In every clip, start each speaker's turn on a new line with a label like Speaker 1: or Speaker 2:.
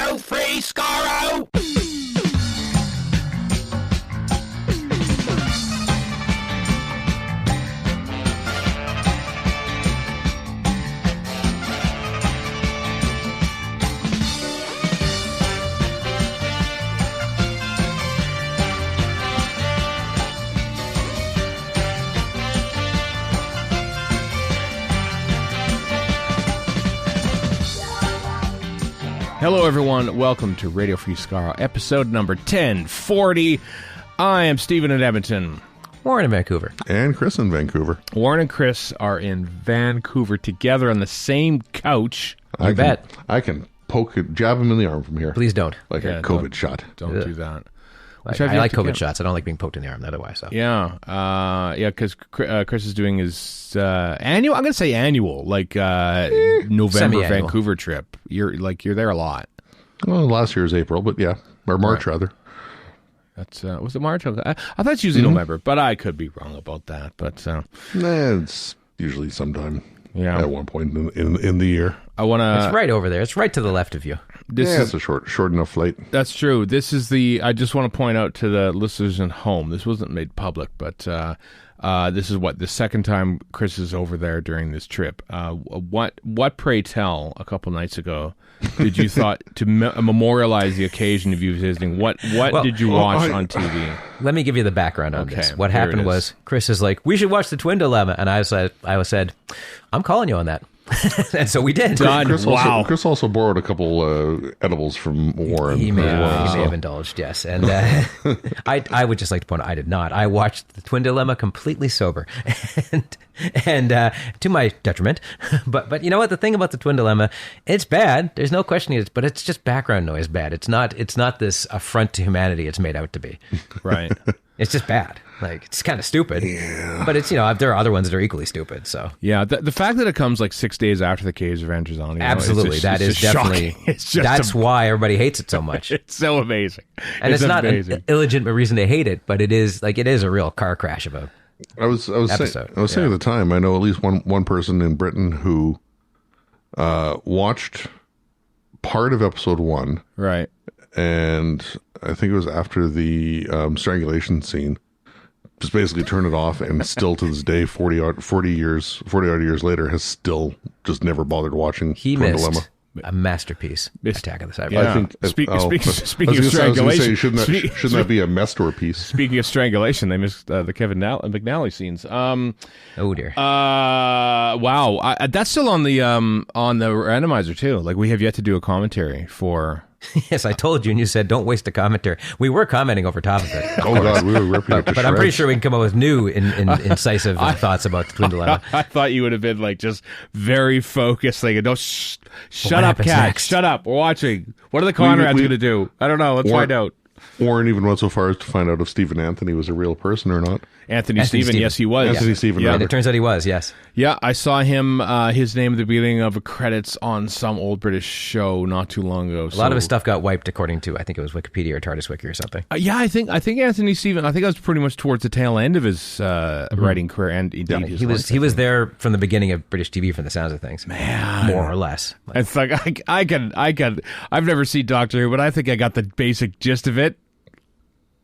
Speaker 1: Radio Free Skaro!
Speaker 2: Hello, everyone. Welcome to Radio Free Skaro, episode number 1040. I am Stephen in Edmonton.
Speaker 3: Warren in Vancouver.
Speaker 4: And Chris in Vancouver.
Speaker 2: Warren and Chris are in Vancouver together on the same couch.
Speaker 3: I bet.
Speaker 4: I can jab him in the arm from here.
Speaker 3: Please don't.
Speaker 4: Like a COVID shot.
Speaker 2: Don't do that.
Speaker 3: I like COVID shots. I don't like being poked in the arm otherwise. So.
Speaker 2: Yeah, because Chris is doing his annual. I'm going to say annual, like November
Speaker 3: Semi-annual.
Speaker 2: Vancouver trip. You're there a lot.
Speaker 4: Well, last year was April, but yeah, or March rather.
Speaker 2: That's was it March? I thought it's usually November, but I could be wrong about that. But
Speaker 4: It's usually sometime.
Speaker 2: Yeah.
Speaker 4: At one point in the year.
Speaker 2: I want to.
Speaker 3: It's right over there. It's right to the left of you.
Speaker 4: It's a short enough flight.
Speaker 2: That's true. This is I just want to point out to the listeners at home, this wasn't made public, but this is the second time Chris is over there during this trip. What pray tell, a couple nights ago, did you thought to memorialize the occasion of you visiting? What did you watch on TV?
Speaker 3: Let me give you the background on this. What
Speaker 2: here
Speaker 3: happened
Speaker 2: it is.
Speaker 3: was Chris is like, we should watch The Twin Dilemma. And I said, I'm calling you on that. And so we did.
Speaker 2: Done.
Speaker 4: Chris also borrowed a couple edibles from Warren.
Speaker 3: He may
Speaker 4: as well,
Speaker 3: have indulged, yes. And I would just like to point out, I did not. I watched The Twin Dilemma completely sober, and to my detriment. But you know what? The thing about The Twin Dilemma, it's bad. There's no questioning it, but it's just background noise bad. It's not this affront to humanity it's made out to be.
Speaker 2: Right.
Speaker 3: It's just bad. Like, it's kind of stupid. Yeah. But it's, there are other ones that are equally stupid, so.
Speaker 2: Yeah, the fact that it comes like 6 days after the Caves of Androzani.
Speaker 3: Absolutely. That is definitely, that's why everybody hates it so much.
Speaker 2: It's so amazing.
Speaker 3: And it's not an illegitimate reason to hate it, but it is a real car crash of a
Speaker 4: I was saying at the time, I know at least one person in Britain who watched part of episode 1.
Speaker 2: Right.
Speaker 4: And I think it was after the strangulation scene. Just basically turned it off, and still to this day, 40 odd years later, has still just never bothered watching.
Speaker 3: He
Speaker 4: Twin
Speaker 3: missed
Speaker 4: Dilemma.
Speaker 3: a masterpiece. Attack of the Cyber.
Speaker 2: Yeah.
Speaker 4: I think.
Speaker 2: Speaking
Speaker 4: I
Speaker 2: of
Speaker 4: was
Speaker 2: strangulation,
Speaker 4: gonna say, shouldn't that be a Mestor piece?
Speaker 2: Speaking of strangulation, they missed the Kevin McNally scenes.
Speaker 3: Oh dear.
Speaker 2: Wow, that's still on the randomizer too. Like, we have yet to do a commentary for.
Speaker 3: Yes, I told you, and you said, don't waste a commentary. We were commenting over top of it.
Speaker 4: Oh, God, we were ripping it to
Speaker 3: But I'm pretty
Speaker 4: shreds.
Speaker 3: sure we can come up with new incisive thoughts about the Twin Dilemma.
Speaker 2: I thought you would have been like just very focused, like, don't shut up,
Speaker 3: happens
Speaker 2: cat,
Speaker 3: next?
Speaker 2: shut up. We're watching. What are the Conrads going to do? I don't know. Let's find out.
Speaker 4: Warren even went so far as to find out if Stephen Anthony was a real person or not.
Speaker 2: Anthony Stephen, yes, he was.
Speaker 4: Anthony Stephen,
Speaker 3: And
Speaker 4: rather.
Speaker 3: it turns out he was, yes.
Speaker 2: Yeah, I saw him, his name at the beginning of credits on some old British show not too long ago.
Speaker 3: A lot of his stuff got wiped according to, I think it was Wikipedia or TARDIS Wiki or something.
Speaker 2: Yeah, I think Anthony Stephen. I think that was pretty much towards the tail end of his writing career, and indeed his life,
Speaker 3: He was there from the beginning of British TV, from the sounds of things,
Speaker 2: man,
Speaker 3: more or less.
Speaker 2: It's like I can. I've never seen Doctor Who, but I think I got the basic gist of it.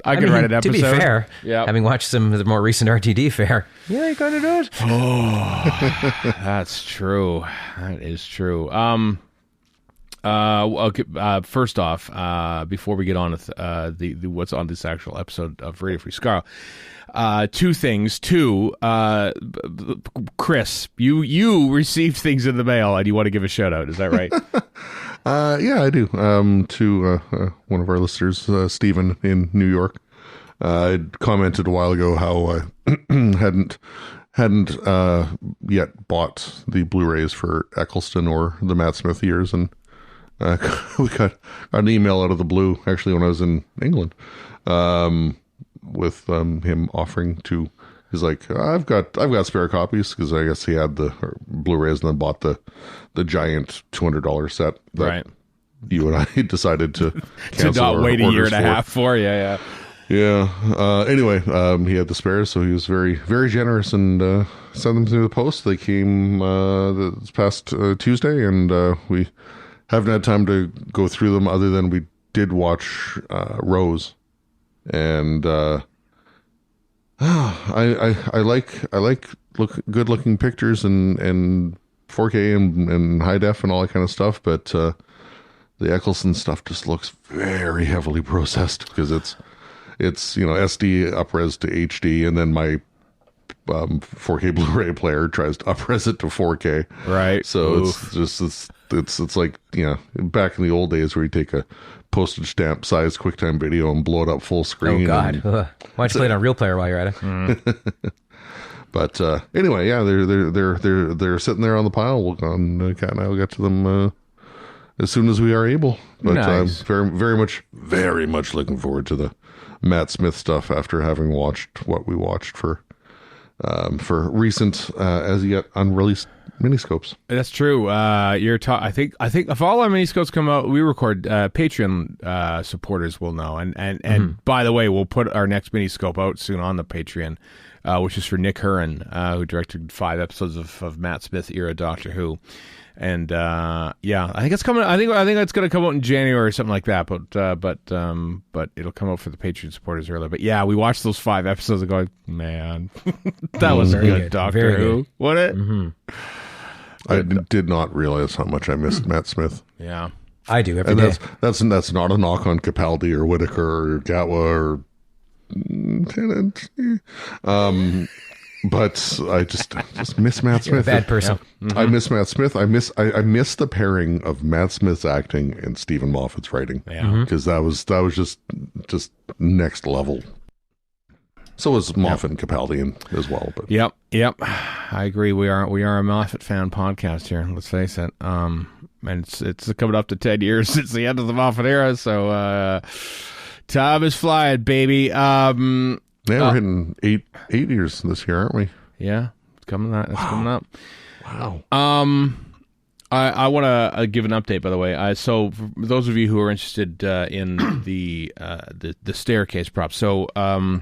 Speaker 2: I could write an episode.
Speaker 3: To be fair,
Speaker 2: yeah,
Speaker 3: having watched some of the more recent RTD fare, yeah, you kind of do it.
Speaker 2: Oh, that's true. That is true. Okay, first off, before we get on with the what's on this actual episode of Radio Free Skaro, two things. Chris, you received things in the mail, and you want to give a shout out. Is that right?
Speaker 4: Yeah, I do. To one of our listeners, Stephen in New York, I commented a while ago how I hadn't yet bought the Blu-rays for Eccleston or the Matt Smith years, and we got an email out of the blue, actually, when I was in England, with him offering to. He's like, I've got spare copies, because I guess he had the Blu-rays and then bought the giant $200 set that
Speaker 2: right.
Speaker 4: You and I decided to cancel
Speaker 2: to not wait a year and a half for. Yeah.
Speaker 4: Anyway, he had the spares, so he was very, very generous and sent them through the post. They came this past Tuesday, and we haven't had time to go through them other than we did watch Rose, and I like good looking pictures and 4K and high def and all that kind of stuff, but the Eccleston stuff just looks very heavily processed because it's SD upres to HD, and then my 4K Blu-ray player tries to upres it to 4K.
Speaker 2: Right.
Speaker 4: So it's like, back in the old days where you take a postage stamp size QuickTime video and blow it up full screen.
Speaker 3: Oh God! Why don't you play it on Real Player while you're at it?
Speaker 4: But anyway, yeah, they're sitting there on the pile. Kat and I will get to them as soon as we are able. But
Speaker 2: Nice.
Speaker 4: I'm very much looking forward to the Matt Smith stuff after having watched what we watched for recent as yet unreleased miniscopes.
Speaker 2: That's true. I think if all our miniscopes come out, we record. Patreon supporters will know. And by the way, we'll put our next miniscope out soon on the Patreon, which is for Nick Curran, who directed 5 episodes of Matt Smith era Doctor Who. And I think it's coming. I think it's going to come out in January or something like that. But it'll come out for the Patreon supporters early. But yeah, we watched those 5 episodes and going, man, that was
Speaker 3: Very
Speaker 2: good,
Speaker 3: good.
Speaker 2: Doctor
Speaker 3: Very
Speaker 2: Who.
Speaker 3: good.
Speaker 2: What it?
Speaker 4: I did not realize how much I missed Matt Smith.
Speaker 2: Yeah.
Speaker 3: I do every
Speaker 4: And
Speaker 3: day.
Speaker 4: that's not a knock on Capaldi or Whitaker or Gatwa or Tennant. But I just miss Matt
Speaker 3: You're a
Speaker 4: Smith.
Speaker 3: bad person.
Speaker 4: I miss Matt Smith. I miss the pairing of Matt Smith's acting and Stephen Moffat's writing.
Speaker 2: Yeah.
Speaker 4: Because that was just next level. So was Moffat and Capaldi as well. But
Speaker 2: Yep. I agree. We are a Moffat fan podcast here. Let's face it. And it's coming up to 10 years since the end of the Moffat era. So time is flying, baby.
Speaker 4: yeah, we're hitting eight years this year, aren't we?
Speaker 2: Yeah, it's coming up. It's coming up.
Speaker 4: Wow.
Speaker 2: I want to give an update, by the way. So for those of you who are interested in the staircase prop, so I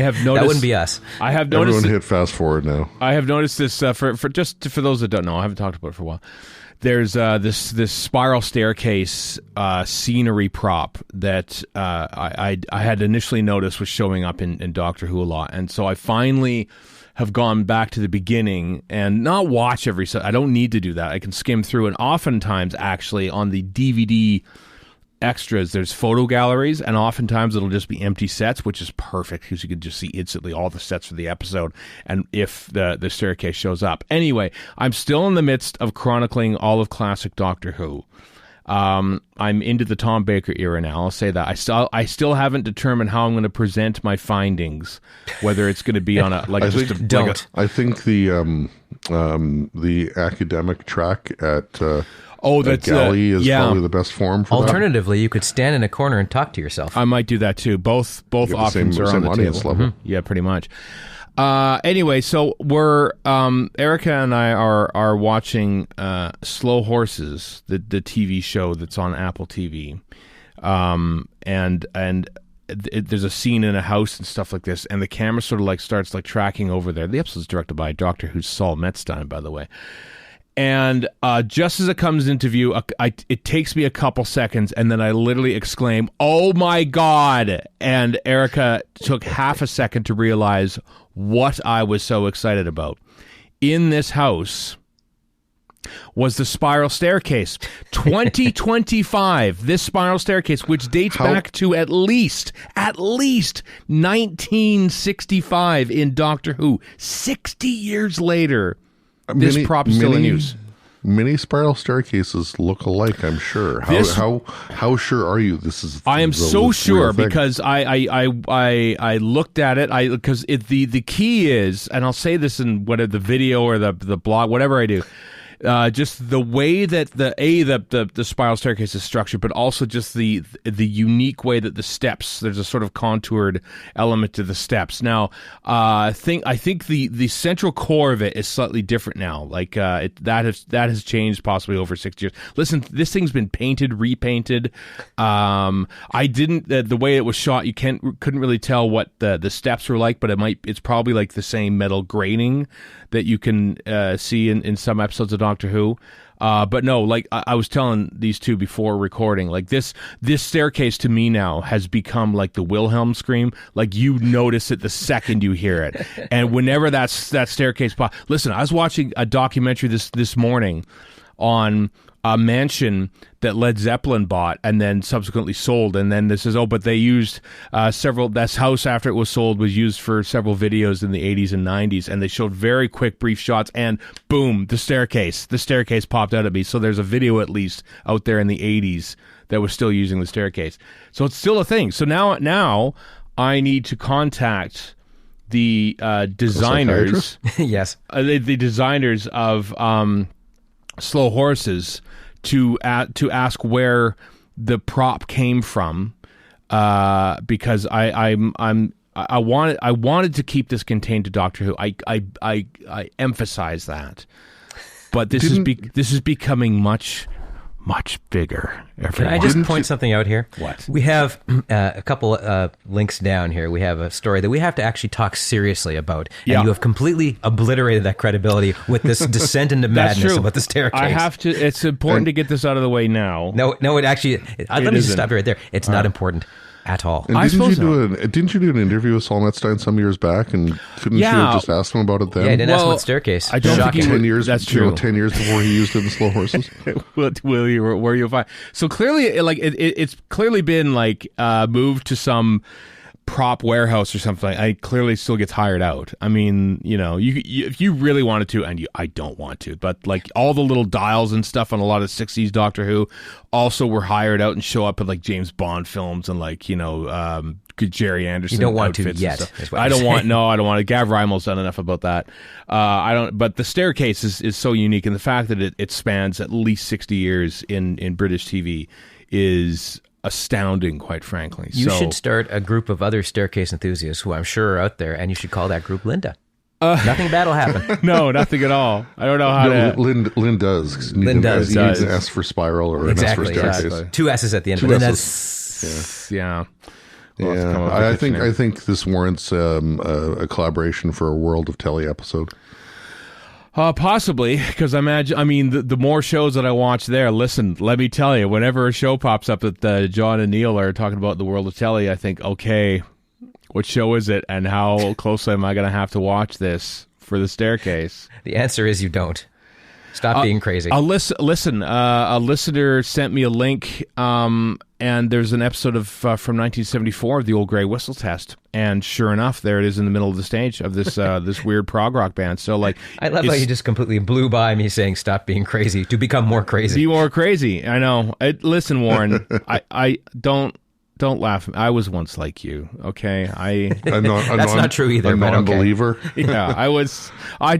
Speaker 2: have noticed
Speaker 3: That wouldn't be us.
Speaker 2: I have noticed.
Speaker 4: Everyone hit fast forward now.
Speaker 2: I have noticed this for those that don't know. I haven't talked about it for a while. There's this spiral staircase scenery prop that I had initially noticed was showing up in Doctor Who a lot, and so I finally have gone back to the beginning and not watch every. I don't need to do that. I can skim through, and oftentimes actually on the DVD extras there's photo galleries, and oftentimes it'll just be empty sets, which is perfect because you can just see instantly all the sets for the episode and if the staircase shows up. Anyway, I'm still in the midst of chronicling all of classic Doctor Who. I'm into the Tom Baker era now. I'll say that. I still haven't determined how I'm going to present my findings, whether it's going to be on a
Speaker 4: I think the academic track at Galley is probably the best form for
Speaker 3: Alternatively, you could stand in a corner and talk to yourself.
Speaker 2: I might do that too. Both options are on the
Speaker 4: audience
Speaker 2: table.
Speaker 4: level.
Speaker 2: Yeah, pretty much. Anyway, so we're Erica and I are watching Slow Horses, the TV show that's on Apple TV, and there's a scene in a house and stuff like this, and the camera sort of starts tracking over there. The episode's directed by Doctor Who's Saul Metzstein, by the way. And just as it comes into view, it takes me a couple seconds, and then I literally exclaim, "Oh my God!" And Erica took half a second to realize what I was so excited about. In this house was the spiral staircase. 2025, this spiral staircase, which dates back to at least 1965 in Doctor Who. 60 years later. This prop is still in use.
Speaker 4: Many spiral staircases look alike, I'm sure. How sure are you this is?
Speaker 2: I am so sure because I looked at it. Because the key is, and I'll say this in whatever the video or the blog, whatever I do. Just the way that the spiral staircase is structured, but also just the unique way that the steps, there's a sort of contoured element to the steps. Now, I think the central core of it is slightly different now. That has changed possibly over 6 years. Listen, this thing's been painted, repainted. I didn't the way it was shot. You couldn't really tell what the steps were like, but it's probably like the same metal grating that you can see in some episodes of Doctor Who. But no, like I was telling these two before recording, like this staircase to me now has become like the Wilhelm scream. Like you notice it the second you hear it, and whenever that staircase listen, I was watching a documentary this morning on a mansion that Led Zeppelin bought and then subsequently sold, and then this is but they used this house after it was sold was used for several videos in the 80s and 90s, and they showed very quick brief shots, and boom, the staircase popped out at me. So there's a video at least out there in the 80s that was still using the staircase, so it's still a thing. So now I need to contact the designers.
Speaker 3: Yes,
Speaker 2: the designers of Slow Horses to ask where the prop came from, because I wanted to keep this contained to Doctor Who. I emphasize that, but this is becoming much bigger.
Speaker 3: Can I just point something out here?
Speaker 2: What?
Speaker 3: We have a couple links down here. We have a story that we have to actually talk seriously about. And you have completely obliterated that credibility with this descent into madness about the staircase.
Speaker 2: I have to. It's important to get this out of the way now.
Speaker 3: No, it actually. Let me just stop you right there. It's not important at all.
Speaker 4: And didn't you do an interview with Saul Metstein some years back, and couldn't you have just asked him about it then?
Speaker 3: Yeah, I didn't ask him about staircase.
Speaker 2: I don't think
Speaker 4: 10 years.
Speaker 2: That's true.
Speaker 4: 10 years before he used it in Slow Horses.
Speaker 2: Will you? Where you'll find? So clearly, like it's clearly been like moved to some prop warehouse or something. It clearly still gets hired out. I mean, you if you really wanted to, and I don't want to, but like all the little dials and stuff on a lot of 60s Doctor Who also were hired out and show up at like James Bond films and like Jerry Anderson.
Speaker 3: You don't want to
Speaker 2: outfits
Speaker 3: yet.
Speaker 2: I don't want to. Gav Reimel's done enough about that. I don't. But the staircase is so unique, and the fact that it spans at least 60 years in British TV is astounding, quite frankly.
Speaker 3: You should start a group of other staircase enthusiasts who I'm sure are out there, and you should call that group Linda. Nothing bad will happen.
Speaker 2: No, nothing at all. I don't know how to...
Speaker 4: Lynn does.
Speaker 3: Lynn does.
Speaker 4: He needs an S for spiral or an S for staircase.
Speaker 3: Exactly. 2 S's at the end.
Speaker 4: Two S's.
Speaker 2: Yeah.
Speaker 4: I think this warrants a collaboration for a World of Telly episode.
Speaker 2: Possibly, because the more shows that I watch there, listen, let me tell you, whenever a show pops up that John and Neil are talking about the World of Telly, I think, okay, what show is it, and how closely am I going to have to watch this for the staircase?
Speaker 3: The answer is you don't. Stop being crazy.
Speaker 2: Listen, a listener sent me a link, and there's an episode of from 1974 of the Old Grey Whistle Test, and sure enough, there it is in the middle of the stage of this this weird prog rock band. So like,
Speaker 3: I love how you just completely blew by me saying "stop being crazy" to become more crazy.
Speaker 2: Be more crazy. I know. Listen, Warren, I don't laugh. I was once like you. Okay,
Speaker 3: that's not true either.
Speaker 4: A non-believer.
Speaker 2: Okay. Yeah, I was. I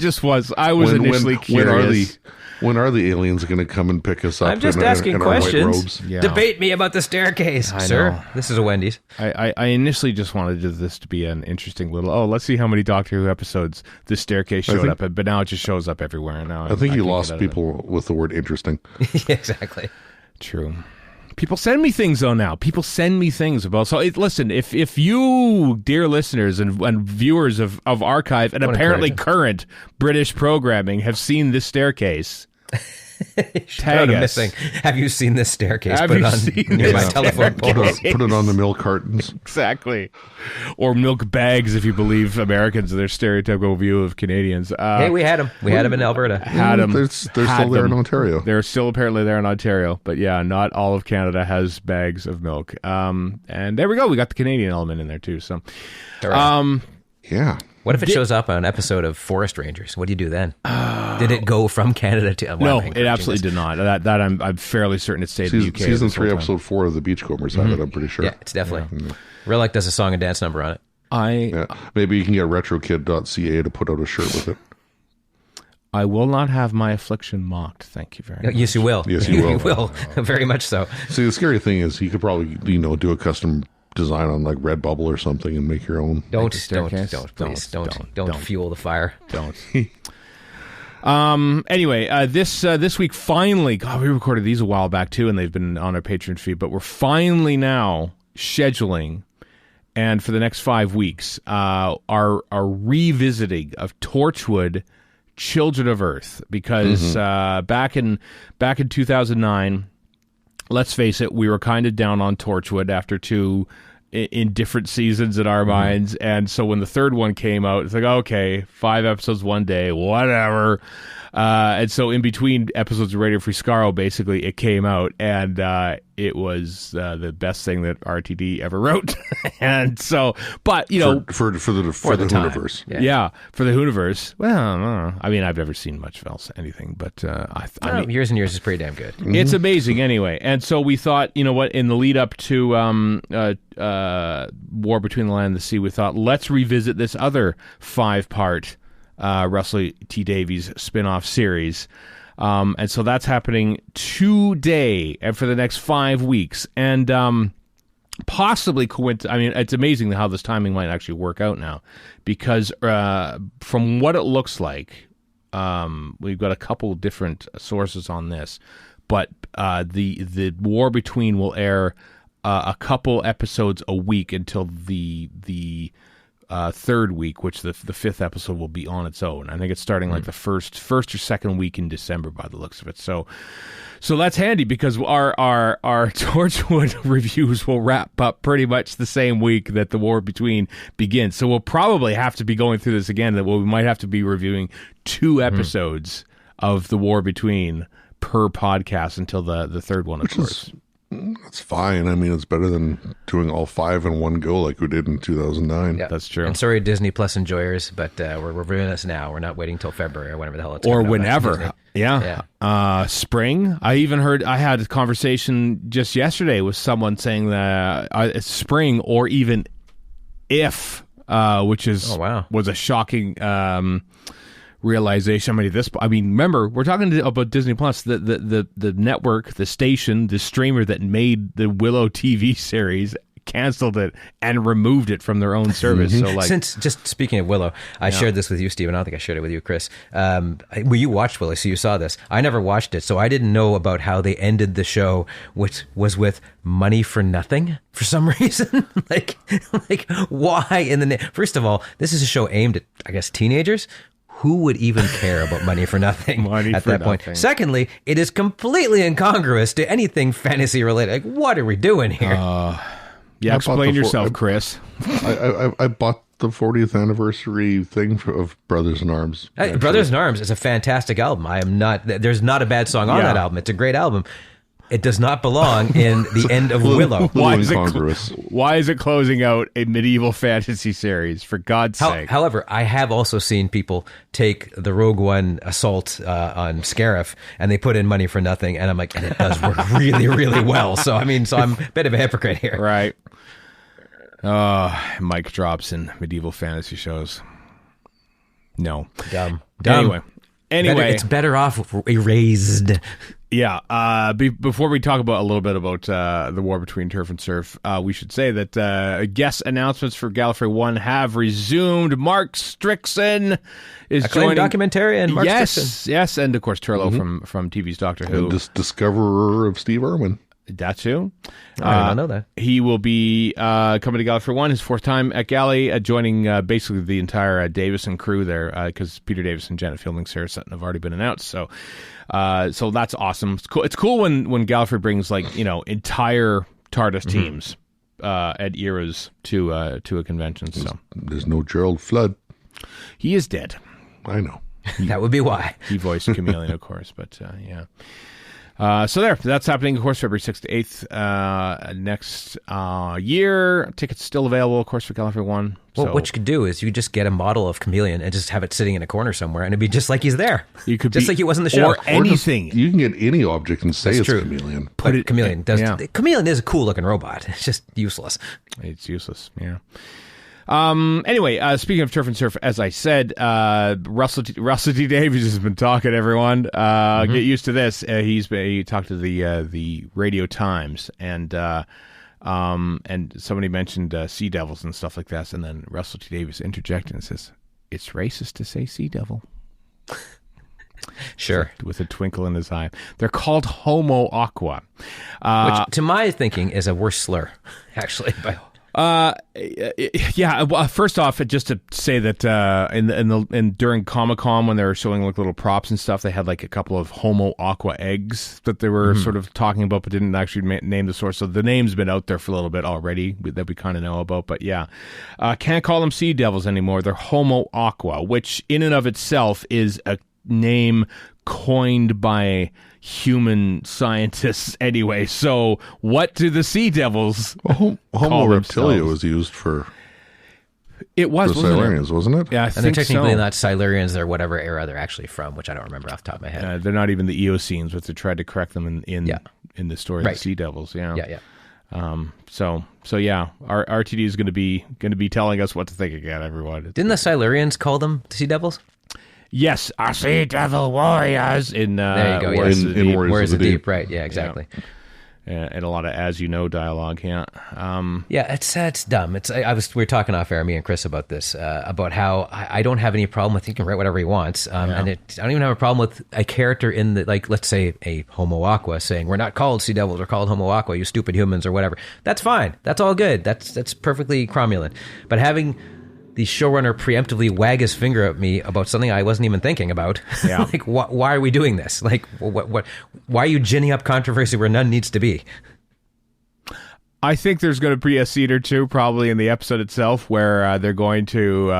Speaker 2: was initially curious.
Speaker 4: When are the aliens going to come and pick us up?
Speaker 3: I'm just asking questions. Yeah. Debate me about the staircase, sir. This is a Wendy's.
Speaker 2: I initially just wanted this to be an interesting little. Let's see how many Doctor Who episodes this staircase showed up at, but now it just shows up everywhere. And now
Speaker 4: I think you lost people with the word interesting.
Speaker 3: Exactly.
Speaker 2: True. People send me things though now. People send me things about. So listen, if you, dear listeners and viewers of archive and apparently current British programming, have seen this staircase, tag us.
Speaker 3: Missing. Have you seen this staircase? Put it on near my telephone pole.
Speaker 4: Put it on the milk cartons.
Speaker 2: Exactly. Or milk bags, if you believe Americans and their stereotypical view of Canadians.
Speaker 3: Hey, we had them. We had them in Alberta.
Speaker 2: Had them.
Speaker 4: They're still there in Ontario.
Speaker 2: They're still apparently there in Ontario. But yeah, not all of Canada has bags of milk. And there we go. We got the Canadian element in there too. So,
Speaker 4: yeah.
Speaker 3: What if it shows up on an episode of Forest Rangers? What do you do then? Did it go from Canada to...
Speaker 2: No, it absolutely did not. That I'm fairly certain it stayed in the UK.
Speaker 4: Season 3, episode 4 of the Beachcombers have it, I'm pretty sure.
Speaker 3: Yeah, it's definitely. Relic does a song and dance number on it.
Speaker 4: Maybe you can get retrokid.ca to put out a shirt with it.
Speaker 2: I will not have my affliction mocked. Thank you very much.
Speaker 3: Yes, you will.
Speaker 4: Yes, you will.
Speaker 3: You will. Very much so.
Speaker 4: See, the scary thing is you could probably, do a custom design on like Redbubble or something and make your own.
Speaker 3: Don't fuel the fire.
Speaker 2: Don't. Anyway, this week finally, God, we recorded these a while back too, and they've been on our Patreon feed, but we're finally now scheduling, and for the next 5 weeks, our revisiting of Torchwood Children of Earth, because back in 2009, let's face it, we were kind of down on Torchwood after 2 in different seasons in our minds, and so when the third one came out, it's like, okay, 5 episodes one day, whatever. And so in between episodes of Radio Free Skaro, basically, it came out, and it was the best thing that RTD ever wrote. And so, but, you know...
Speaker 4: For the Hooniverse.
Speaker 2: Yeah, for the Hooniverse. Well, I mean, I've never seen much else, anything, but I mean,
Speaker 3: Years and Years is pretty damn good.
Speaker 2: it's amazing anyway. And so we thought, you know what, in the lead up to War Between the Land and the Sea, we thought, let's revisit this other 5-part Russell T Davies spin-off series. And so that's happening today and for the next 5 weeks. And possibly I mean, it's amazing how this timing might actually work out now, because from what it looks like, we've got a couple different sources on this, but the War Between will air a couple episodes a week until the third week, which the 5th episode will be on its own. I think it's starting like the first or second week in December by the looks of it. So that's handy, because our Torchwood reviews will wrap up pretty much the same week that the War Between begins. So we'll probably have to be going through this again. That we might have to be reviewing 2 episodes of the War Between per podcast until the third one, of course.
Speaker 4: That's fine. I mean, it's better than doing all 5 in one go like we did in 2009.
Speaker 3: Yeah.
Speaker 2: That's true.
Speaker 3: And sorry, Disney Plus enjoyers, but we're reviewing this now. We're not waiting till February or whenever the hell it's
Speaker 2: or
Speaker 3: coming out.
Speaker 2: whenever. Yeah. Spring. I had a conversation just yesterday with someone saying that it's spring, or even if, which is was a shocking realization. I mean, remember, we're talking about Disney Plus, the network, the station, the streamer that made the Willow TV series canceled it and removed it from their own service. So, like,
Speaker 3: since, just speaking of Willow, I shared this with you, Stephen. I don't think I shared it with you, Chris. Well, you watched Willow, so you saw this. I never watched it, so I didn't know about how they ended the show, which was with money for nothing for some reason. like why in the first of all, this is a show aimed at, I guess, teenagers. Who would even care about Money for Nothing at that point? Secondly, it is completely incongruous to anything fantasy related. Like, what are we doing here?
Speaker 2: Explain yourself, Chris.
Speaker 4: I bought the 40th anniversary thing of Brothers in Arms.
Speaker 3: Brothers in Arms is a fantastic album. There's not a bad song on that album. It's a great album. It does not belong in the end of Willow.
Speaker 2: Why is it closing out a medieval fantasy series, for God's sake?
Speaker 3: However, I have also seen people take the Rogue One assault on Scarif, and they put in Money for Nothing, and I'm like, and it does work really, really well. So, I'm a bit of a hypocrite here.
Speaker 2: Right. Mic drops in medieval fantasy shows. No.
Speaker 3: Dumb.
Speaker 2: Anyway.
Speaker 3: It's better off erased.
Speaker 2: Yeah. Before we talk about a little bit about the War Between Turf and Surf, we should say that guest announcements for Gallifrey 1 have resumed. Mark Strickson is joining.
Speaker 3: Documentarian Mark Strickson.
Speaker 2: Yes, and of course Turlo from TV's Doctor Who.
Speaker 4: And discoverer of Steve Irwin.
Speaker 2: That's who.
Speaker 3: I don't know that.
Speaker 2: He will be coming to Gallifrey 1, his 4th time at Galley, joining basically the entire Davison crew there, because Peter Davison, Janet Fielding, Sarah Sutton have already been announced. So that's awesome. It's cool when Gallifrey brings, like, entire TARDIS teams at eras to a convention. So
Speaker 4: there's no Gerald Flood.
Speaker 2: He is dead.
Speaker 4: I know.
Speaker 3: That would be why.
Speaker 2: He voiced Chameleon, of course, but yeah. So that's happening, of course, February 6th to 8th next year. Tickets still available, of course, for Gallifrey 1.
Speaker 3: Well, what you could do is you could just get a model of Chameleon and just have it sitting in a corner somewhere, and it'd be just like he's there.
Speaker 2: You could
Speaker 3: just like he was in the show.
Speaker 2: Or anything.
Speaker 4: You can get any object and say it's
Speaker 3: true.
Speaker 4: Chameleon.
Speaker 3: Chameleon is a cool-looking robot. It's just useless.
Speaker 2: It's useless, yeah. Anyway, speaking of Turf and Surf, as I said, Russell T. Davies has been talking, everyone. Get used to this. He talked to the Radio Times, and somebody mentioned Sea Devils and stuff like that, and then Russell T. Davies interjected and says, "It's racist to say Sea Devil."
Speaker 3: Sure.
Speaker 2: With a twinkle in his eye. They're called Homo Aqua.
Speaker 3: Which, to my thinking, is a worse slur, actually.
Speaker 2: Yeah. Well, first off, just to say that during Comic-Con when they were showing like little props and stuff, they had like a couple of Homo Aqua eggs that they were sort of talking about, but didn't actually name the source. So the name's been out there for a little bit already that we kind of know about. But yeah, can't call them sea devils anymore. They're Homo Aqua, which in and of itself is a name coined by human scientists anyway. So what do the sea devils
Speaker 4: Homo
Speaker 2: call
Speaker 4: reptilia
Speaker 2: themselves?
Speaker 4: was used for
Speaker 2: wasn't it?
Speaker 4: Silurians, wasn't it?
Speaker 2: Yeah, I
Speaker 3: And they're
Speaker 2: think
Speaker 3: technically
Speaker 2: so.
Speaker 3: not Silurians. They're whatever era they're actually from, which I don't remember off the top of my head.
Speaker 2: They're not even the Eocenes, but they tried to correct them in the story of
Speaker 3: Right.
Speaker 2: the sea devils. Yeah.
Speaker 3: Yeah.
Speaker 2: So yeah, our RTD is going to be telling us what to think again, everyone.
Speaker 3: Didn't the Silurians call them sea devils?
Speaker 2: Yes, our sea devil warriors in
Speaker 3: There you go.
Speaker 2: Warriors
Speaker 3: Yes.
Speaker 2: of the Deep.
Speaker 3: Warriors of the Deep. Right. Yeah, exactly.
Speaker 2: And a lot of as you know dialogue. Yeah.
Speaker 3: Yeah, it's dumb. We were talking off air, me and Chris, about this, about how I don't have any problem with he can write whatever he wants, and I don't even have a problem with a character in the, like, let's say a Homo Aqua saying we're not called sea devils, we're called Homo Aqua, you stupid humans or whatever. That's fine. That's all good. That's perfectly cromulent. But having the showrunner preemptively wag his finger at me about something I wasn't even thinking about.
Speaker 2: Yeah.
Speaker 3: Like, why are we doing this? Like, what? Why are you ginning up controversy where none needs to be?
Speaker 2: I think there's going to be a scene or two probably in the episode itself where they're going to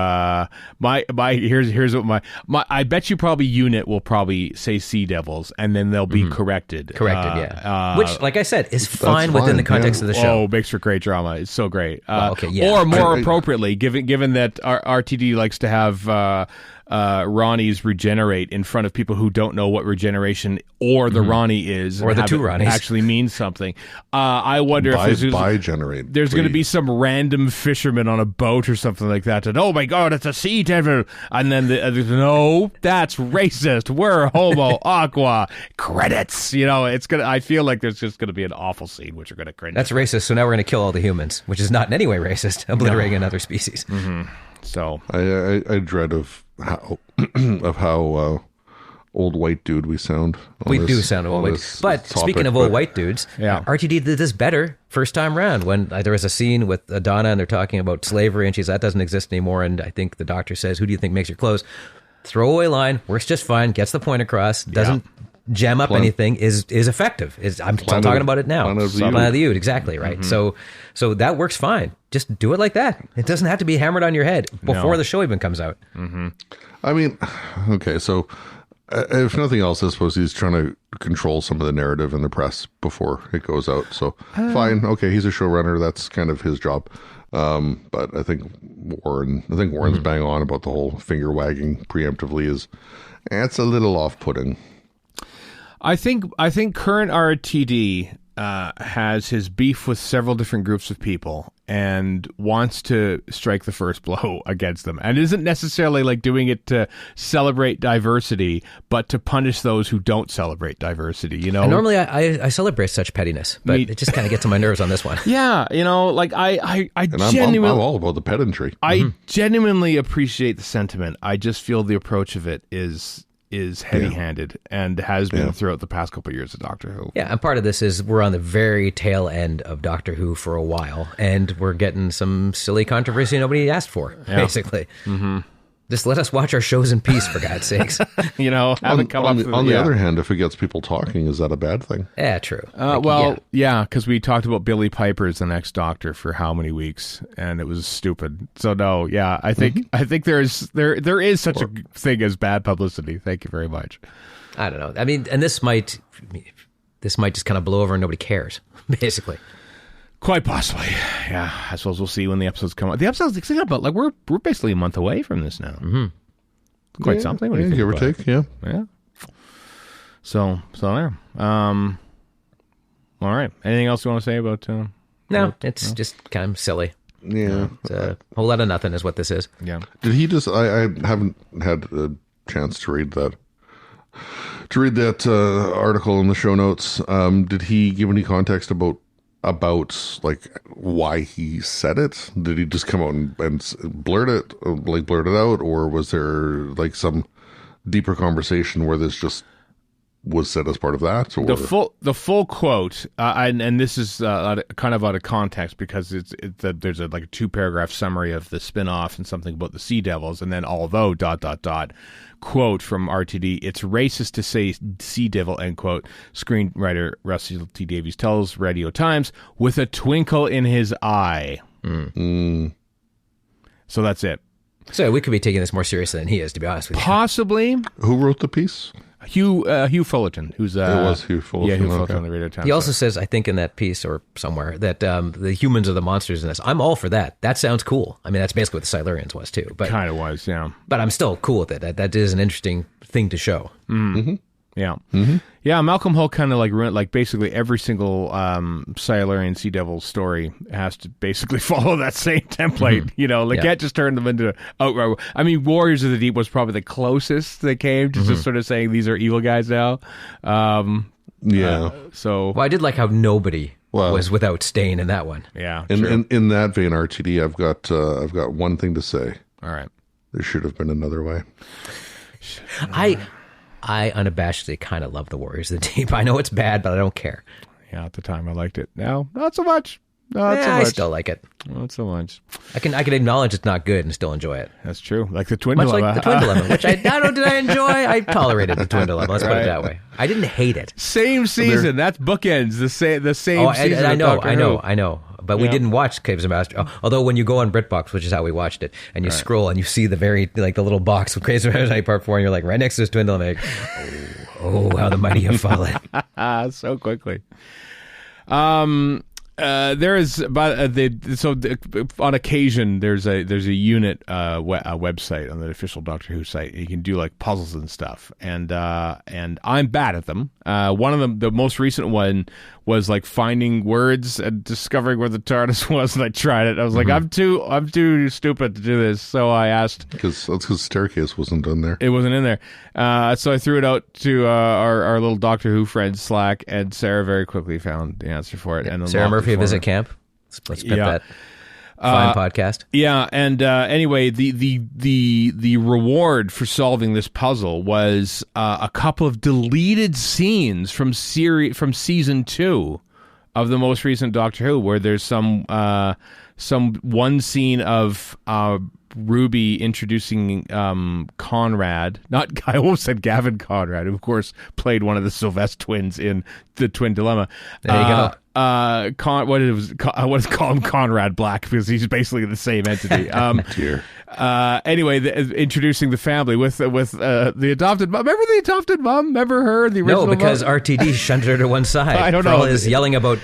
Speaker 2: here's what my I bet you probably unit will probably say sea devils and then they'll be corrected.
Speaker 3: Yeah. Which, like I said, is fine within the context of the show.
Speaker 2: Oh, makes for great drama. It's so great.
Speaker 3: Okay, yeah.
Speaker 2: Or more appropriately, given that our RTD likes to have Ronnies regenerate in front of people who don't know what regeneration or the Ronnie is,
Speaker 3: Or
Speaker 2: and
Speaker 3: the
Speaker 2: have
Speaker 3: two
Speaker 2: it
Speaker 3: Ronnies.
Speaker 2: actually means something. I wonder if
Speaker 4: Bi-generate.
Speaker 2: there's going to be some random fisherman on a boat or something like that. And oh my God, it's a sea devil! And then no, that's racist. We're Homo Aqua. Credits. It's gonna. I feel like there's just going to be an awful scene which are going to cringe.
Speaker 3: That's racist, so now we're going to kill all the humans, which is not in any way racist, obliterating another species.
Speaker 2: So
Speaker 4: I dread of how old white dude we sound.
Speaker 3: We do sound old white. But speaking of old white dudes,
Speaker 2: Yeah.
Speaker 3: RTD did this better first time round when there was a scene with Donna and they're talking about slavery and she's that doesn't exist anymore. And I think the doctor says, who do you think makes your clothes? Throwaway line, works just fine, gets the point across, doesn't jam up anything, is effective. I'm still talking about it now. Planet of the Ute, exactly, right. So that works fine. Just do it like that. It doesn't have to be hammered on your head before the show even comes out.
Speaker 4: I mean, okay, so if nothing else, I suppose he's trying to control some of the narrative in the press before it goes out. So fine, okay, he's a showrunner. That's kind of his job. But I think Warren's bang on about the whole finger wagging preemptively it's a little off-putting.
Speaker 2: I think current RTD has his beef with several different groups of people and wants to strike the first blow against them, and isn't necessarily like doing it to celebrate diversity, but to punish those who don't celebrate diversity.
Speaker 3: And normally I celebrate such pettiness, but it just kind of gets on my nerves on this one.
Speaker 2: Yeah, like I
Speaker 4: genuinely, I'm all about the pedantry.
Speaker 2: I genuinely appreciate the sentiment. I just feel the approach of it is heavy-handed and has been throughout the past couple of years of Doctor Who.
Speaker 3: Yeah, and part of this is we're on the very tail end of Doctor Who for a while, and we're getting some silly controversy nobody asked for, basically. Just let us watch our shows in peace, for God's sakes.
Speaker 2: Haven't come
Speaker 4: on
Speaker 2: up
Speaker 4: the other hand, if it gets people talking, is that a bad thing?
Speaker 3: Yeah, true.
Speaker 2: Because we talked about Billy Piper as the next Doctor for how many weeks, and it was stupid. So no, yeah, I think there is such a thing as bad publicity. Thank you very much.
Speaker 3: I don't know. I mean, and this might just kind of blow over and nobody cares, basically.
Speaker 2: Quite possibly, yeah. I suppose we'll see when the episodes come out. The episodes, but like we're basically a month away from this now. Quite something. What do you think?
Speaker 4: Give or take, yeah.
Speaker 2: So there. All right. Anything else you want to say about?
Speaker 3: No, it's just kind of silly.
Speaker 4: Yeah,
Speaker 3: It's a whole lot of nothing is what this is.
Speaker 2: Yeah.
Speaker 4: Did he just? I haven't had a chance to read that. Article in the show notes. Did he give any context about like why he said it? Did he just come out and blurt it out, or was there like some deeper conversation where this just was said as part of that, or
Speaker 2: the full quote, and this is kind of out of context because there's a 2-paragraph summary of the spin-off and something about the Sea Devils, and then although ... quote from RTD, it's racist to say Sea Devil, end quote. Screenwriter Russell T Davies tells Radio Times with a twinkle in his eye. So that's it.
Speaker 3: So we could be taking this more seriously than he is, to be honest with you.
Speaker 2: Possibly.
Speaker 4: who wrote the piece?
Speaker 2: Hugh Fullerton, who's
Speaker 4: It was Hugh Fullerton.
Speaker 2: Yeah, Hugh
Speaker 4: okay.
Speaker 2: Fullerton on the Radio Times.
Speaker 3: He also says, I think in that piece or somewhere, that the humans are the monsters in this. I'm all for that. That sounds cool. I mean, that's basically what the Silurians was too. But
Speaker 2: kind of was, yeah.
Speaker 3: But I'm still cool with it. That is an interesting thing to show.
Speaker 2: Yeah. Yeah, Malcolm Hull kind of ruined, basically every single Silurian Sea Devil story has to basically follow that same template. They can't just turn them into outright. I mean, Warriors of the Deep was probably the closest they came to just sort of saying these are evil guys now. So
Speaker 3: Well, I did like how nobody was without stain in that one.
Speaker 2: yeah,
Speaker 4: In that vein, RTD, I've got one thing to say.
Speaker 2: all right.
Speaker 4: There should have been another way.
Speaker 3: I unabashedly kind of love the Warriors of the Deep. I know it's bad, but I don't care.
Speaker 2: Yeah, at the time I liked it. Now, not so much. Not so
Speaker 3: I
Speaker 2: much.
Speaker 3: still like it.
Speaker 2: Not so much.
Speaker 3: I can acknowledge it's not good and still enjoy it.
Speaker 2: That's true. Like the Twin
Speaker 3: Much
Speaker 2: Dilemma.
Speaker 3: like the Twin Dilemma, which I don't know, did I enjoy? I tolerated the Twin Dilemma. Let's put it that way. I didn't hate it.
Speaker 2: Same season. That's bookends. The same season.
Speaker 3: I
Speaker 2: of Doctor Who.
Speaker 3: I know. But we didn't watch Caves of Master. Although when you go on BritBox, which is how we watched it, and you scroll and you see the the little box with Caves of Master Part 4, and you're like, right next to this Twin Dilemma, oh, how the mighty have fallen.
Speaker 2: So quickly. There is, on occasion there's a unit website on the official Doctor Who site. You can do puzzles and stuff, and I'm bad at them. One of them, the most recent one, was finding words and discovering where the TARDIS was, and I tried it. I was like, I'm too stupid to do this, so I asked.
Speaker 4: Because Staircase wasn't in there.
Speaker 2: It wasn't in there, so I threw it out to our little Doctor Who friends Slack, and Sarah very quickly found the answer for it. And
Speaker 3: Sarah Murphy of Visit Camp. Let's put that fine podcast.
Speaker 2: Yeah, and anyway, the reward for solving this puzzle was a couple of deleted scenes from season 2 of the most recent Doctor Who, where there's some one scene of Ruby introducing Conrad. I almost said Gavin Conrad, who of course played one of the Sylvester twins in the Twin Dilemma.
Speaker 3: There you go.
Speaker 2: What is call him Conrad Black, because he's basically the same entity. Anyway, introducing the family with the adopted mom. Remember the adopted mom? Remember her? The original
Speaker 3: No, because
Speaker 2: mom?
Speaker 3: RTD shunted her to one side.
Speaker 2: I don't
Speaker 3: For
Speaker 2: know.
Speaker 3: all his yelling about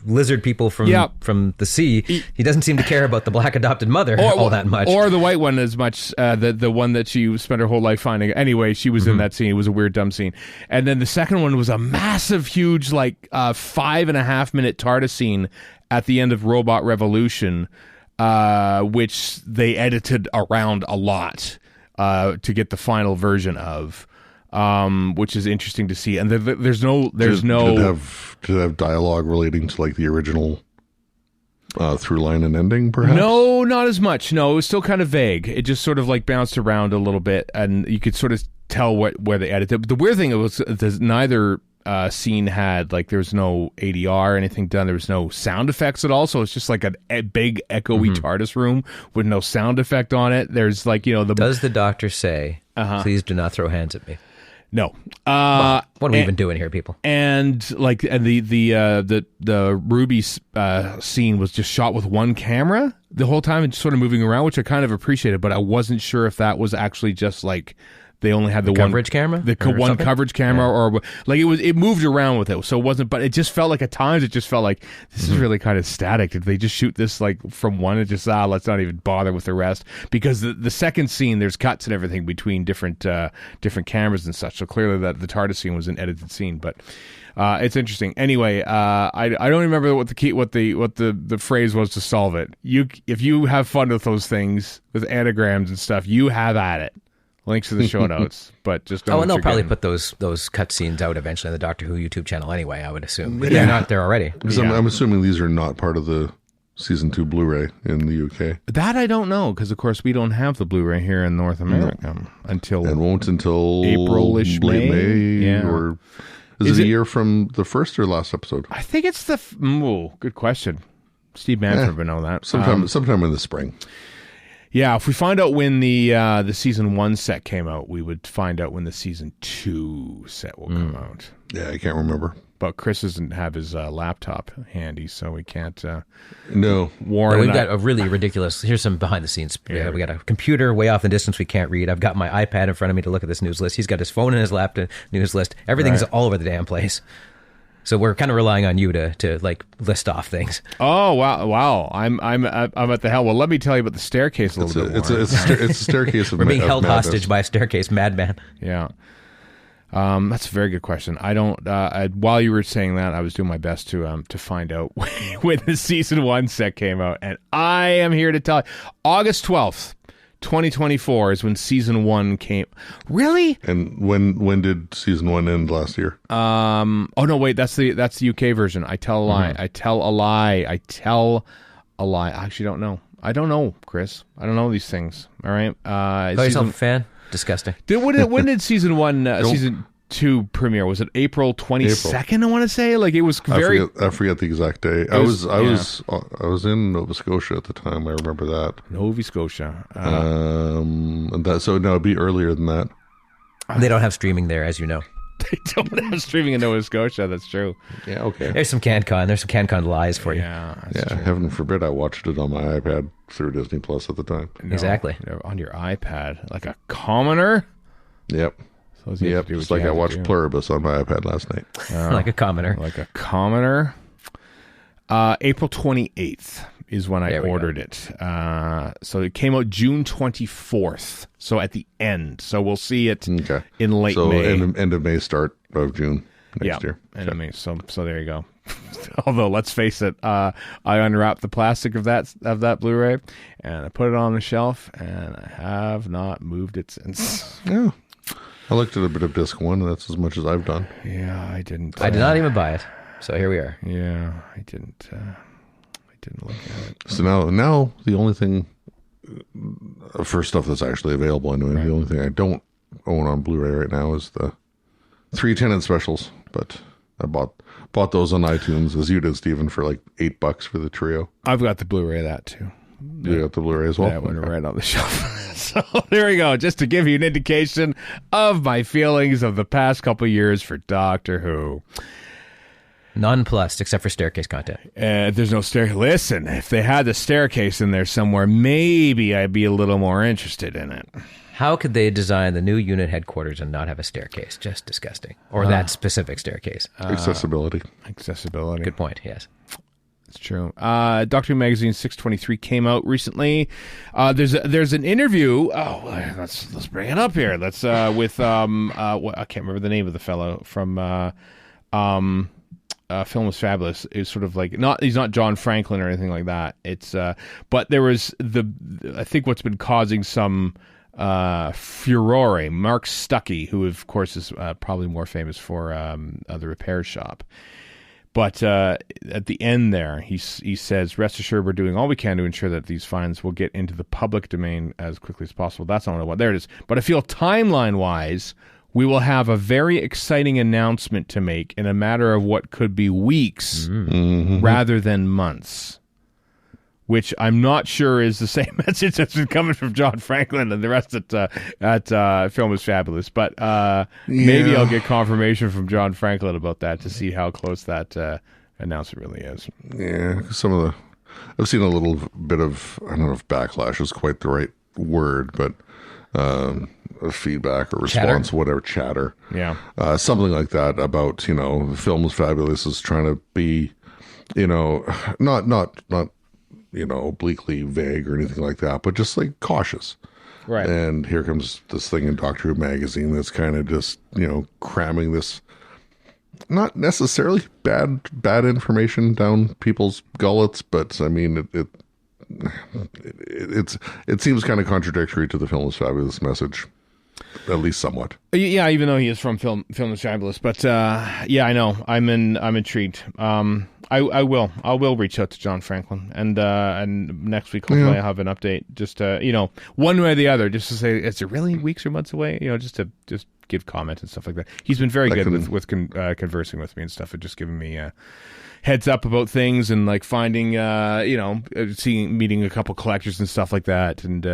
Speaker 3: lizard people from the sea. He doesn't seem to care about the black adopted mother all that much.
Speaker 2: Or the white one as much, the one that she spent her whole life finding. Anyway, she was in that scene. It was a weird, dumb scene. And then the second one was a massive, huge, 5.5-minute TARDIS scene at the end of Robot Revolution, which they edited around a lot to get the final version of. Which is interesting to see, and there's no. Did it
Speaker 4: have dialogue relating to the original through line and ending, perhaps?
Speaker 2: No, not as much. No, it was still kind of vague. It just sort of bounced around a little bit, and you could sort of tell where they edited. The weird thing was neither scene had there was no ADR or anything done. There was no sound effects at all, so it's just a big echoey TARDIS room with no sound effect on it. There's
Speaker 3: Does the Doctor say, "Please do not throw hands at me"?
Speaker 2: No.
Speaker 3: What are we even doing here, people?
Speaker 2: And the Ruby scene was just shot with one camera the whole time and sort of moving around, which I kind of appreciated, but I wasn't sure if that was actually just they only had the
Speaker 3: coverage camera,
Speaker 2: one coverage camera, or it moved around with it, so it wasn't. But it just felt at times it just felt like this is really kind of static. Did they just shoot this from one and just let's not even bother with the rest? Because the second scene, there's cuts and everything between different cameras and such. So clearly that the TARDIS scene was an edited scene, but. It's interesting. Anyway, I don't remember what the phrase was to solve it. If you have fun with those things with anagrams and stuff, you have at it. Links to the show notes, but just don't.
Speaker 3: And they'll probably put those cut scenes out eventually on the Doctor Who YouTube channel anyway, I would assume. They're not there already.
Speaker 4: Because I'm assuming these are not part of the season 2 Blu-ray in the UK.
Speaker 2: That I don't know, because of course we don't have the Blu-ray here in North America until
Speaker 4: And won't until
Speaker 2: April-ish,
Speaker 4: late May
Speaker 2: Yeah.
Speaker 4: or is it a year from the first or last episode?
Speaker 2: I think it's the good question. Steve Manford would know that.
Speaker 4: Sometime in the spring.
Speaker 2: Yeah, if we find out when the season 1 set came out, we would find out when the season 2 set will come out.
Speaker 4: Yeah, I can't remember.
Speaker 2: But Chris doesn't have his laptop handy, so we can't
Speaker 4: No.
Speaker 2: warn.
Speaker 3: We've got a really ridiculous. Here's some behind the scenes.
Speaker 2: Yeah.
Speaker 3: We got a computer way off in the distance we can't read. I've got my iPad in front of me to look at this news list. He's got his phone in his lap to news list. Everything's all over the damn place. So we're kind of relying on you to like list off things.
Speaker 2: Oh wow! I'm at the hell. Well, let me tell you about the staircase a little bit more.
Speaker 4: It's a staircase of
Speaker 3: We're being
Speaker 4: of
Speaker 3: held
Speaker 4: madness.
Speaker 3: hostage by a staircase madman.
Speaker 2: Yeah. That's a very good question. I don't. While you were saying that, I was doing my best to find out when the season 1 set came out, and I am here to tell you, August 12th, 2024 is when season 1 came. Really?
Speaker 4: And when did season 1 end last year?
Speaker 2: Oh no, wait. That's the UK version. I tell a lie. I tell a lie. I actually don't know. I don't know, Chris. I don't know these things. All right.
Speaker 3: Call yourself a fan? Disgusting.
Speaker 2: When did season 1, season 2 premiere? Was it April 22nd? I want to say. Like it was very.
Speaker 4: I forget the exact day. I was in Nova Scotia at the time. I remember that.
Speaker 2: Nova Scotia.
Speaker 4: And that so no, it'd be earlier than that.
Speaker 3: They don't have streaming there, as you know.
Speaker 2: They don't have streaming in Nova Scotia. That's true.
Speaker 4: Yeah, okay.
Speaker 3: There's some CanCon. There's some CanCon lies for you.
Speaker 2: Yeah. That's
Speaker 4: Yeah,
Speaker 2: true.
Speaker 4: heaven forbid I watched it on my iPad through Disney Plus at the time.
Speaker 2: No,
Speaker 3: Exactly.
Speaker 2: on your iPad, like a commoner.
Speaker 4: Yep.
Speaker 2: So you have to do
Speaker 4: Just
Speaker 2: what
Speaker 4: like
Speaker 2: you
Speaker 4: I
Speaker 2: have to
Speaker 4: watched
Speaker 2: do.
Speaker 4: Pluribus on my iPad last night.
Speaker 3: Like a commoner.
Speaker 2: Like a commoner. April 28th is when I
Speaker 3: There we go.
Speaker 2: ordered it. So it came out June 24th. So at the end. So we'll see it
Speaker 4: Okay.
Speaker 2: in late
Speaker 4: So
Speaker 2: May.
Speaker 4: end of May, start of June next year.
Speaker 2: And I mean, so there you go. Although let's face it, I unwrapped the plastic of that Blu-ray and I put it on the shelf, and I have not moved it since.
Speaker 4: Yeah. I looked at a bit of disc 1, and that's as much as I've done.
Speaker 2: Yeah, I didn't.
Speaker 3: I did not even buy it. So here we are.
Speaker 2: Yeah, I didn't. I didn't look at it.
Speaker 4: So now the only thing for stuff that's actually available anyway, the only thing I don't own on Blu-ray right now is the 3 Tenant specials. But I bought those on iTunes, as you did, Stephen, for like $8 for the trio.
Speaker 2: I've got the Blu-ray of that too.
Speaker 4: You got the Blu-ray as well?
Speaker 2: That went right on the shelf. So there we go. Just to give you an indication of my feelings of the past couple years for Doctor Who.
Speaker 3: Nonplussed, except for staircase content.
Speaker 2: If there's no staircase, listen, if they had the staircase in there somewhere, maybe I'd be a little more interested in it.
Speaker 3: How could they design the new unit headquarters and not have a staircase? Just disgusting. Or that specific staircase.
Speaker 4: Accessibility.
Speaker 2: Accessibility.
Speaker 3: Good point, yes.
Speaker 2: It's true. Doctor Who Magazine 623 came out recently. There's an interview. Oh, let's bring it up here. That's with I can't remember the name of the fellow from Film Was Fabulous. It's sort of like he's not John Franklin or anything like that. It's but there was I think what's been causing some furore. Mark Stuckey, who of course is probably more famous for The Repair Shop. But at the end there, he says, "Rest assured, we're doing all we can to ensure that these finds will get into the public domain as quickly as possible." That's not what I want. There it is. But I feel timeline-wise, we will have a very exciting announcement to make in a matter of what could be weeks rather than months. Which I'm not sure is the same message that's been coming from John Franklin and the rest at Film Is Fabulous. But maybe I'll get confirmation from John Franklin about that to see how close that announcement really is.
Speaker 4: Yeah, I've seen a little bit of, I don't know if backlash is quite the right word, but feedback or response, whatever, chatter.
Speaker 2: Yeah.
Speaker 4: Something like that about, the Film Is Fabulous is trying to be, not obliquely vague or anything like that, but just like cautious.
Speaker 2: Right.
Speaker 4: And here comes this thing in Doctor Who Magazine that's kind of just, cramming this not necessarily bad information down people's gullets, but I mean, it seems kind of contradictory to the Film Is Fabulous message, at least somewhat.
Speaker 2: Yeah, even though he is from Film Is Fabulous, but yeah, I know I'm intrigued. I will reach out to John Franklin, and next week hopefully I'll have an update. Just one way or the other, just to say, is it really weeks or months away? Just to give comments and stuff like that. He's been very good with conversing with me and stuff, and just giving me heads up about things, and like finding meeting a couple collectors and stuff like that, and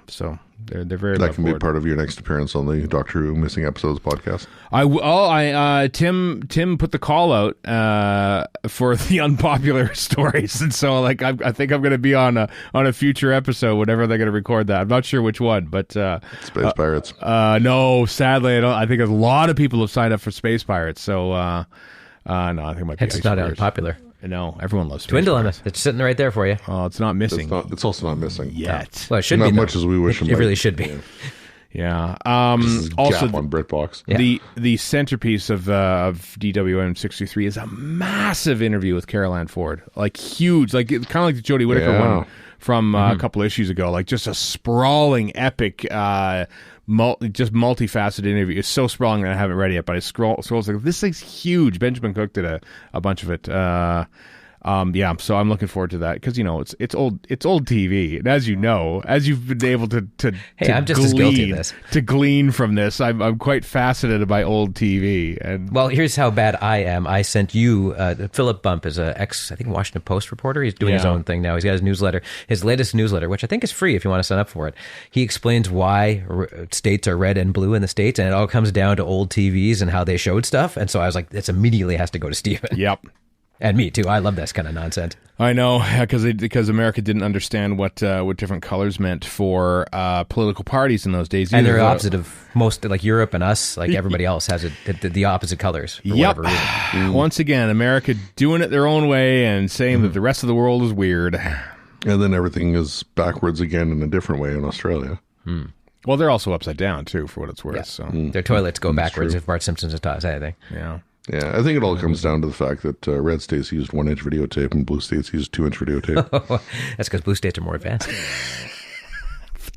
Speaker 2: so. They're very. That
Speaker 4: can be part of your next appearance on the Doctor Who Missing Episodes podcast.
Speaker 2: Tim put the call out for the unpopular stories, and so like I think I'm going to be on a future episode, whenever they're going to record that. I'm not sure which one, but
Speaker 4: Space Pirates.
Speaker 2: No, sadly I don't. I think a lot of people have signed up for Space Pirates, so no, I think it might be.
Speaker 3: It's not unpopular.
Speaker 2: No, everyone loves Space
Speaker 3: Twin Dilemma.
Speaker 2: Pirates.
Speaker 3: It's sitting right there for you.
Speaker 2: Oh, it's not missing.
Speaker 4: It's also not missing
Speaker 2: yet.
Speaker 3: Well, it should
Speaker 4: not
Speaker 3: be.
Speaker 4: Not much as we wish.
Speaker 3: It really should be.
Speaker 2: Yeah.
Speaker 4: Also, on BritBox.
Speaker 2: Yeah. The centerpiece of DWM 63 is a massive interview with Carole Ann Ford, like huge, like kind of like the Jodie Whittaker one from a couple issues ago, like just a sprawling, epic, just multifaceted interview. It's so sprawling that I haven't read it yet, but I scrolls like, this thing's huge. Benjamin Cook did a bunch of it. So I'm looking forward to that, because it's old TV, and as you know, as you've been able to
Speaker 3: I'm just as guilty of this.
Speaker 2: To glean from this, I'm quite fascinated by old TV. And
Speaker 3: well, here's how bad I am. I sent you Philip Bump is a I think Washington Post reporter. He's doing his own thing now. He's got his newsletter, his latest newsletter, which I think is free if you want to sign up for it. He explains why states are red and blue in the States, and it all comes down to old TVs and how they showed stuff. And so I was like, this immediately has to go to Stephen.
Speaker 2: Yep.
Speaker 3: And me too. I love this kind of nonsense.
Speaker 2: I know, because America didn't understand what different colors meant for political parties in those days.
Speaker 3: And they're opposite of most, like Europe and us, like everybody else has the opposite colors for whatever reason.
Speaker 2: Once again, America doing it their own way and saying that the rest of the world is weird.
Speaker 4: And then everything is backwards again in a different way in Australia.
Speaker 2: Well, they're also upside down too, for what it's worth.
Speaker 3: Yeah.
Speaker 2: So
Speaker 3: their toilets go backwards if Bart Simpson has taught us anything.
Speaker 2: Yeah.
Speaker 4: Yeah, I think it all comes down to the fact that red states used 1-inch videotape and blue states used 2-inch videotape.
Speaker 3: That's because blue states are more advanced.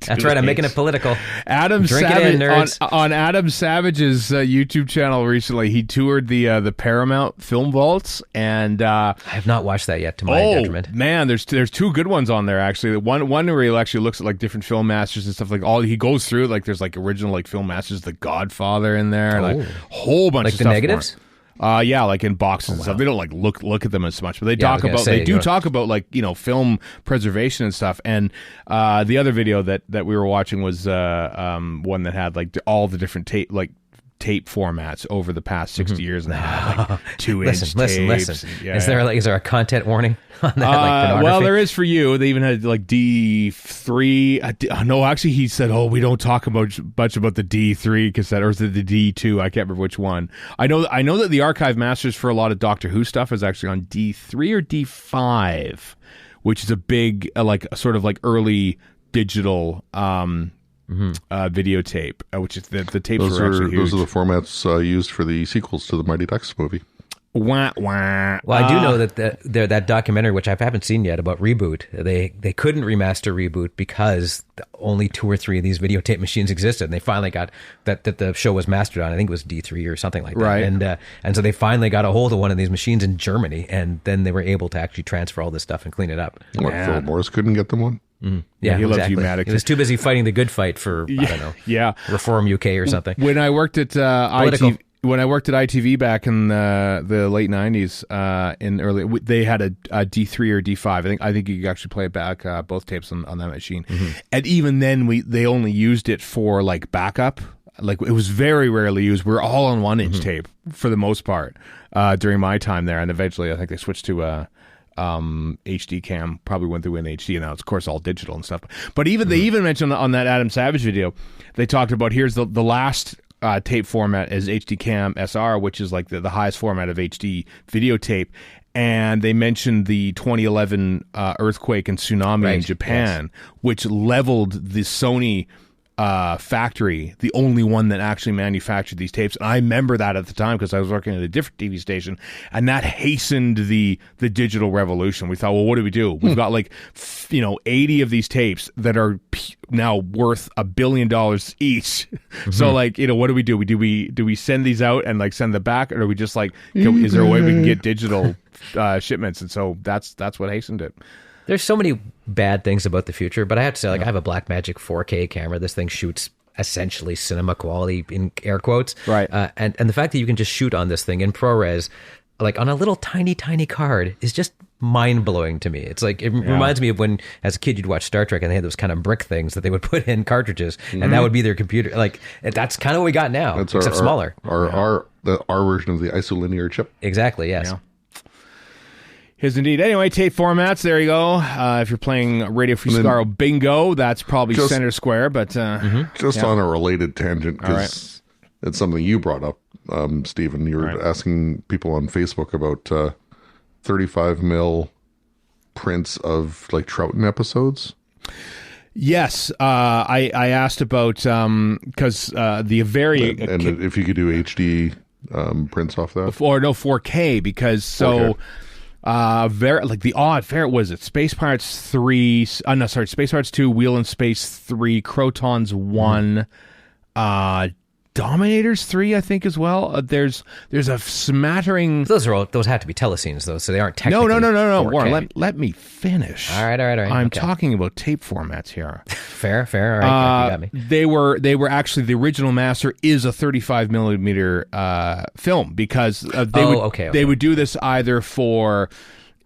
Speaker 3: That's right. I'm making it political.
Speaker 2: Adam Savage on Adam Savage's YouTube channel recently. He toured the Paramount film vaults, and
Speaker 3: I have not watched that yet. To my detriment.
Speaker 2: Man, there's two good ones on there actually. One where he actually looks at like different film masters and stuff, like all he goes through, like there's like original like film masters, The Godfather in there, and like a whole bunch
Speaker 3: like
Speaker 2: of
Speaker 3: the
Speaker 2: stuff.
Speaker 3: negatives.
Speaker 2: Like in boxes and stuff. They don't like look at them as much, but they talk about talk about like film preservation and stuff. And the other video that we were watching was one that had like all the different tape formats over the past 60 years, and they had like 2-inch tapes.
Speaker 3: Listen.
Speaker 2: Yeah,
Speaker 3: is there a content warning on that? Like pornography?
Speaker 2: Well, there is for you. They even had like D3. No, actually, he said, "Oh, we don't talk much about the D3 cassette, or is it the D2? I can't remember which one." I know that the archive masters for a lot of Doctor Who stuff is actually on D3 or D5, which is a big sort of like early digital videotape, which is the tapes were actually huge.
Speaker 4: Those are the formats used for the sequels to the Mighty Ducks movie.
Speaker 2: Wah, wah.
Speaker 3: Well, I do know that that documentary, which I haven't seen yet, about Reboot, they couldn't remaster Reboot because only 2 or 3 of these videotape machines existed, and they finally got that the show was mastered on. I think it was D3 or something like that.
Speaker 2: Right.
Speaker 3: And so they finally got a hold of one of these machines in Germany, and then they were able to actually transfer all this stuff and clean it up.
Speaker 4: What, Philip Morris couldn't get them one?
Speaker 3: Yeah,
Speaker 2: he loves
Speaker 3: exactly.
Speaker 2: Humanity.
Speaker 3: He was too busy fighting the good fight for I don't know, Reform UK or something.
Speaker 2: When I worked at ITV back in the late 90s, they had a D3 or D5. I think you could actually play back both tapes on that machine. And even then, they only used it for like backup. Like it was very rarely used. We were all on 1-inch tape for the most part during my time there, and eventually I think they switched to HD cam, probably went through in HD, and now it's of course all digital and stuff. But they even mentioned on that Adam Savage video, they talked about here's the last tape format is HD cam SR, which is like the highest format of HD videotape. And they mentioned the 2011 earthquake and tsunami in Japan, which leveled the Sony factory, the only one that actually manufactured these tapes. And I remember that at the time because I was working at a different TV station, and that hastened the digital revolution. We thought, well, what do we do? We've got 80 of these tapes that are now worth $1 billion each. So what do we do? Do we send these out and send them back, or do we just is there a way we can get digital shipments? And so that's what hastened it.
Speaker 3: There's so many bad things about the future, but I have to say, I have a Blackmagic 4K camera. This thing shoots essentially cinema quality in air quotes.
Speaker 2: Right.
Speaker 3: And the fact that you can just shoot on this thing in ProRes, on a little tiny card, is just mind-blowing to me. It's it reminds me of when, as a kid, you'd watch Star Trek and they had those kind of brick things that they would put in cartridges, and that would be their computer. That's kind of what we got now,
Speaker 4: That's
Speaker 3: except smaller.
Speaker 4: Our version of the isolinear chip.
Speaker 3: Exactly, yes.
Speaker 2: Yeah. Is indeed. Anyway, tape formats, there you go. If you're playing Radio Free Skaro Bingo, that's probably center square, but...
Speaker 4: just on a related tangent, because it's something you brought up, Stephen. You were asking people on Facebook about 35 mil prints of Troughton episodes.
Speaker 2: Yes, I asked about, because the very...
Speaker 4: And if you could do HD prints off that?
Speaker 2: Or no, 4K, because 4K. The odd fair was it Space Pirates 3, Space Pirates 2, Wheel in Space 3, Crotons 1, Dominators 3, I think, as well. There's a smattering.
Speaker 3: Those have to be telescenes, though, so they aren't technically.
Speaker 2: No.
Speaker 3: 4K.
Speaker 2: Warren, let me finish.
Speaker 3: All right.
Speaker 2: I'm talking about tape formats here.
Speaker 3: Fair. All right, you got me.
Speaker 2: They were actually, the original master is a 35 millimeter film, because they would do this either for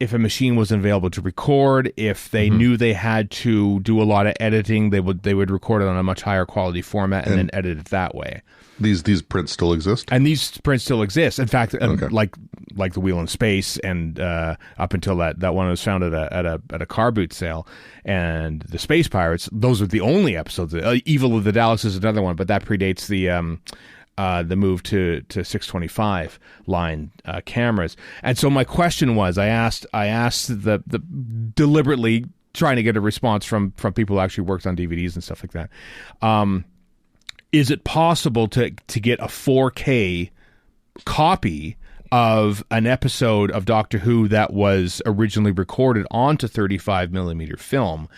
Speaker 2: if a machine wasn't available to record, if they knew they had to do a lot of editing, they would record it on a much higher quality format and then edit it that way.
Speaker 4: These prints still exist?
Speaker 2: And these prints still exist. In fact, like the Wheel in Space, and up until that one was found at a car boot sale, and the Space Pirates, those are the only episodes. Evil of the Daleks is another one, but that predates the move to 625 line cameras. And so my question was, I asked the deliberately trying to get a response from people who actually worked on DVDs and stuff like that. Is it possible to get a 4K copy of an episode of Doctor Who that was originally recorded onto 35 millimeter film?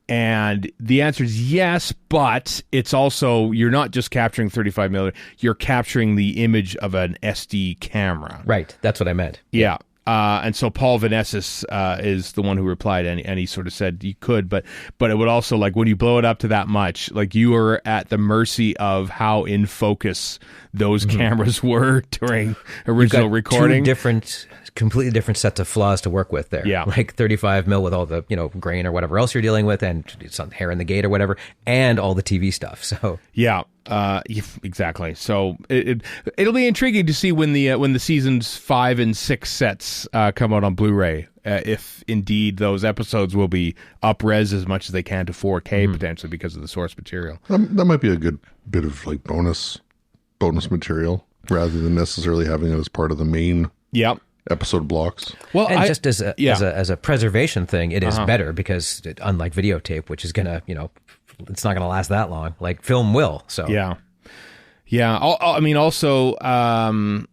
Speaker 2: And the answer is yes, but it's also, you're not just capturing 35 millimeter, you're capturing the image of an SD camera.
Speaker 3: Right, that's what I meant.
Speaker 2: Yeah. And so Paul Vanessis is the one who replied, and he sort of said you could, but it would also, when you blow it up to that much, you are at the mercy of how in focus those cameras were during original recording.
Speaker 3: Completely different sets of flaws to work with there.
Speaker 2: Yeah.
Speaker 3: 35 mil with all the, grain or whatever else you're dealing with, and some hair in the gate or whatever, and all the TV stuff. So
Speaker 2: yeah. Exactly. So it'll be intriguing to see when the seasons 5 and 6 sets come out on Blu-ray, if indeed those episodes will be up-res as much as they can to 4K potentially because of the source material.
Speaker 4: That might be a good bit of bonus material rather than necessarily having it as part of the main episode blocks.
Speaker 3: Well, and just as a preservation thing, it is better because unlike videotape, which is gonna it's not going to last that long. Film will. So
Speaker 2: yeah. I mean, also, I'm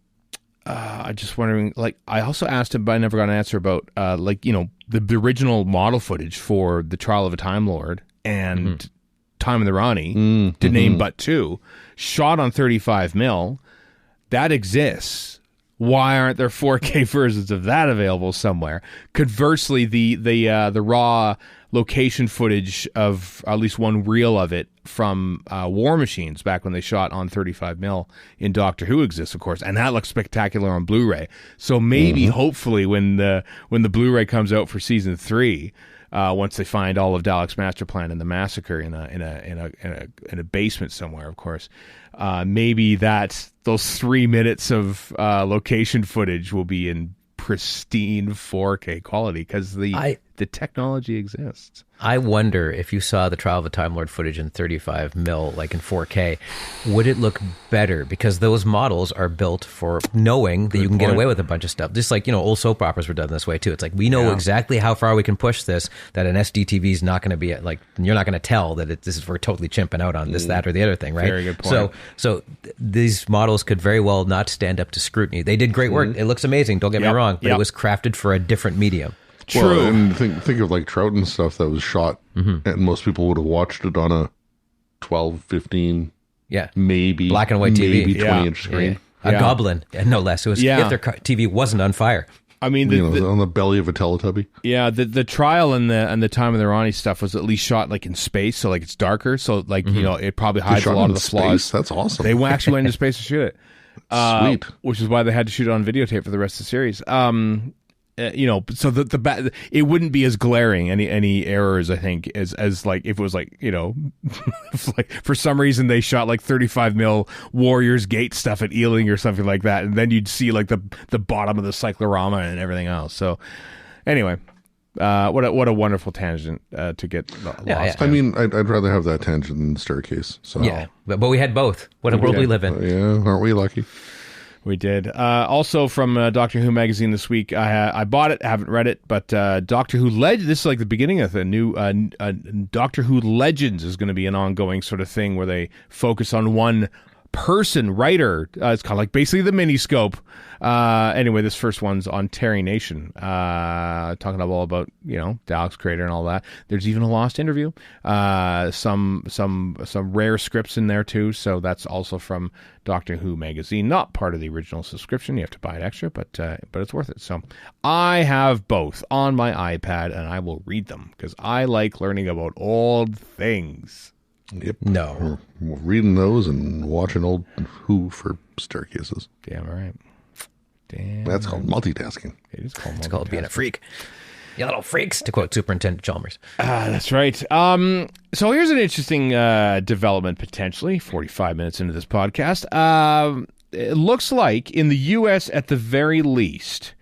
Speaker 2: just wondering. I also asked him, but I never got an answer about, the original model footage for the Trial of a Time Lord and Time of the Rani, to name but two, shot on 35 mil. That exists. Why aren't there 4K versions of that available somewhere? Conversely, the raw location footage of at least one reel of it from War Machines back when they shot on 35 mil in Doctor Who exists, of course, and that looks spectacular on Blu-ray. So maybe, hopefully, when the Blu-ray comes out for season 3, once they find all of Dalek's master plan and the massacre in a basement somewhere, of course, maybe those 3 minutes of location footage will be in pristine 4K quality, because the the technology exists.
Speaker 3: I wonder if you saw the Trial of a Time Lord footage in 35 mil, like in 4K, would it look better? Because those models are built for knowing that you can get away with a bunch of stuff. Just like, old soap operas were done this way too. It's like, we know exactly how far we can push this, that an SDTV is not going to be like, you're not going to tell that we're totally chimping out on this, that, or the other thing, right?
Speaker 2: Very good point.
Speaker 3: So these models could very well not stand up to scrutiny. They did great work. It looks amazing. Don't get me wrong, but it was crafted for a different medium.
Speaker 2: True.
Speaker 4: Well, and think of like Trout and stuff that was shot, and most people would have watched it on a 12, 15, maybe
Speaker 3: black and white TV,
Speaker 4: maybe 20-inch screen.
Speaker 3: A goblin, no less. It was if their TV wasn't on fire.
Speaker 2: I mean,
Speaker 4: on the belly of a Teletubby.
Speaker 2: Yeah, the trial and the Time of the Ronnie stuff was at least shot like in space, so like it's darker, so like it probably hides a lot of the flaws.
Speaker 4: That's awesome.
Speaker 2: They actually went into space to shoot it.
Speaker 4: Sweet.
Speaker 2: Which is why they had to shoot it on videotape for the rest of the series. So it wouldn't be as glaring any errors, I think, as like if it was like like for some reason they shot like 35 mil Warriors Gate stuff at Ealing or something like that, and then you'd see like the bottom of the cyclorama and everything else. So anyway, what a wonderful tangent to get lost.
Speaker 3: Yeah.
Speaker 4: I mean, I'd rather have that tangent than the staircase. So
Speaker 3: but we had both. What a world we live in.
Speaker 4: Yeah, aren't we lucky?
Speaker 2: We did. Also from Doctor Who magazine this week, I bought it, haven't read it, but Doctor Who this is like the beginning of the new Doctor Who Legends is going to be an ongoing sort of thing where they focus on one person writer. It's kind of like basically the Miniscope. Anyway, this first one's on Terry Nation, talking all about Dalek's creator and all that. There's even a lost interview, some rare scripts in there too. So that's also from Doctor Who magazine, not part of the original subscription. You have to buy it extra, but it's worth it. So I have both on my iPad, and I will read them because I like learning about old things.
Speaker 4: Yep.
Speaker 3: No.
Speaker 4: We're reading those and watching old Who for staircases.
Speaker 2: Damn right. Damn.
Speaker 4: That's called multitasking.
Speaker 2: It is called.
Speaker 3: It's called being a freak. You little freaks, to quote Superintendent Chalmers.
Speaker 2: That's right. So here's an interesting development, potentially, 45 minutes into this podcast. It looks like in the U.S., at the very least,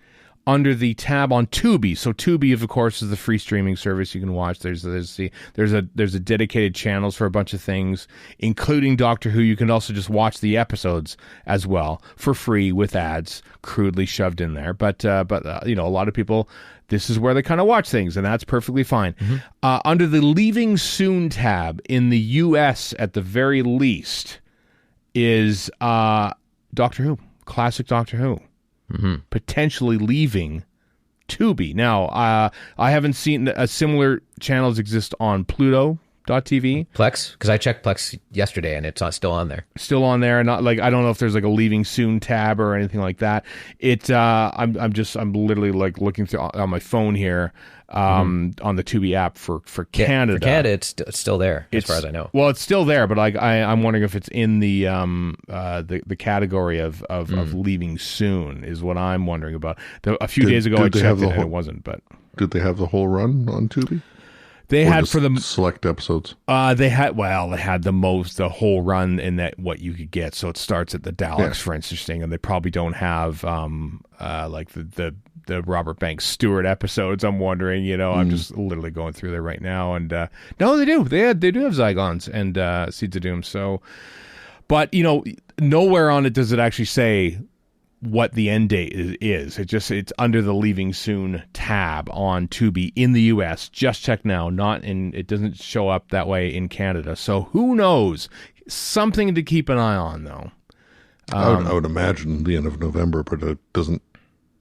Speaker 2: under the tab on Tubi. So Tubi, of course, is the free streaming service you can watch. There's a dedicated channels for a bunch of things, including Doctor Who. You can also just watch the episodes as well for free with ads crudely shoved in there. But a lot of people, this is where they kind of watch things, and that's perfectly fine. Mm-hmm. Under the Leaving Soon tab in the U.S., at the very least, is Doctor Who, classic Doctor Who. Mm-hmm. Potentially leaving Tubi. Now, I haven't seen similar channels exist on Pluto.tv.
Speaker 3: Plex? Because I checked Plex yesterday and it's still on there.
Speaker 2: Still on there. Not like, I don't know if there's like a Leaving Soon tab or anything like that. I'm literally like looking through on my phone here on the Tubi app for Canada.
Speaker 3: For Canada, it's still there as far as I know.
Speaker 2: Well, it's still there, but like I'm wondering if it's in the category of Leaving Soon is what I'm wondering about. A few days ago I checked it and it wasn't. But
Speaker 4: did they have the whole run on Tubi?
Speaker 2: They had for the
Speaker 4: select episodes.
Speaker 2: They had the whole run in that what you could get. So it starts at the Daleks, for instance, and they probably don't have like the Robert Banks Stewart episodes. I'm wondering, I'm just literally going through there right now, and no, they do. They do have Zygons and Seeds of Doom. So, but nowhere on it does it actually say what the end date is. It's under the Leaving Soon tab on Tubi in the US. Just check now. It doesn't show up that way in Canada. So who knows? Something to keep an eye on, though.
Speaker 4: I would imagine the end of November, but it doesn't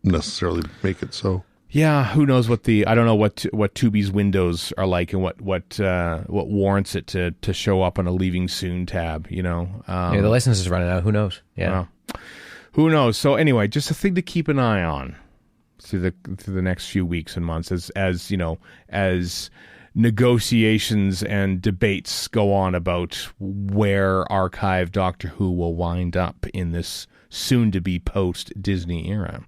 Speaker 4: necessarily make it so.
Speaker 2: Yeah, who knows I don't know what Tubi's windows are like and what warrants it to show up on a Leaving Soon tab.
Speaker 3: The license is running out. Who knows? Yeah.
Speaker 2: Who knows? So anyway, just a thing to keep an eye on through the next few weeks and months as negotiations and debates go on about where archived Doctor Who will wind up in this soon to be post Disney era.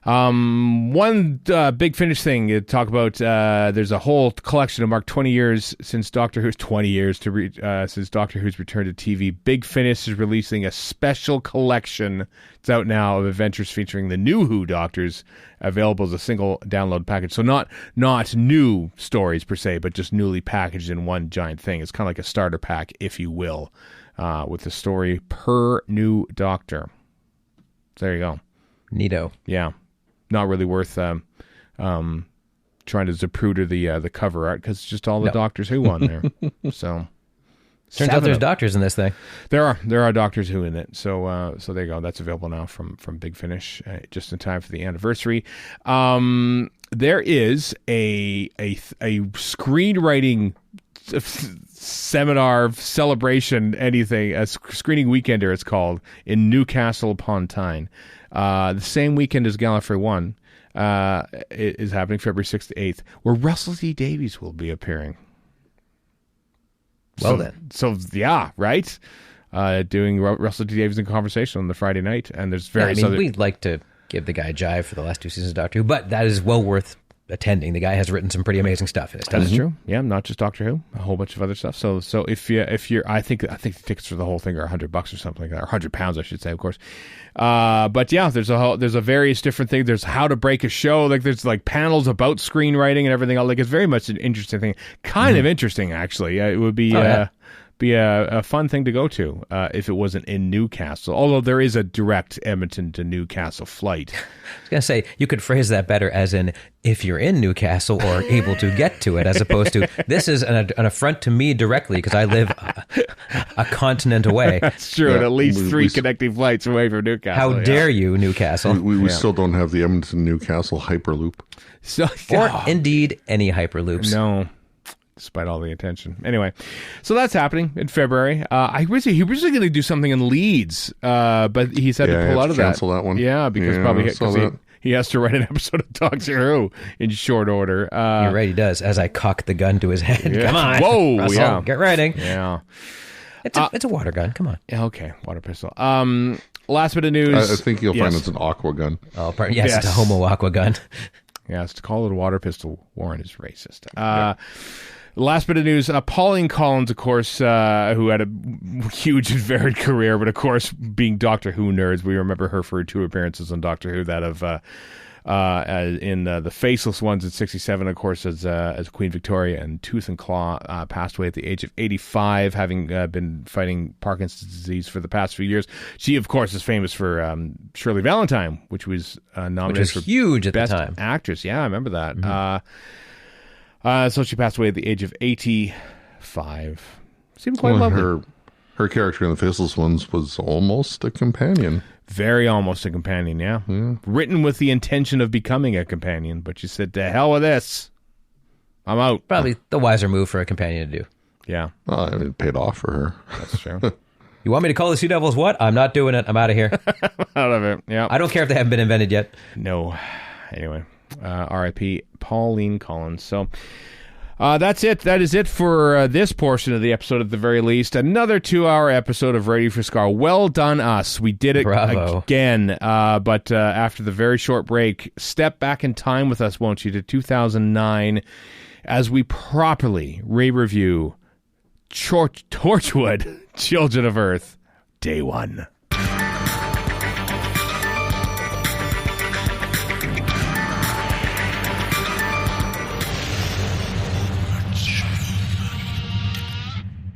Speaker 2: One big Finish thing to talk about. There's a whole collection to mark 20 years since Doctor Who's 20 years since Doctor Who's returned to TV. Big Finish is releasing a special collection. It's out now of adventures featuring the new Who Doctors, available as a single download package. So not new stories per se, but just newly packaged in one giant thing. It's kind of like a starter pack, if you will, with the story per new Doctor. So there you go.
Speaker 3: Neato.
Speaker 2: Yeah. Not really worth trying to zapruder the cover art, because it's just all the Doctors Who on there. So
Speaker 3: turns out there's doctors in this thing.
Speaker 2: There are Doctors Who in it. So there you go. That's available now from Big Finish, just in time for the anniversary. There is a screenwriting seminar, celebration, anything, a screening weekender it's called, in Newcastle upon Tyne. The same weekend as Gallifrey 1 is happening, February 6th to 8th, where Russell T Davies will be appearing. So yeah, right? Doing Russell T Davies in conversation on the Friday night, and there's various other...
Speaker 3: we'd like to give the guy a jive for the last 2 seasons of Doctor Who, but that is well worth attending. The guy has written some pretty amazing stuff in his time.
Speaker 2: That's true. Yeah, not just Doctor Who, a whole bunch of other stuff. So if you're, I think the tickets for the whole thing are $100 or something like that, or £100, I should say, of course. But yeah, there's a various different thing. There's how to break a show. Like there's like panels about screenwriting and everything. Like it's very much an interesting thing. Kind of interesting, actually. It would be. Be a fun thing to go to if it wasn't in Newcastle. Although there is a direct Edmonton to Newcastle flight.
Speaker 3: I was going to say, you could phrase that better as in, if you're in Newcastle or able to get to it, as opposed to, this is an affront to me directly because I live a continent away.
Speaker 2: That's true, and at least three connecting flights away from Newcastle.
Speaker 3: How dare you, Newcastle?
Speaker 4: We still don't have the Edmonton-Newcastle Hyperloop.
Speaker 2: So,
Speaker 3: or indeed any Hyperloops.
Speaker 2: No. Despite all the attention. Anyway, so that's happening in February. He was going to do something in Leeds, but he said to pull out of that.
Speaker 4: Cancel that one.
Speaker 2: Yeah, because he has to write an episode of Doctor Who in short order.
Speaker 3: You're right, he does. As I cock the gun to his head.
Speaker 2: Yeah.
Speaker 3: Come on.
Speaker 2: Whoa,
Speaker 3: Russell,
Speaker 2: yeah.
Speaker 3: Get writing.
Speaker 2: Yeah.
Speaker 3: It's a water gun. Come on.
Speaker 2: Okay, water pistol. Last bit of news.
Speaker 4: I think you'll find it's an aqua gun.
Speaker 3: Oh, pardon. Yes, it's a Homo Aqua gun.
Speaker 2: Yes, to call it a water pistol, Warren is racist. Last bit of news, Pauline Collins, of course, who had a huge and varied career, but of course, being Doctor Who nerds, we remember her for her 2 appearances on Doctor Who, that of in the Faceless ones in 1967, of course, as Queen Victoria, and Tooth and Claw, passed away at the age of 85, having been fighting Parkinson's disease for the past few years. She, of course, is famous for Shirley Valentine, which was nominated for
Speaker 3: huge at
Speaker 2: Best
Speaker 3: the time.
Speaker 2: Actress. Yeah, I remember that. Mm-hmm. So she passed away at the age of 85. Seemed quite lovely.
Speaker 4: Her character in the Faceless ones was almost a companion.
Speaker 2: Very almost a companion, yeah. Written with the intention of becoming a companion, but she said, to hell with this. I'm out.
Speaker 3: Probably the wiser move for a companion to do.
Speaker 2: Yeah.
Speaker 4: Well, it paid off for her.
Speaker 2: That's true.
Speaker 3: You want me to call the Sea Devils what? I'm not doing it. I'm out of here.
Speaker 2: Out of it, yeah.
Speaker 3: I don't care if they haven't been invented yet.
Speaker 2: No. Anyway. R.I.P. Pauline Collins. So that's it. That is it for this portion of the episode, at the very least. Another 2-hour episode of Ready for Skaro. Well done, us. We did it
Speaker 3: Bravo.
Speaker 2: again. But after the very short break, step back in time with us, won't you, to 2009, as we properly re-review Torchwood, Children of Earth, Day 1.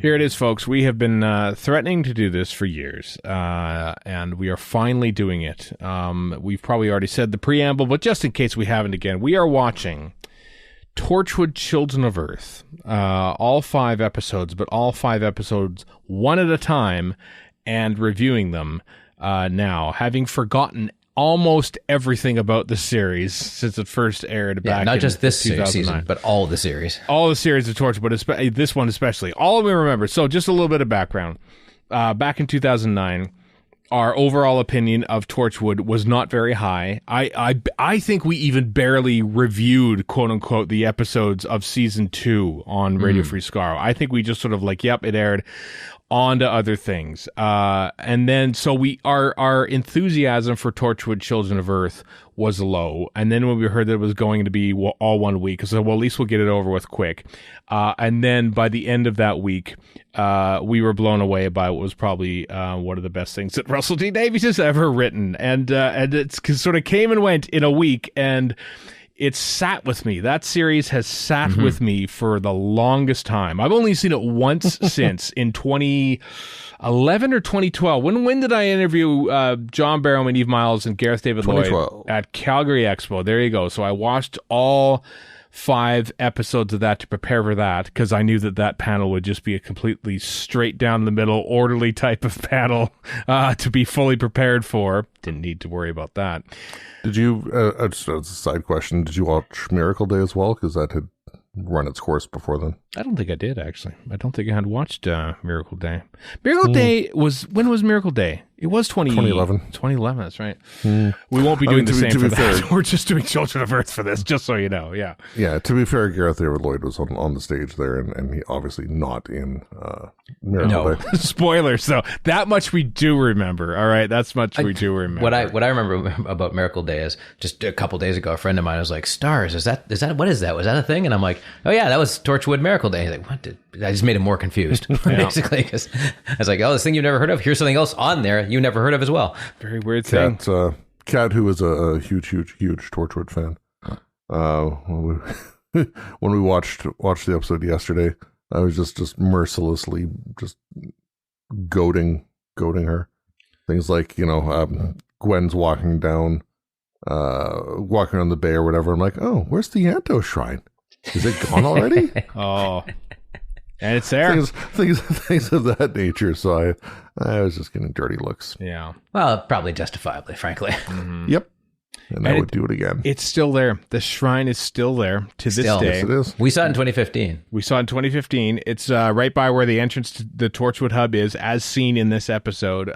Speaker 2: Here it is, folks. We have been threatening to do this for years, and we are finally doing it. We've probably already said the preamble, but just in case we haven't again, we are watching Torchwood, Children of Earth. All 5 episodes, but all 5 episodes one at a time, and reviewing them now, having forgotten almost everything about the series since it first aired back
Speaker 3: not
Speaker 2: in
Speaker 3: just this
Speaker 2: 2009.
Speaker 3: season, but all the series.
Speaker 2: All the series of Torchwood, but this one especially. All we remember. So just a little bit of background. Back in 2009, our overall opinion of Torchwood was not very high. I think we even barely reviewed, quote unquote, the episodes of season 2 on Radio Free Skaro. I think we just sort of like, yep, it aired. on to other things. And then so our enthusiasm for Torchwood Children of Earth was low. And then when we heard that it was going to be all 1 week, I said, well, at least we'll get it over with quick. And then by the end of that week, we were blown away by what was probably one of the best things that Russell T Davies has ever written. And it's sort of came and went in a week, and it sat with me. That series has sat with me for the longest time. I've only seen it once since in 2011 or 2012. When did I interview John Barrowman, Eve Miles, and Gareth David Lloyd at Calgary Expo? There you go. So I watched all 5 episodes of that to prepare for that, because I knew that panel would just be a completely straight down the middle, orderly type of panel to be fully prepared for. Didn't need to worry about that.
Speaker 4: Did you, just as a side question, did you watch Miracle Day as well? Because that had run its course before then.
Speaker 2: I don't think I did, actually. I don't think I had watched Miracle Day. Miracle Day when was Miracle Day? It was
Speaker 4: 2011.
Speaker 2: 2011, that's right. We won't be doing the same for that. We're just doing Children of Earth for this, just so you know, yeah.
Speaker 4: Yeah, to be fair, Gareth David Lloyd was on the stage there, and he obviously not in Miracle Day.
Speaker 2: Spoilers, though. That much we do remember, all right? That's much we do remember.
Speaker 3: What I remember about Miracle Day is just a couple days ago, a friend of mine was like, Stars, is that what is that? Was that a thing? And I'm like, oh yeah, that was Torchwood Miracle Day. He's like, what? I just made him more confused, basically, because I was like, oh, this thing you've never heard of, here's something else on there you never heard of as well.
Speaker 2: Very weird thing.
Speaker 4: Kat, who is a huge Torchwood fan, when we watched the episode yesterday, I was just mercilessly just goading her. Things like, Gwen's walking around the bay or whatever. I'm like, oh, where's the Ianto shrine? Is it gone already?
Speaker 2: Oh, and it's there.
Speaker 4: Things of that nature. So I was just getting dirty looks.
Speaker 2: Yeah.
Speaker 3: Well, probably justifiably, frankly.
Speaker 4: Yep. And I would do it again.
Speaker 2: It's still there. The shrine is still there to this day.
Speaker 4: Yes, it is.
Speaker 3: We saw it in 2015.
Speaker 2: It's right by where the entrance to the Torchwood Hub is, as seen in this episode.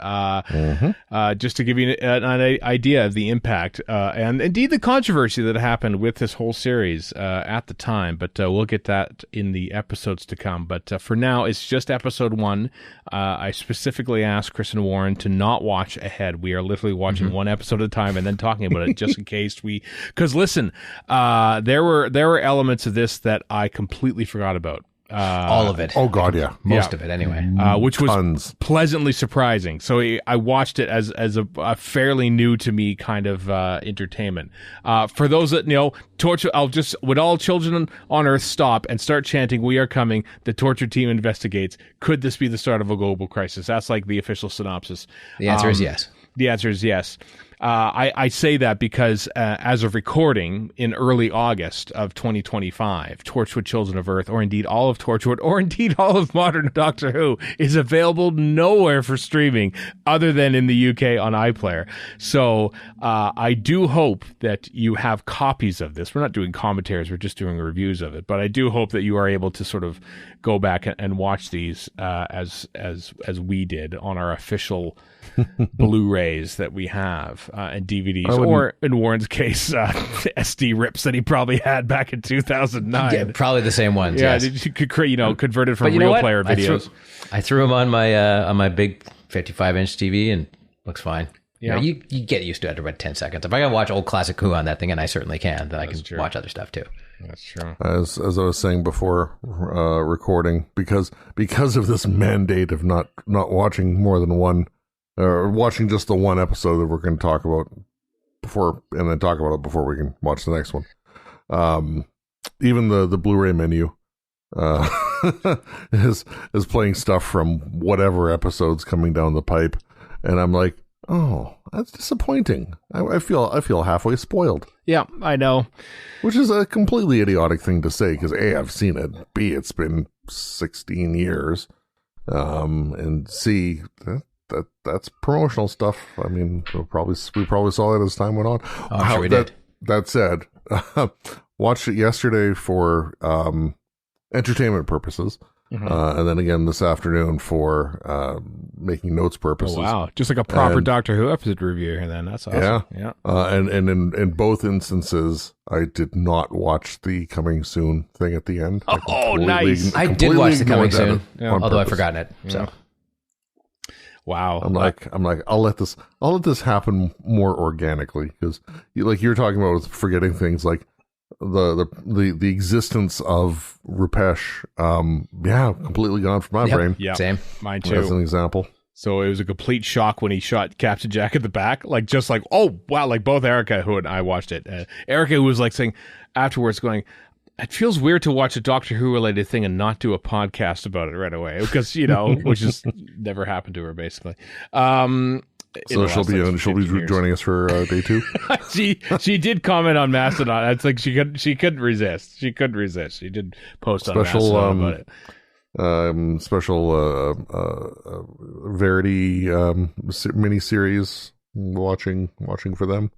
Speaker 2: Just to give you an idea of the impact and indeed the controversy that happened with this whole series at the time. But we'll get that in the episodes to come. But for now, it's just episode 1. I specifically asked Chris and Warren to not watch ahead. We are literally watching one episode at a time and then talking about it, just in case because listen, there were elements of this that I completely forgot about.
Speaker 3: All of it.
Speaker 4: Oh God, yeah,
Speaker 3: most of it anyway.
Speaker 2: Which was pleasantly surprising. So I watched it as a fairly new to me kind of entertainment. For those that would all children on Earth stop and start chanting, "We are coming." The torture team investigates. Could this be the start of a global crisis? That's like the official synopsis.
Speaker 3: The answer is yes.
Speaker 2: The answer is yes. I say that because as of recording in early August of 2025, Torchwood Children of Earth, or indeed all of Torchwood, or indeed all of modern Doctor Who, is available nowhere for streaming other than in the UK on iPlayer. So I do hope that you have copies of this. We're not doing commentaries, we're just doing reviews of it. But I do hope that you are able to sort of go back and watch these as we did on our official Blu-rays that we have and DVDs, or in Warren's case, SD rips that he probably had back in 2009.
Speaker 3: Yeah, probably the same ones.
Speaker 2: Yeah,
Speaker 3: yes.
Speaker 2: you could converted from real player videos.
Speaker 3: I threw them on my big 55-inch TV and looks fine.
Speaker 2: Yeah,
Speaker 3: you get used to it after about 10 seconds. If I can watch old classic Who on that thing, and I certainly can, then I can watch other stuff too.
Speaker 2: That's true.
Speaker 4: As I was saying before recording, because of this mandate of not watching more than one, or watching just the one episode that we're going to talk about before we can watch the next one. Even the Blu-ray menu is playing stuff from whatever episode's coming down the pipe, and I'm like, oh, that's disappointing. I feel halfway spoiled.
Speaker 2: Yeah, I know.
Speaker 4: Which is a completely idiotic thing to say, because A, I've seen it, B, it's been 16 years, and C, that's promotional stuff. I mean, we probably saw it as time went on.
Speaker 3: Oh, I'm sure we did.
Speaker 4: That said, watched it yesterday for entertainment purposes, and then again this afternoon for making notes purposes.
Speaker 2: Oh, wow, just like a proper Doctor Who episode review here. Then that's awesome. Yeah.
Speaker 4: And in both instances, I did not watch the coming soon thing at the end.
Speaker 2: Oh, nice!
Speaker 3: I did watch the coming soon, although I've forgotten it. So.
Speaker 2: Wow.
Speaker 4: I'm like, I'll let this happen more organically, because like you're talking about with forgetting things, like the existence of Rupesh, completely gone from my brain.
Speaker 2: Yeah,
Speaker 3: Same.
Speaker 2: Mine too.
Speaker 4: As an example.
Speaker 2: So it was a complete shock when he shot Captain Jack at the back. Like, just like, oh, wow. Like, both Erica, who and I watched it. Erica, who was like saying afterwards, going, it feels weird to watch a Doctor Who related thing and not do a podcast about it right away. Because, which has never happened to her, basically.
Speaker 4: So she'll be joining us for day 2.
Speaker 2: she did comment on Mastodon. It's like she couldn't resist. She couldn't resist. She did post on Mastodon about it.
Speaker 4: Special Verity miniseries watching for them.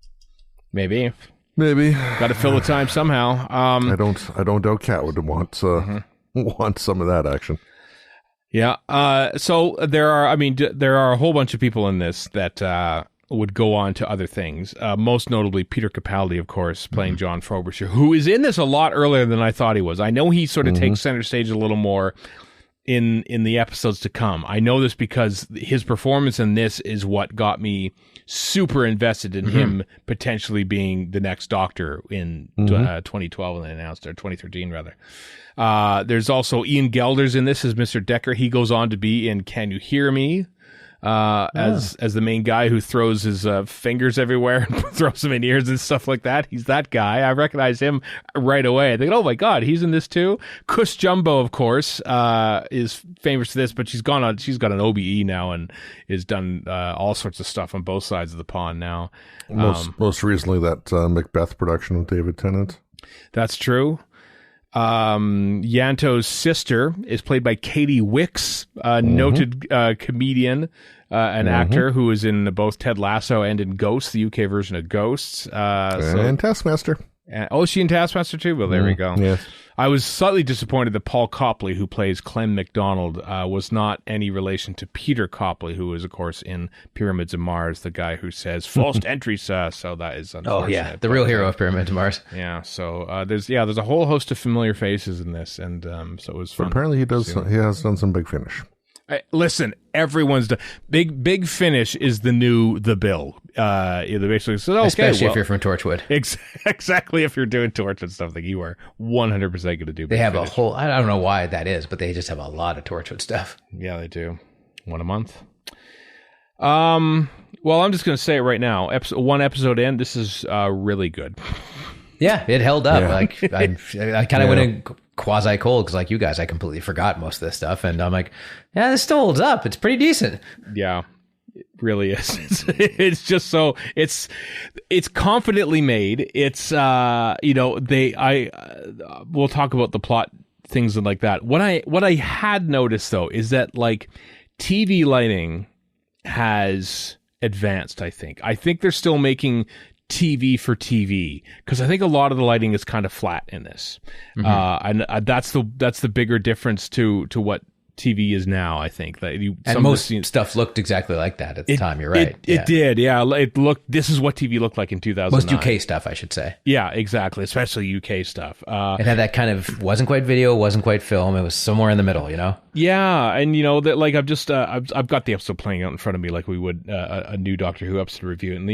Speaker 2: Maybe
Speaker 4: Got
Speaker 2: to fill the time somehow.
Speaker 4: I don't doubt Kat would want some of that action.
Speaker 2: Yeah. So there are a whole bunch of people in this that would go on to other things. Most notably Peter Capaldi, of course, playing John Frobisher, who is in this a lot earlier than I thought he was. I know he sort of takes center stage a little more in the episodes to come. I know this because his performance in this is what got me super invested in him potentially being the next Doctor in 2012 when they announced, or 2013 rather. There's also Ian Gelders in this as Mr. Decker. He goes on to be in Can You Hear Me? As the main guy who throws his fingers everywhere and throws them in ears and stuff like that. He's that guy. I recognize him right away. I think, oh my God, he's in this too. Kush Jumbo, of course, is famous for this, but she's got an OBE now and has done all sorts of stuff on both sides of the pond now.
Speaker 4: Most recently, that Macbeth production with David Tennant.
Speaker 2: That's true. Ianto's sister is played by Katie Wicks, a noted comedian, an actor who is in both Ted Lasso and in Ghosts, the UK version of Ghosts.
Speaker 4: And Taskmaster.
Speaker 2: Is she in Taskmaster too? Well, there we go.
Speaker 4: Yes.
Speaker 2: I was slightly disappointed that Paul Copley, who plays Clem MacDonald, was not any relation to Peter Copley, who is, of course, in Pyramids of Mars, the guy who says, "Forced entry, sir." So that is unfortunate.
Speaker 3: Oh, yeah. The real hero of Pyramids of Mars.
Speaker 2: Yeah. So there's a whole host of familiar faces in this. And so it was fun.
Speaker 4: But apparently he has done some Big Finish.
Speaker 2: Listen, everyone's done. Big Finish is the new The Bill. Basically said, okay,
Speaker 3: especially if you're from Torchwood.
Speaker 2: Exactly, if you're doing Torchwood stuff, like you are 100% going to do.
Speaker 3: They have a whole. I don't know why that is, but they just have a lot of Torchwood stuff.
Speaker 2: Yeah, they do. One a month. Well, I'm just going to say it right now. One episode in, this is really good.
Speaker 3: Yeah, it held up. Yeah. Like I kind of went in quasi cold because, like you guys, I completely forgot most of this stuff, and I'm like, yeah, this still holds up. It's pretty decent. Yeah, it really is. It's just so it's confidently made. It's we'll talk about the plot things and like that. What I had noticed though is that like TV lighting has advanced. I think they're still making TV for TV, because I think a lot of the lighting is kind of flat in this, and that's the bigger difference to what TV is now. I think that most stuff looked exactly like that at the time. You're right. It did. Yeah, it looked. This is what TV looked like in 2009. Most UK stuff, I should say. Yeah, exactly. Especially UK stuff. It had that kind of wasn't quite video, wasn't quite film. It was somewhere in the middle. Yeah, and that like I've just I've got the episode playing out in front of me like we would a new Doctor Who episode review, and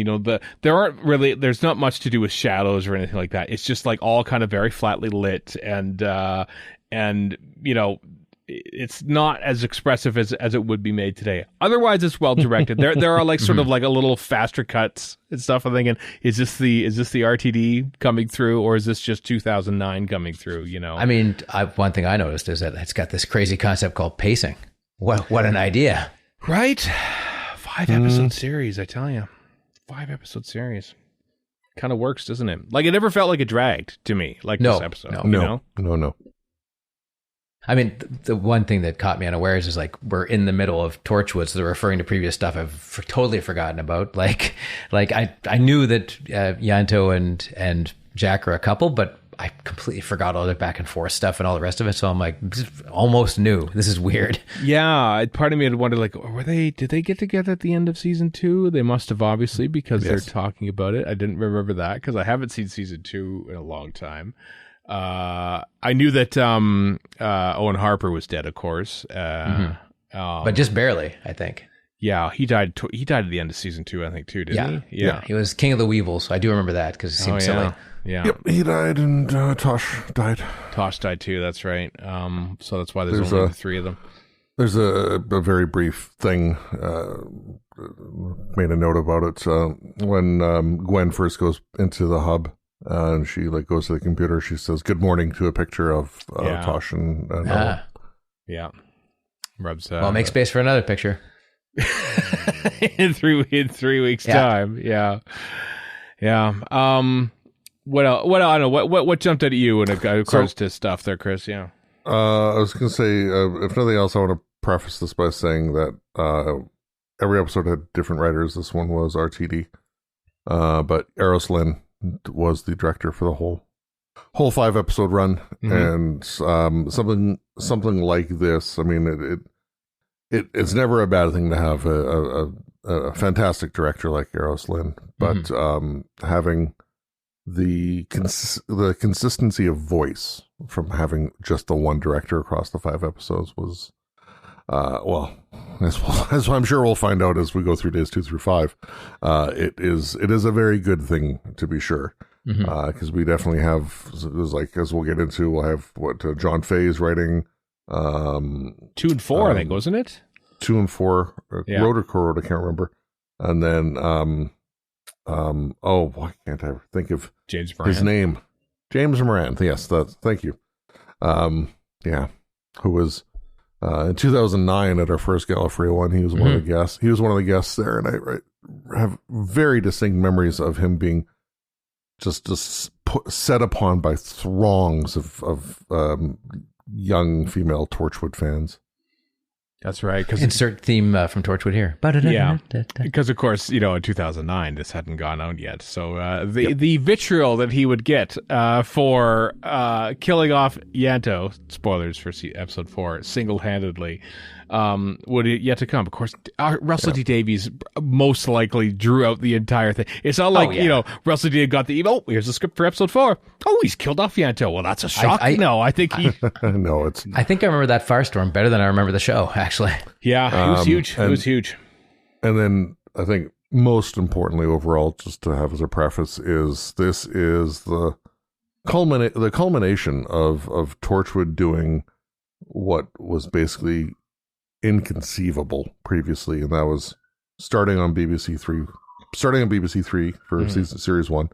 Speaker 3: there's not much to do with shadows or anything like that. It's just like all kind of very flatly lit, and it's not as expressive as it would be made today. Otherwise, it's well directed. There are like sort of like a little faster cuts and stuff. I'm thinking, is this the RTD coming through, or is this just 2009 coming through? I mean, one thing I noticed is that it's got this crazy concept called pacing. What an idea, right? 5 episode series, I tell you, 5 episode series. Kind of works, doesn't it? Like it never felt like it dragged to me. Like this episode,
Speaker 4: No.
Speaker 3: I mean, the one thing that caught me unawares is like we're in the middle of Torchwood, so they're referring to previous stuff I've totally forgotten about. Like I knew that Ianto and Jack are a couple, but I completely forgot all the back and forth stuff and all the rest of it. So I'm like, almost new. This is weird. Yeah, part of me had wondered, like, did they get together at the end of season 2? They must have, obviously, because they're talking about it. I didn't remember that because I haven't seen season 2 in a long time. I knew that Owen Harper was dead, of course, but just barely, I think.
Speaker 2: Yeah, he died. He died at the end of season 2, I think, too, didn't he?
Speaker 3: Yeah. He was King of the Weevils. I do remember that because it seemed silly.
Speaker 2: Yeah.
Speaker 4: Yep, he died, and Tosh died.
Speaker 2: Tosh died too. That's right. So that's why there's only the 3 of them.
Speaker 4: There's a very brief thing. Made a note about it when Gwen first goes into the hub. And she goes to the computer. She says "Good morning" to a picture of Tosh and
Speaker 2: yeah. Rubs.
Speaker 3: Make space for another picture.
Speaker 2: in 3 weeks time. Yeah. What else? I don't know. What jumped out at you when it comes to stuff there, Chris? Yeah.
Speaker 4: I was going to say, if nothing else, I want to preface this by saying that every episode had different writers. This one was RTD, but Eros Lynn was the director for the whole 5-episode run, and something like this. I mean, it's never a bad thing to have a fantastic director like Eros Lynn, but having the consistency of voice from having just the one director across the 5 episodes was, as I'm sure we'll find out as we go through days 2 through 5, it is a very good thing, to be sure, because we definitely have, as we'll get into, we'll have John Fay's writing,
Speaker 2: 2 and 4, I think, wasn't it?
Speaker 4: 2 and 4, wrote or co-wrote, I can't remember, and then why can't I think of
Speaker 2: James Moran.
Speaker 4: His name? James Moran. Yes, thank you. Who was in 2009 at our first Gallifrey one. He was one of the guests. He was one of the guests there, and I have very distinct memories of him being just set upon by throngs of young female Torchwood fans.
Speaker 2: That's right.
Speaker 3: Insert theme from Torchwood here.
Speaker 2: Yeah, because of course, in 2009 this hadn't gone out yet. So the vitriol that he would get for killing off Ianto, spoilers for episode 4, single-handedly, would yet to come. Of course, Russell T Davies most likely drew out the entire thing. It's not like Russell D got the email. Here's the script for episode 4. Oh, he's killed off Ianto. Well, that's a shock. I think he.
Speaker 4: No, it's.
Speaker 3: I think I remember that firestorm better than I remember the show. Actually,
Speaker 2: yeah, it was huge. It was huge.
Speaker 4: And then I think most importantly, overall, just to have as a preface, this is the culmination of Torchwood doing what was basically inconceivable previously, and that was starting on BBC 3 for series 1,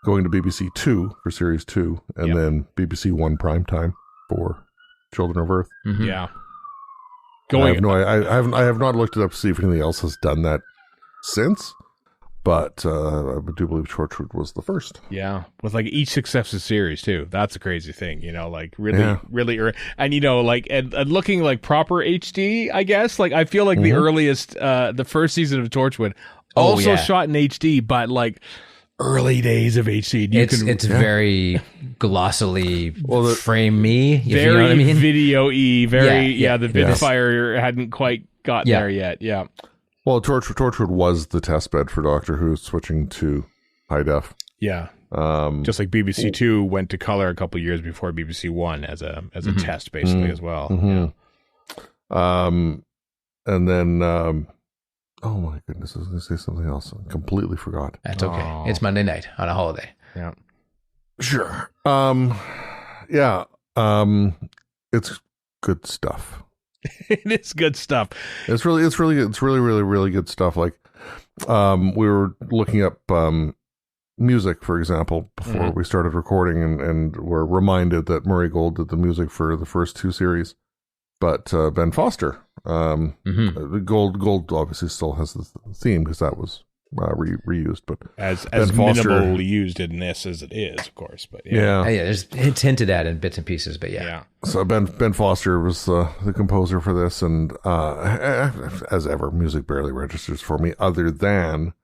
Speaker 4: going to BBC 2 for series 2, and then BBC 1 primetime for Children of Earth.
Speaker 2: Yeah.
Speaker 4: I have not looked it up to see if anything else has done that since, but I do believe Torchwood was the first.
Speaker 2: Yeah, with each successive series too. That's a crazy thing, really, and and looking like proper HD. I guess I feel like the earliest, the first season of Torchwood also shot in HD, but early days of HD.
Speaker 3: It's very glossily frame-y.
Speaker 2: Very
Speaker 3: you know what I mean?
Speaker 2: Video-y. The Bitfire hadn't quite got there yet. Yeah.
Speaker 4: Well, Torchwood was the test bed for Doctor Who switching to high def.
Speaker 2: Yeah. Just like BBC 2 went to color a couple years before BBC 1 as a test, basically, as well. Yeah.
Speaker 4: And then, oh my goodness, I was going to say something else. I completely forgot.
Speaker 3: That's okay. It's Monday night on a holiday.
Speaker 2: Yeah.
Speaker 4: Sure. It's good stuff.
Speaker 2: It is good stuff.
Speaker 4: It's really good stuff. We were looking up music, for example, before we started recording, and were reminded that Murray Gold did the music for the first 2 series, but Ben Foster, Gold obviously still has the theme because that was reused, but
Speaker 2: as minimal used in this as it is, of course. But
Speaker 3: it's hinted at in bits and pieces, but
Speaker 4: So Ben Foster was the composer for this, and as ever, music barely registers for me, other than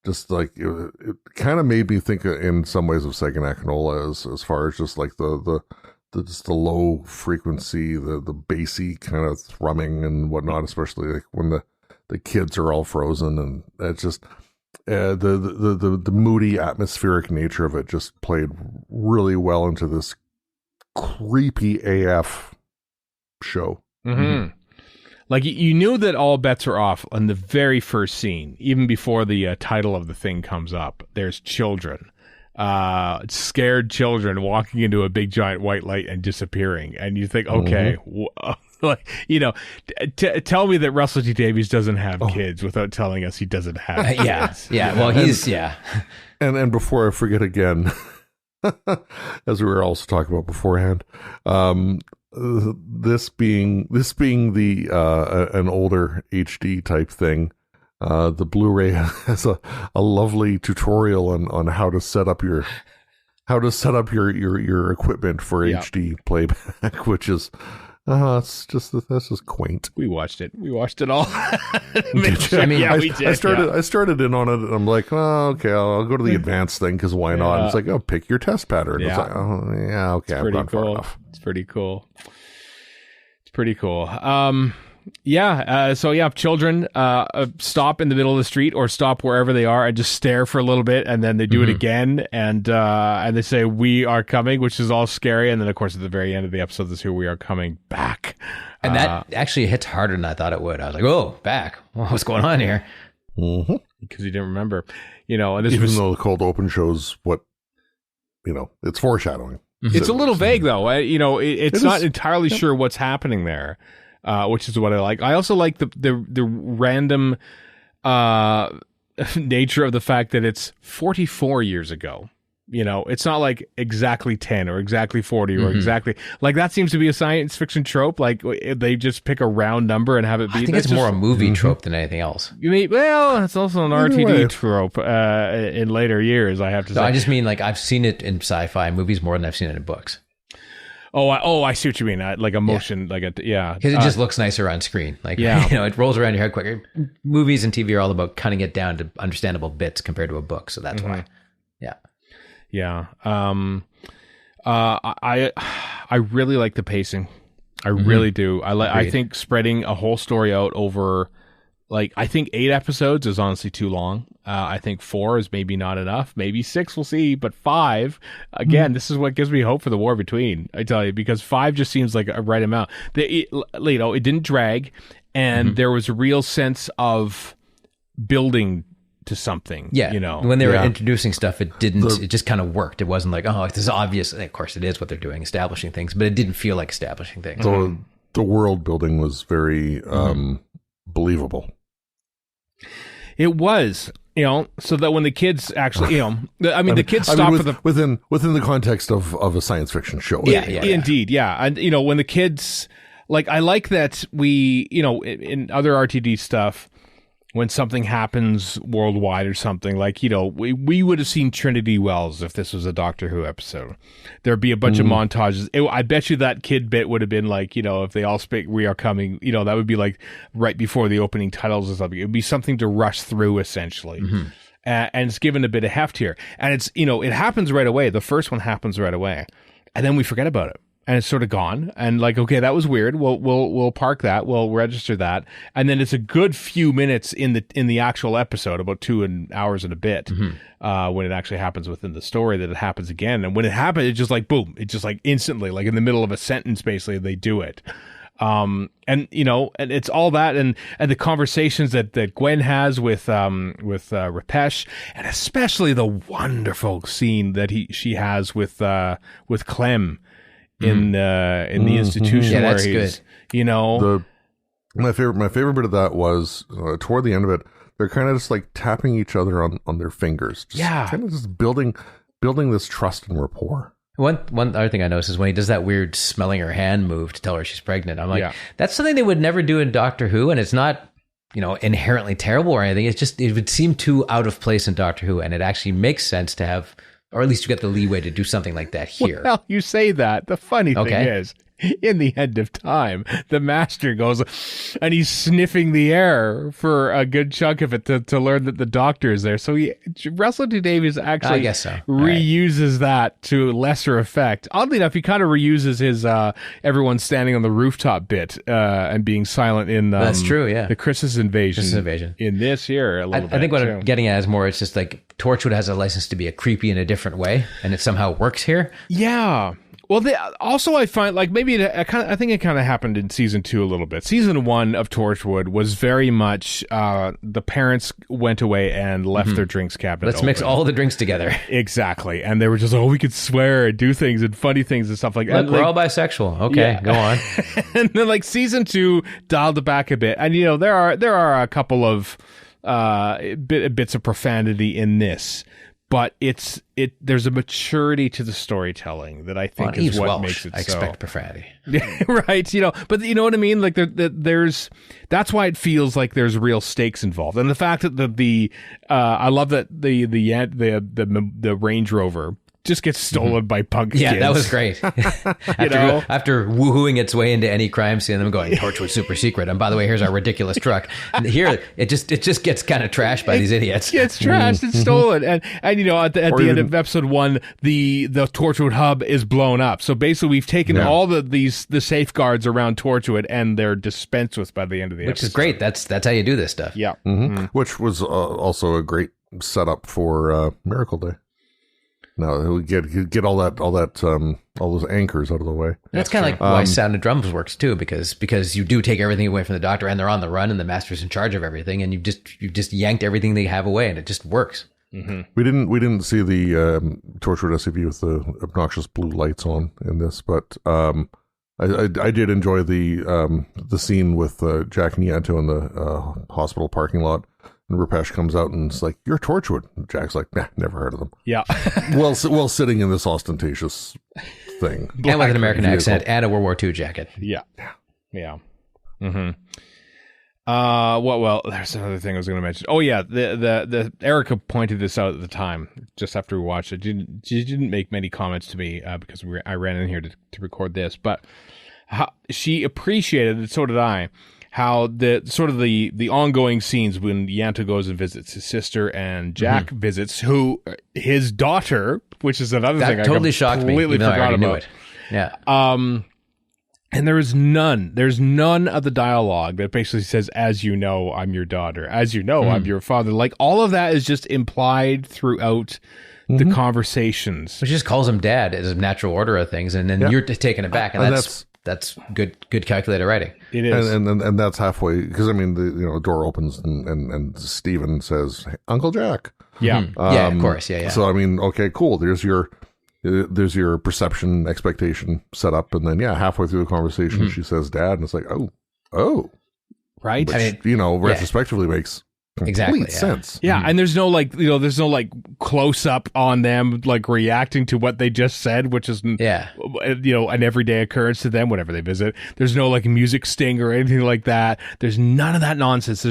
Speaker 4: just it kind of made me think in some ways of Sega Nakanola as far as just the low frequency, the bassy kind of thrumming and whatnot, especially when the kids are all frozen, and it's just. The moody atmospheric nature of it just played really well into this creepy AF show.
Speaker 2: Like, you knew that all bets are off on the very first scene, even before the title of the thing comes up. There's children, scared children walking into a big giant white light and disappearing. And you think, okay, like, you know, tell me that Russell T Davies doesn't have kids without telling us he doesn't have kids.
Speaker 3: Yeah. Well, he's,
Speaker 4: And before I forget again, as we were also talking about beforehand, this being the an older HD type thing, the Blu-ray has a lovely tutorial on how to set up your equipment for HD playback, which is that's just quaint.
Speaker 2: We watched it all.
Speaker 3: we did.
Speaker 4: I started in on it, and I'm like, oh, okay, I'll go to the advanced thing because why not? And it's like, oh, pick your test pattern.
Speaker 2: Yeah.
Speaker 4: It's like, oh, yeah, okay, I've gone far enough.
Speaker 2: It's pretty cool. Children stop in the middle of the street or stop wherever they are and just stare for a little bit, and then they do it again, and they say, "We are coming," which is all scary. And then, of course, at the very end of the episode, this is "We are coming back,"
Speaker 3: and that actually hits harder than I thought it would. I was like, "Oh, back! What's going on here?"
Speaker 2: Because you didn't remember, you know. And
Speaker 4: Even though the cold open shows what, you know, it's foreshadowing.
Speaker 2: It's a little vague, though. It's not entirely sure what's happening there. Which is what I like. I also like the random nature of the fact that it's 44 years ago. You know, it's not like exactly 10 or exactly 40 or exactly, like, that seems to be a science fiction trope. Like, they just pick a round number and have it be.
Speaker 3: I think it's more a movie trope than anything else.
Speaker 2: You mean, well, it's also an RTD trope in later years, I have to say.
Speaker 3: I just mean, like, I've seen it in sci-fi movies more than I've seen it in books.
Speaker 2: I see what you mean. Like a motion, because
Speaker 3: it just looks nicer on screen. Like, you know, it rolls around your head quicker. Movies and TV are all about cutting it down to understandable bits compared to a book, so that's why.
Speaker 2: Yeah. I really like the pacing. I really do. I think spreading a whole story out over, like, I think 8 episodes is honestly too long. I think 4 is maybe not enough. Maybe 6, we'll see. But 5, again, this is what gives me hope for the War Between, I tell you, because 5 just seems like a right amount. It didn't drag, and there was a real sense of building to something. Yeah, you know,
Speaker 3: when they were introducing stuff, it didn't. It just kind of worked. It wasn't like, oh, this is obvious. And of course, it is what they're doing, establishing things, but it didn't feel like establishing things.
Speaker 4: So the world building was very believable.
Speaker 2: It was, you know, so that when the kids actually, you know, the kids stop
Speaker 4: within the context of a science fiction show.
Speaker 2: Indeed, yeah, and you know, when the kids, like, I like that we, you know, in other RTD stuff, when something happens worldwide or something, like, you know, we would have seen Trinity Wells if this was a Doctor Who episode. There'd be a bunch of montages. I bet you that kid bit would have been like, you know, if they all speak, "We are coming," you know, that would be like right before the opening titles or something. It would be something to rush through, essentially. And it's given a bit of heft here. And it's, you know, it happens right away. The first one happens right away. And then we forget about it. And it's sort of gone, and like, okay, that was weird. We'll park that. We'll register that, and then it's a good few minutes in the actual episode, about 2 hours and a bit, when it actually happens within the story, that it happens again. And when it happens, it's just like boom, it's just like instantly, like in the middle of a sentence, basically, they do it. And you know, and it's all that, and the conversations that Gwen has with Rapesh, and especially the wonderful scene that she has with Clem. In the institution, where he's good. You know,
Speaker 4: my favorite bit of that was toward the end of it. They're kind of just like tapping each other on their fingers, kind of just building this trust and rapport.
Speaker 3: One other thing I noticed is when he does that weird smelling her hand move to tell her she's pregnant. I'm like, that's something they would never do in Doctor Who, and it's not, you know, inherently terrible or anything. It's just, it would seem too out of place in Doctor Who, and it actually makes sense to have. Or at least you get the leeway to do something like that here.
Speaker 2: Well, you say that. The funny thing is, in the end of time, the master goes and he's sniffing the air for a good chunk of it to learn that the doctor is there. So Russell T Davies actually reuses that to lesser effect. Oddly enough, he kind of reuses his everyone standing on the rooftop bit and being silent in
Speaker 3: that's true,
Speaker 2: the Chris's invasion. In this here a little bit.
Speaker 3: I think what I'm getting at is more, it's just like Torchwood has a license to be a creepy in a different way, and it somehow works here.
Speaker 2: Yeah. Well, also I find like maybe I think it kind of happened in season 2 a little bit. Season 1 of Torchwood was very much the parents went away and left their drinks cabinet.
Speaker 3: Let's mix all the drinks together.
Speaker 2: Exactly, and they were just we could swear and do things and funny things and stuff like that.
Speaker 3: Look, we're all bisexual. Okay, go on.
Speaker 2: And then like season 2 dialed it back a bit, and there are a couple of bits of profanity in this. But there's a maturity to the storytelling that I think is what makes it so.
Speaker 3: I expect profanity.
Speaker 2: Right, but you know what I mean? Like that's why it feels like there's real stakes involved. And the fact that I love that the Range Rover just gets stolen by punk kids.
Speaker 3: Yeah, that was great. After woohooing its way into any crime scene, them going, Torchwood super secret. And by the way, here's our ridiculous truck. And here, it just gets kind of trashed by these idiots.
Speaker 2: It's trashed. It's stolen. And at the end of episode 1, the Torchwood hub is blown up. So basically, we've taken all the safeguards around Torchwood, and they're dispensed with by the end of the episode.
Speaker 3: Which is great. That's how you do this stuff.
Speaker 2: Yeah.
Speaker 4: Which was also a great setup for Miracle Day. Now we get all those anchors out of the way.
Speaker 3: That's kind of like why Sound of Drums works too, because you do take everything away from the Doctor, and they're on the run, and the Master's in charge of everything, and you just yanked everything they have away, and it just works.
Speaker 2: Mm-hmm.
Speaker 4: We didn't see the Torchwood SUV with the obnoxious blue lights on in this, but I did enjoy the scene with Jack and Ianto in the hospital parking lot. And Rupesh comes out and it's like, "You're Torchwood." And Jack's like, "Nah, never heard of them."
Speaker 2: Yeah.
Speaker 4: well, sitting in this ostentatious thing.
Speaker 3: And with an American accent and a World War II jacket.
Speaker 2: Yeah. Mm-hmm. Well, there's another thing I was going to mention. Oh yeah, the Erica pointed this out at the time, just after we watched it. She didn't make many comments to me because I ran in here to record this, but she appreciated it. So did I. How the ongoing scenes when Ianto goes and visits his sister and Jack visits his daughter, which is another thing
Speaker 3: totally
Speaker 2: I
Speaker 3: shocked me.
Speaker 2: Completely forgot about
Speaker 3: it. Yeah.
Speaker 2: And there's none of the dialogue that basically says, "As you know, I'm your daughter. As you know, I'm your father." Like all of that is just implied throughout the conversations.
Speaker 3: She just calls him dad as a natural order of things, and then you're taken aback, and that's good calculated writing.
Speaker 2: It is,
Speaker 4: and that's halfway because I mean the door opens and Stephen says, "Hey, Uncle Jack."
Speaker 2: Yeah,
Speaker 3: yeah, of course, yeah.
Speaker 4: So I mean, okay, cool. There's your perception expectation set up, and then halfway through the conversation, she says, "Dad," and it's like, oh,
Speaker 2: right.
Speaker 4: Which, retrospectively makes complete sense.
Speaker 2: Yeah, and there's no close up on them like reacting to what they just said, which is an everyday occurrence to them whenever they visit. There's no like music sting or anything like that. There's none of that nonsense.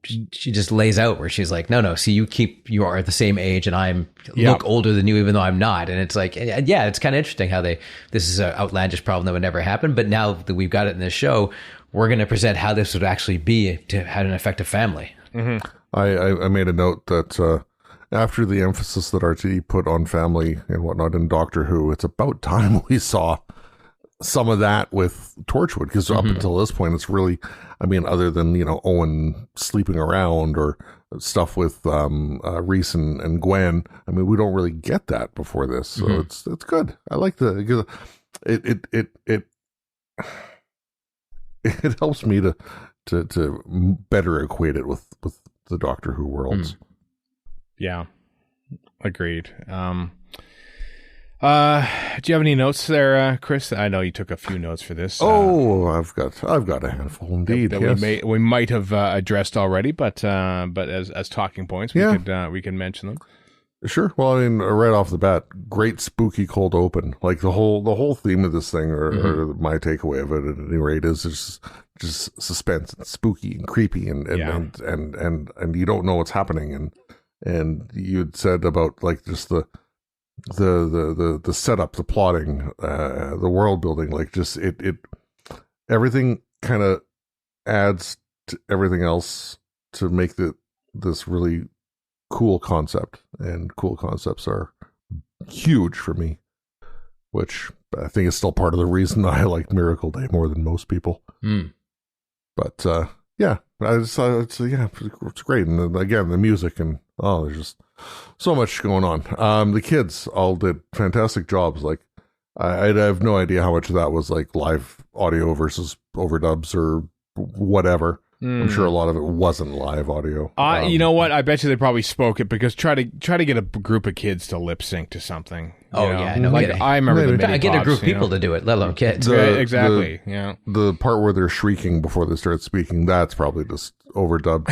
Speaker 3: She just lays out where she's like, no, see, you are the same age, and I'm look older than you, even though I'm not. And it's like, it's kind of interesting how this is an outlandish problem that would never happen, but now that we've got it in this show, we're going to present how this would actually be to have an effective family.
Speaker 2: Mm-hmm.
Speaker 4: I made a note that after the emphasis that RTD put on family and whatnot in Doctor Who, it's about time we saw some of that with Torchwood, because up until this point, it's really, I mean, other than, Owen sleeping around or stuff with Reese and Gwen, I mean, we don't really get that before this. So it's good. I like it helps me to better equate it with the Doctor Who worlds.
Speaker 2: Yeah, agreed. Do you have any notes there, Chris? I know you took a few notes for this.
Speaker 4: I've got a handful indeed.
Speaker 2: That we might have addressed already, but as talking points, we can mention them.
Speaker 4: Sure. Well, I mean, right off the bat, great spooky cold open. Like the whole theme of this thing, or my takeaway of it at any rate, is just suspense and spooky and creepy and you don't know what's happening. And you'd said about like just the setup, the plotting, the world building, like just it everything kind of adds to everything else to make this really cool concept, and cool concepts are huge for me, which I think is still part of the reason I like Miracle Day more than most people. But it's great, and again the music, and there's just so much going on. The kids all did fantastic jobs. Like I have no idea how much of that was like live audio versus overdubs or whatever. I'm sure a lot of it wasn't live audio.
Speaker 2: You know what? I bet you they probably spoke it because try to get a group of kids to lip sync to something.
Speaker 3: No
Speaker 2: like
Speaker 3: kidding.
Speaker 2: I remember the
Speaker 3: I
Speaker 2: mini
Speaker 3: get a group
Speaker 2: pops,
Speaker 3: of people to do it, let alone kids.
Speaker 2: Exactly.
Speaker 4: The part where they're shrieking before they start speaking, that's probably just overdubbed.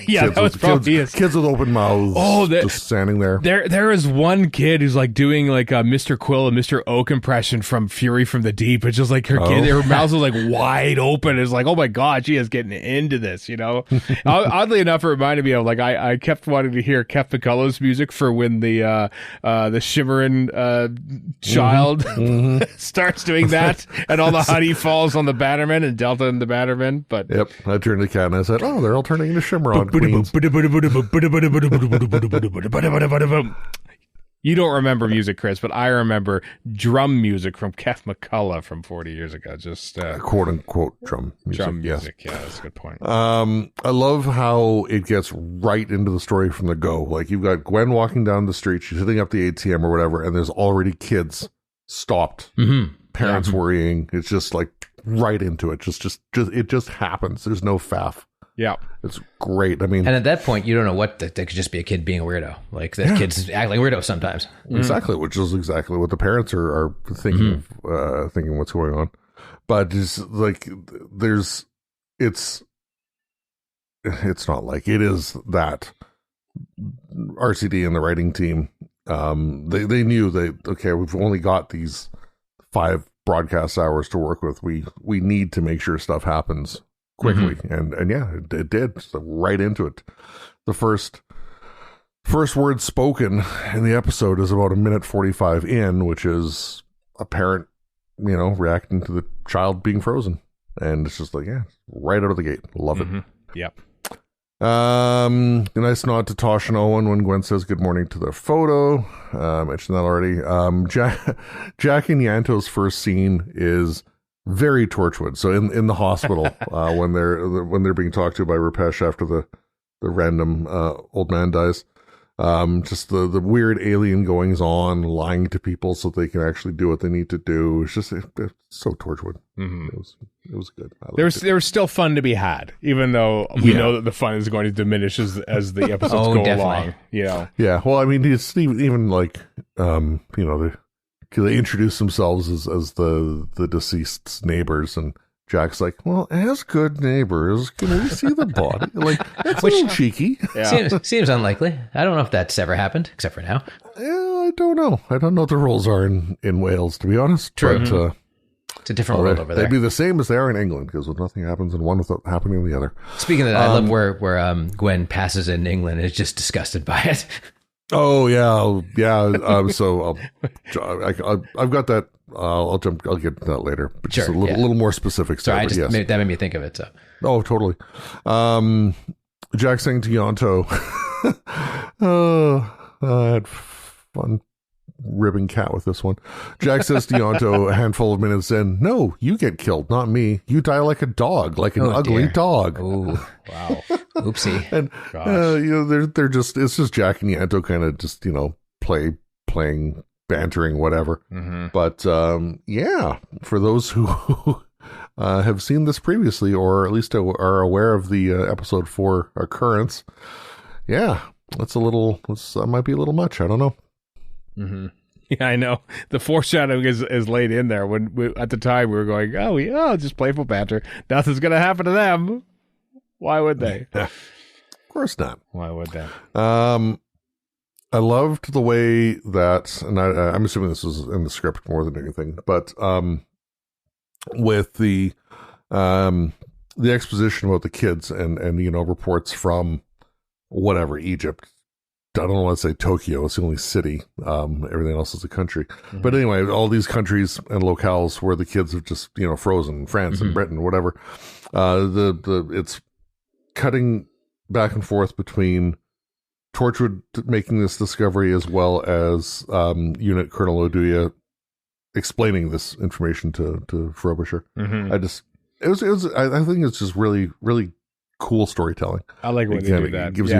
Speaker 2: Yeah, that was probably
Speaker 4: kids with open mouths. Just standing there.
Speaker 2: There is one kid who's like doing like a Mr. Quill and Mr. Oak impression from Fury from the Deep. It's just like her mouth was like wide open. It's like, oh my god, she is getting into this. Oddly enough, it reminded me of like I kept wanting to hear Kev McCullough's music for when the shimmering child starts doing that, and all the honey falls on the Bannerman and Delta and the Bannerman. But
Speaker 4: yep, I turned to Kat and I said, "Oh, they're all turning into Shimmeron queens."
Speaker 2: You don't remember music, Chris, but I remember drum music from Kev McCullough from 40 years ago. Just
Speaker 4: quote unquote drum music.
Speaker 2: Drum music, yeah, that's a good point.
Speaker 4: I love how it gets right into the story from the go. Like you've got Gwen walking down the street, she's hitting up the ATM or whatever, and there's already kids stopped, parents worrying. It's just like right into it. It just happens. There's no faff.
Speaker 2: Yeah,
Speaker 4: it's great. I mean,
Speaker 3: and at that point, you don't know what that could just be a kid being a weirdo. Like that kids act like weirdos sometimes.
Speaker 4: Exactly, which is exactly what the parents are thinking. Thinking what's going on, but it's like it's not like it is that RCD and the writing team. They knew we've only got these 5 broadcast hours to work with. We need to make sure stuff happens quickly, and yeah, it did. So right into it. The first word spoken in the episode is about 1:45 in, which is a parent, reacting to the child being frozen, and it's just like, yeah, right out of the gate. Love it.
Speaker 2: Yep.
Speaker 4: A nice nod to Tosh and Owen when Gwen says good morning to their photo. I mentioned that already. Jack and Ianto's first scene is very Torchwood. So in the hospital, when they're being talked to by Rupesh after the random old man dies, just the weird alien goings on, lying to people so they can actually do what they need to do. It's just it's so Torchwood. It was good.
Speaker 2: There was still fun to be had, even though we know that the fun is going to diminish as the episodes go along.
Speaker 4: Yeah. Well, I mean, it's even like they introduce themselves as the deceased's neighbors, and Jack's like, well, as good neighbors, can we see the body? Like, that's a little cheeky.
Speaker 3: Yeah. Seems unlikely. I don't know if that's ever happened, except for now.
Speaker 4: Yeah, I don't know. I don't know what the rules are in Wales, to be honest.
Speaker 3: True.
Speaker 4: But,
Speaker 3: it's a different world over there.
Speaker 4: They'd be the same as they are in England, because nothing happens in one without happening in the other.
Speaker 3: Speaking of that, I love where Gwen passes in England and is just disgusted by it.
Speaker 4: Oh yeah. So I've got that. I'll get to that later. But just a little more specific stuff.
Speaker 3: That made me think of it. So.
Speaker 4: Oh, totally. Jack saying to Ianto, I had fun ribbing Cat with this one. Jack says to Ianto a handful of minutes in, no, you get killed, not me. You die like a dog, like an ugly dog.
Speaker 3: Ooh, wow. Oopsie.
Speaker 4: And they're just, it's just Jack and Ianto kind of just, playing, bantering, whatever. But yeah, for those who have seen this previously, or at least are aware of the episode 4 occurrence, yeah, that might be a little much. I don't know.
Speaker 2: Yeah, I know. The foreshadowing is laid in there. When at the time we were going, just playful banter. Nothing's going to happen to them. Why would they?
Speaker 4: Of course not.
Speaker 2: Why would they?
Speaker 4: I loved the way that, and I'm assuming this was in the script more than anything, but with the exposition about the kids and reports from whatever, Egypt. I don't want to say Tokyo, it's the only city. Everything else is a country. But anyway, all these countries and locales where the kids have just, frozen, France and Britain, whatever. It's cutting back and forth between Torchwood making this discovery as well as Unit Colonel Oduya explaining this information to Frobisher. I think it's just really, really cool storytelling.
Speaker 2: I like when they do that.
Speaker 4: It gives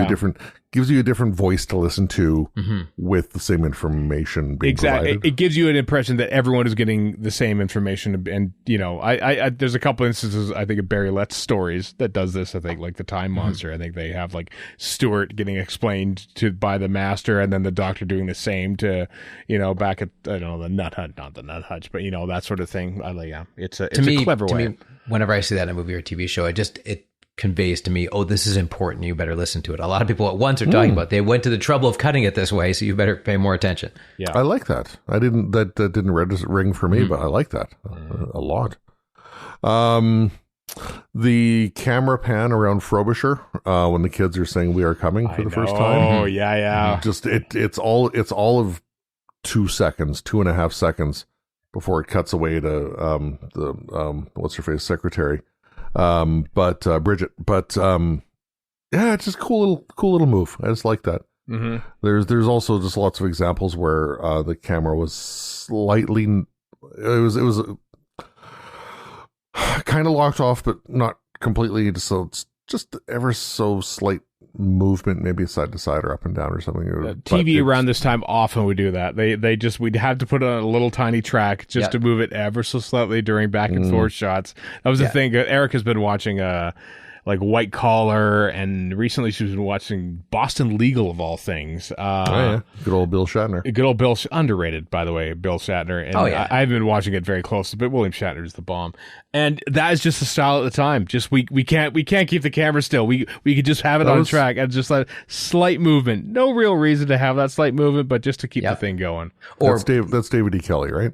Speaker 4: you a different voice to listen to with the same information being provided.
Speaker 2: It gives you an impression that everyone is getting the same information. And, you know, I there's a couple instances, I think, of Barry Letts stories that does this. I think, like the Time Monster. I think they have, like, Stuart getting explained by the Master, and then the Doctor doing the same to, you know, back at, I don't know, the Nut Hut, not the Nut Hutch, but, you know, that sort of thing. It's a clever way. To me,
Speaker 3: whenever I see that in a movie or TV show, it conveys to me, oh, this is important, you better listen to it. A lot of people at once are talking about, they went to the trouble of cutting it this way, so you better pay more attention.
Speaker 2: Yeah,
Speaker 4: I like that. That didn't ring for me, but I like that a lot. The camera pan around Frobisher when the kids are saying "we are coming" for the first time.
Speaker 2: Oh yeah.
Speaker 4: Just it's all of 2 seconds, 2.5 seconds before it cuts away to the what's her face secretary. Bridget, yeah, it's just cool little move. I just like that. There's also just lots of examples where the camera was slightly, it was kind of locked off, but not completely. So it's just ever so slight movement, maybe side to side or up and down or something.
Speaker 2: TV around this time often would do that. We'd have to put on a little tiny track just to move it ever so slightly during back and forth shots. That was the thing. Erica's been watching like White Collar, and recently she's been watching Boston Legal, of all things.
Speaker 4: Good old Bill Shatner.
Speaker 2: Good old Bill, underrated, by the way, Bill Shatner. And I haven't been watching it very closely, but William Shatner is the bomb. And that is just the style at the time. Just we can't keep the camera still. We could just have it on track and just let slight movement. No real reason to have that slight movement, but just to keep the thing going.
Speaker 4: Or that's David E. Kelly, right?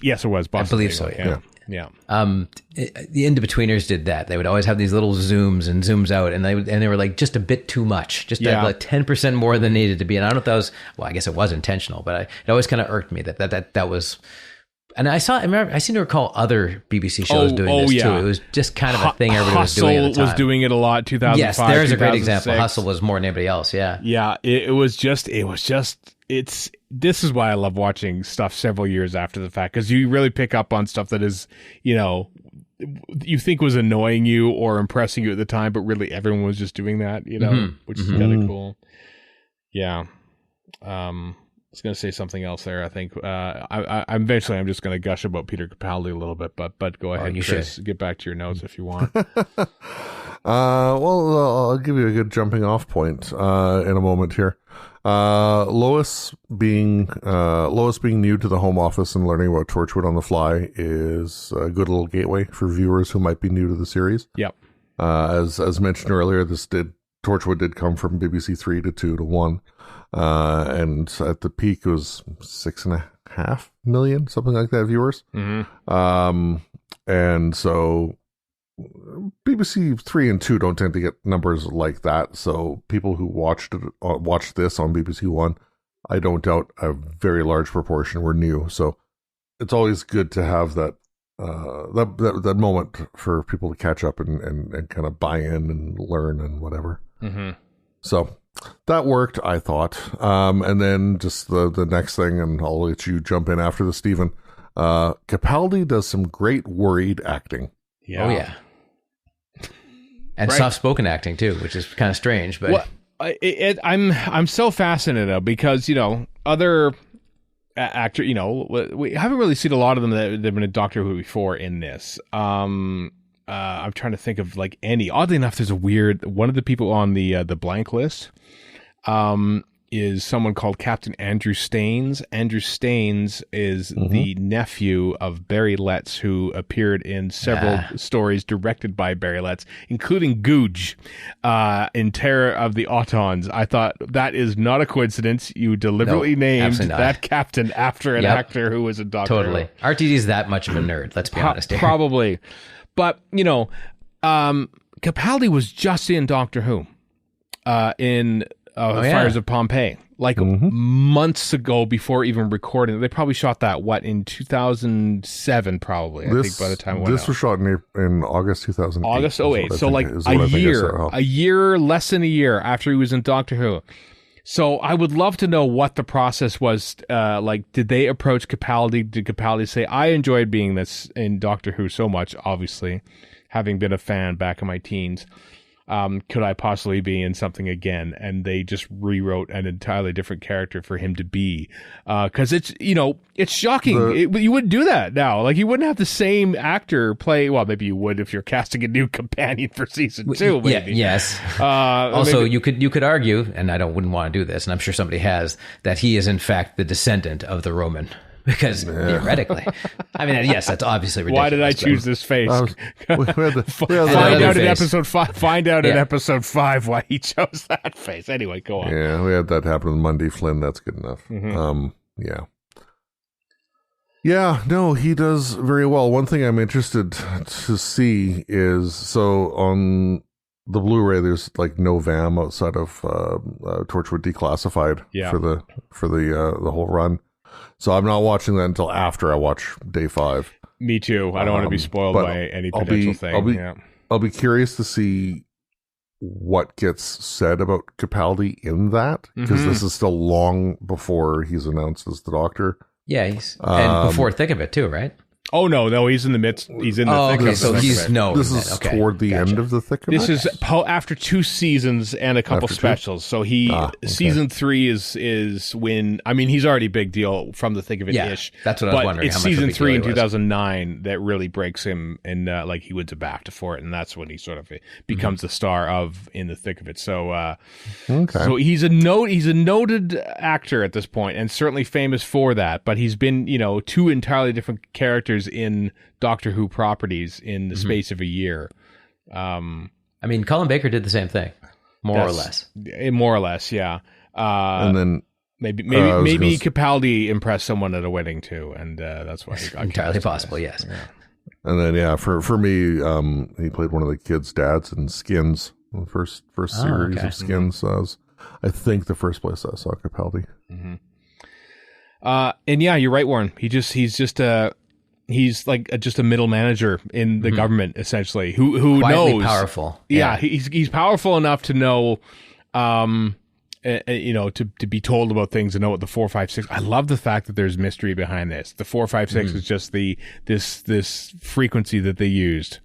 Speaker 2: Yes, it was. Boston
Speaker 3: I believe
Speaker 2: Legal,
Speaker 3: so. Yeah.
Speaker 2: Yeah.
Speaker 3: The In-Betweeners did that. They would always have these little zooms and zooms out, and they were like just a bit too much, just like 10% more than needed to be. And I don't know if that was, well, I guess it was intentional, but it always kind of irked me that was. And I seem to recall other BBC shows doing this too. It was just kind of a thing everybody was doing at the time.
Speaker 2: Hustle was doing it a lot. 2005.
Speaker 3: Yes, there's a great example. Hustle was more than anybody else. Yeah.
Speaker 2: Yeah. It was just. This is why I love watching stuff several years after the fact, because you really pick up on stuff that is, you know, you think was annoying you or impressing you at the time, but really everyone was just doing that, you know, which is kind of cool. Yeah. I was going to say something else there. I think I'm just going to gush about Peter Capaldi a little bit, but go ahead, Chris. Get back to your notes if you want.
Speaker 4: I'll give you a good jumping off point in a moment here. Lois being new to the Home Office and learning about Torchwood on the fly is a good little gateway for viewers who might be new to the series.
Speaker 2: Yep.
Speaker 4: As mentioned earlier, Torchwood did come from BBC 3 to 2 to 1. And at the peak it was 6.5 million, something like that, viewers. And so BBC 3 and 2 don't tend to get numbers like that. So people who watched this on BBC 1, I don't doubt a very large proportion were new. So it's always good to have that moment for people to catch up and kind of buy in and learn and whatever. So that worked, I thought. And then just the next thing, and I'll let you jump in after this, Stephen. Capaldi does some great worried acting.
Speaker 3: Yeah. Oh, yeah. And soft-spoken acting, too, which is kind of strange. But
Speaker 2: I'm so fascinated, because, you know, other actors, you know, we haven't really seen a lot of them that have been in Doctor Who before in this. I'm trying to think of, like, any. Oddly enough, there's one of the people on the blank list is someone called Captain Andrew Staines. Andrew Staines is the nephew of Barry Letts, who appeared in several stories directed by Barry Letts, including Googe in Terror of the Autons. I thought that is not a coincidence. You deliberately named that captain after an actor who was a Doctor.
Speaker 3: Totally. RTD's that much of a nerd, let's be honest here.
Speaker 2: Probably. But, you know, Capaldi was just in Doctor Who in Fires of Pompeii, like months ago before even recording. They probably shot that, in 2007, probably, I think, by the time it went
Speaker 4: This was shot in August 2008.
Speaker 2: August 2008. So, like, a year, less than a year after he was in Doctor Who. So I would love to know what the process was. Like, did they approach Capaldi? Did Capaldi say, I enjoyed being this in Doctor Who so much, obviously, having been a fan back in my teens. could I possibly be in something again? And they just rewrote an entirely different character for him to be. Because it's, it's shocking. You wouldn't do that now. Like, you wouldn't have the same actor play. Well, maybe you would if you're casting a new companion for season 2. Maybe.
Speaker 3: Yeah, yes. Also, you could argue, and wouldn't want to do this, and I'm sure somebody has, that he is in fact the descendant of the Roman. Because theoretically, I mean, yes, that's obviously ridiculous.
Speaker 2: Why did I choose this face?
Speaker 4: Find
Speaker 2: out in episode 5. Find out in episode 5 why he chose that face. Anyway, go on.
Speaker 4: Yeah, we had that happen with Monday Flynn. That's good enough. Yeah, no, he does very well. One thing I'm interested to see is, so on the Blu-ray, there's like no VAM outside of Torchwood Declassified for the whole run. So I'm not watching that until after I watch day 5.
Speaker 2: Me too. I don't want to be spoiled by any potential thing.
Speaker 4: I'll be curious to see what gets said about Capaldi in that, because this is still long before he's announced as the Doctor.
Speaker 3: Yeah, and before thick of it too, right?
Speaker 2: Oh no, he's in the midst. He's in the thick of it.
Speaker 3: So he's
Speaker 4: This is toward the end of the thick of it.
Speaker 2: This is after 2 seasons and a couple specials. So season 3 is when, I mean, he's already a big deal from the thick of it ish.
Speaker 3: That's what I was wondering.
Speaker 2: It's season 3 in 2009 that really breaks him, and like he wins a BAFTA for it, and that's when he sort of becomes the star of In the Thick of It. So so he's a noted actor at this point, and certainly famous for that. But he's been 2 entirely different characters in Doctor Who properties in the space of a year.
Speaker 3: I mean, Colin Baker did the same thing, more or less.
Speaker 2: More or less, yeah.
Speaker 4: And then
Speaker 2: maybe Capaldi impressed someone at a wedding too, and that's why he got
Speaker 3: entirely possible. Yes.
Speaker 2: Yeah.
Speaker 4: And then for me, he played one of the kids' dads in Skins, the first series of Skins. I think the first place I saw Capaldi.
Speaker 2: And yeah, you're right, Warren. He's like just a middle manager in the government, essentially, who
Speaker 3: quietly
Speaker 2: knows.
Speaker 3: Powerful.
Speaker 2: Yeah, he's powerful enough to know, to be told about things and know what the 456. I love the fact that there's mystery behind this. The 456 is just this frequency that they used.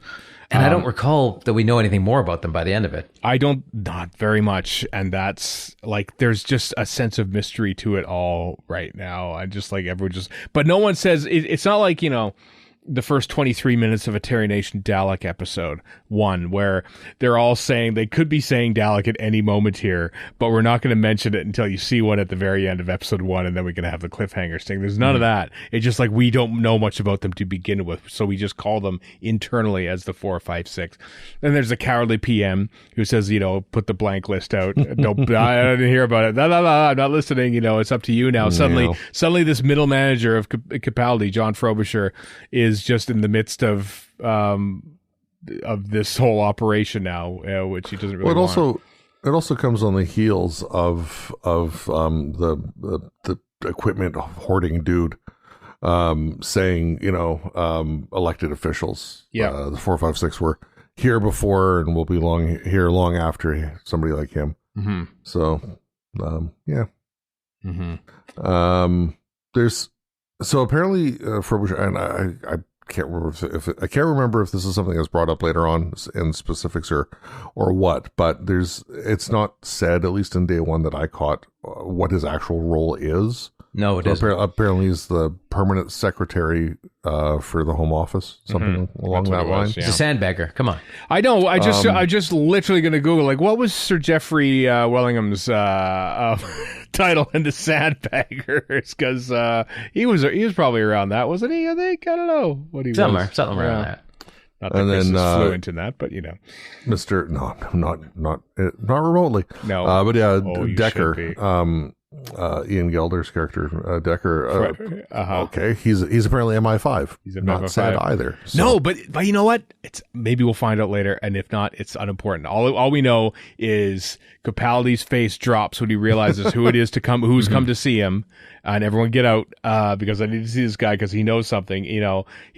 Speaker 3: And I don't recall that we know anything more about them by the end of it.
Speaker 2: Not very much. And that's like, there's just a sense of mystery to it all right now. I just like but no one says, it's not like, the first 23 minutes of a Terry Nation Dalek episode 1, where they're all saying, they could be saying Dalek at any moment here, but we're not going to mention it until you see one at the very end of episode 1, and then we're going to have the cliffhanger sting. There's none of that. It's just like, we don't know much about them to begin with, so we just call them internally as the 456. Then there's the cowardly PM who says, put the blank list out. Don't, I didn't hear about it. No, I'm not listening. It's up to you now. Suddenly this middle manager of Capaldi, John Frobisher, is just in the midst of this whole operation now, which he doesn't really want.
Speaker 4: It also comes on the heels of the equipment hoarding dude saying, elected officials, the 456 were here before and will be here long after somebody like him. So there's apparently Frobisher, and I can't remember if this is something that's brought up later on in specifics or what, but it's not said, at least in day 1 that I caught, what his actual role is.
Speaker 3: No, it isn't.
Speaker 4: Apparently he's the permanent secretary for the Home Office, something along that line.
Speaker 3: He's a sandbagger. Come on.
Speaker 2: I know. I just literally going to Google, like, what was Sir Geoffrey Wellingham's title in the Sandbaggers? Because he was probably around that, wasn't he? I think, I don't know what he
Speaker 3: was. Something around that.
Speaker 2: Not that Chris is fluent in that, but
Speaker 4: Mr. No, not remotely.
Speaker 2: No,
Speaker 4: but yeah, Decker. Ian Gelder's character, Decker. Okay, he's apparently MI5.
Speaker 2: He's
Speaker 4: not
Speaker 2: MI5.
Speaker 4: sad either. So.
Speaker 2: No, but you know what? It's maybe we'll find out later, and if not, it's unimportant. All we know is Capaldi's face drops when he realizes who's come to see him, and everyone get out because I need to see this guy because he knows something. He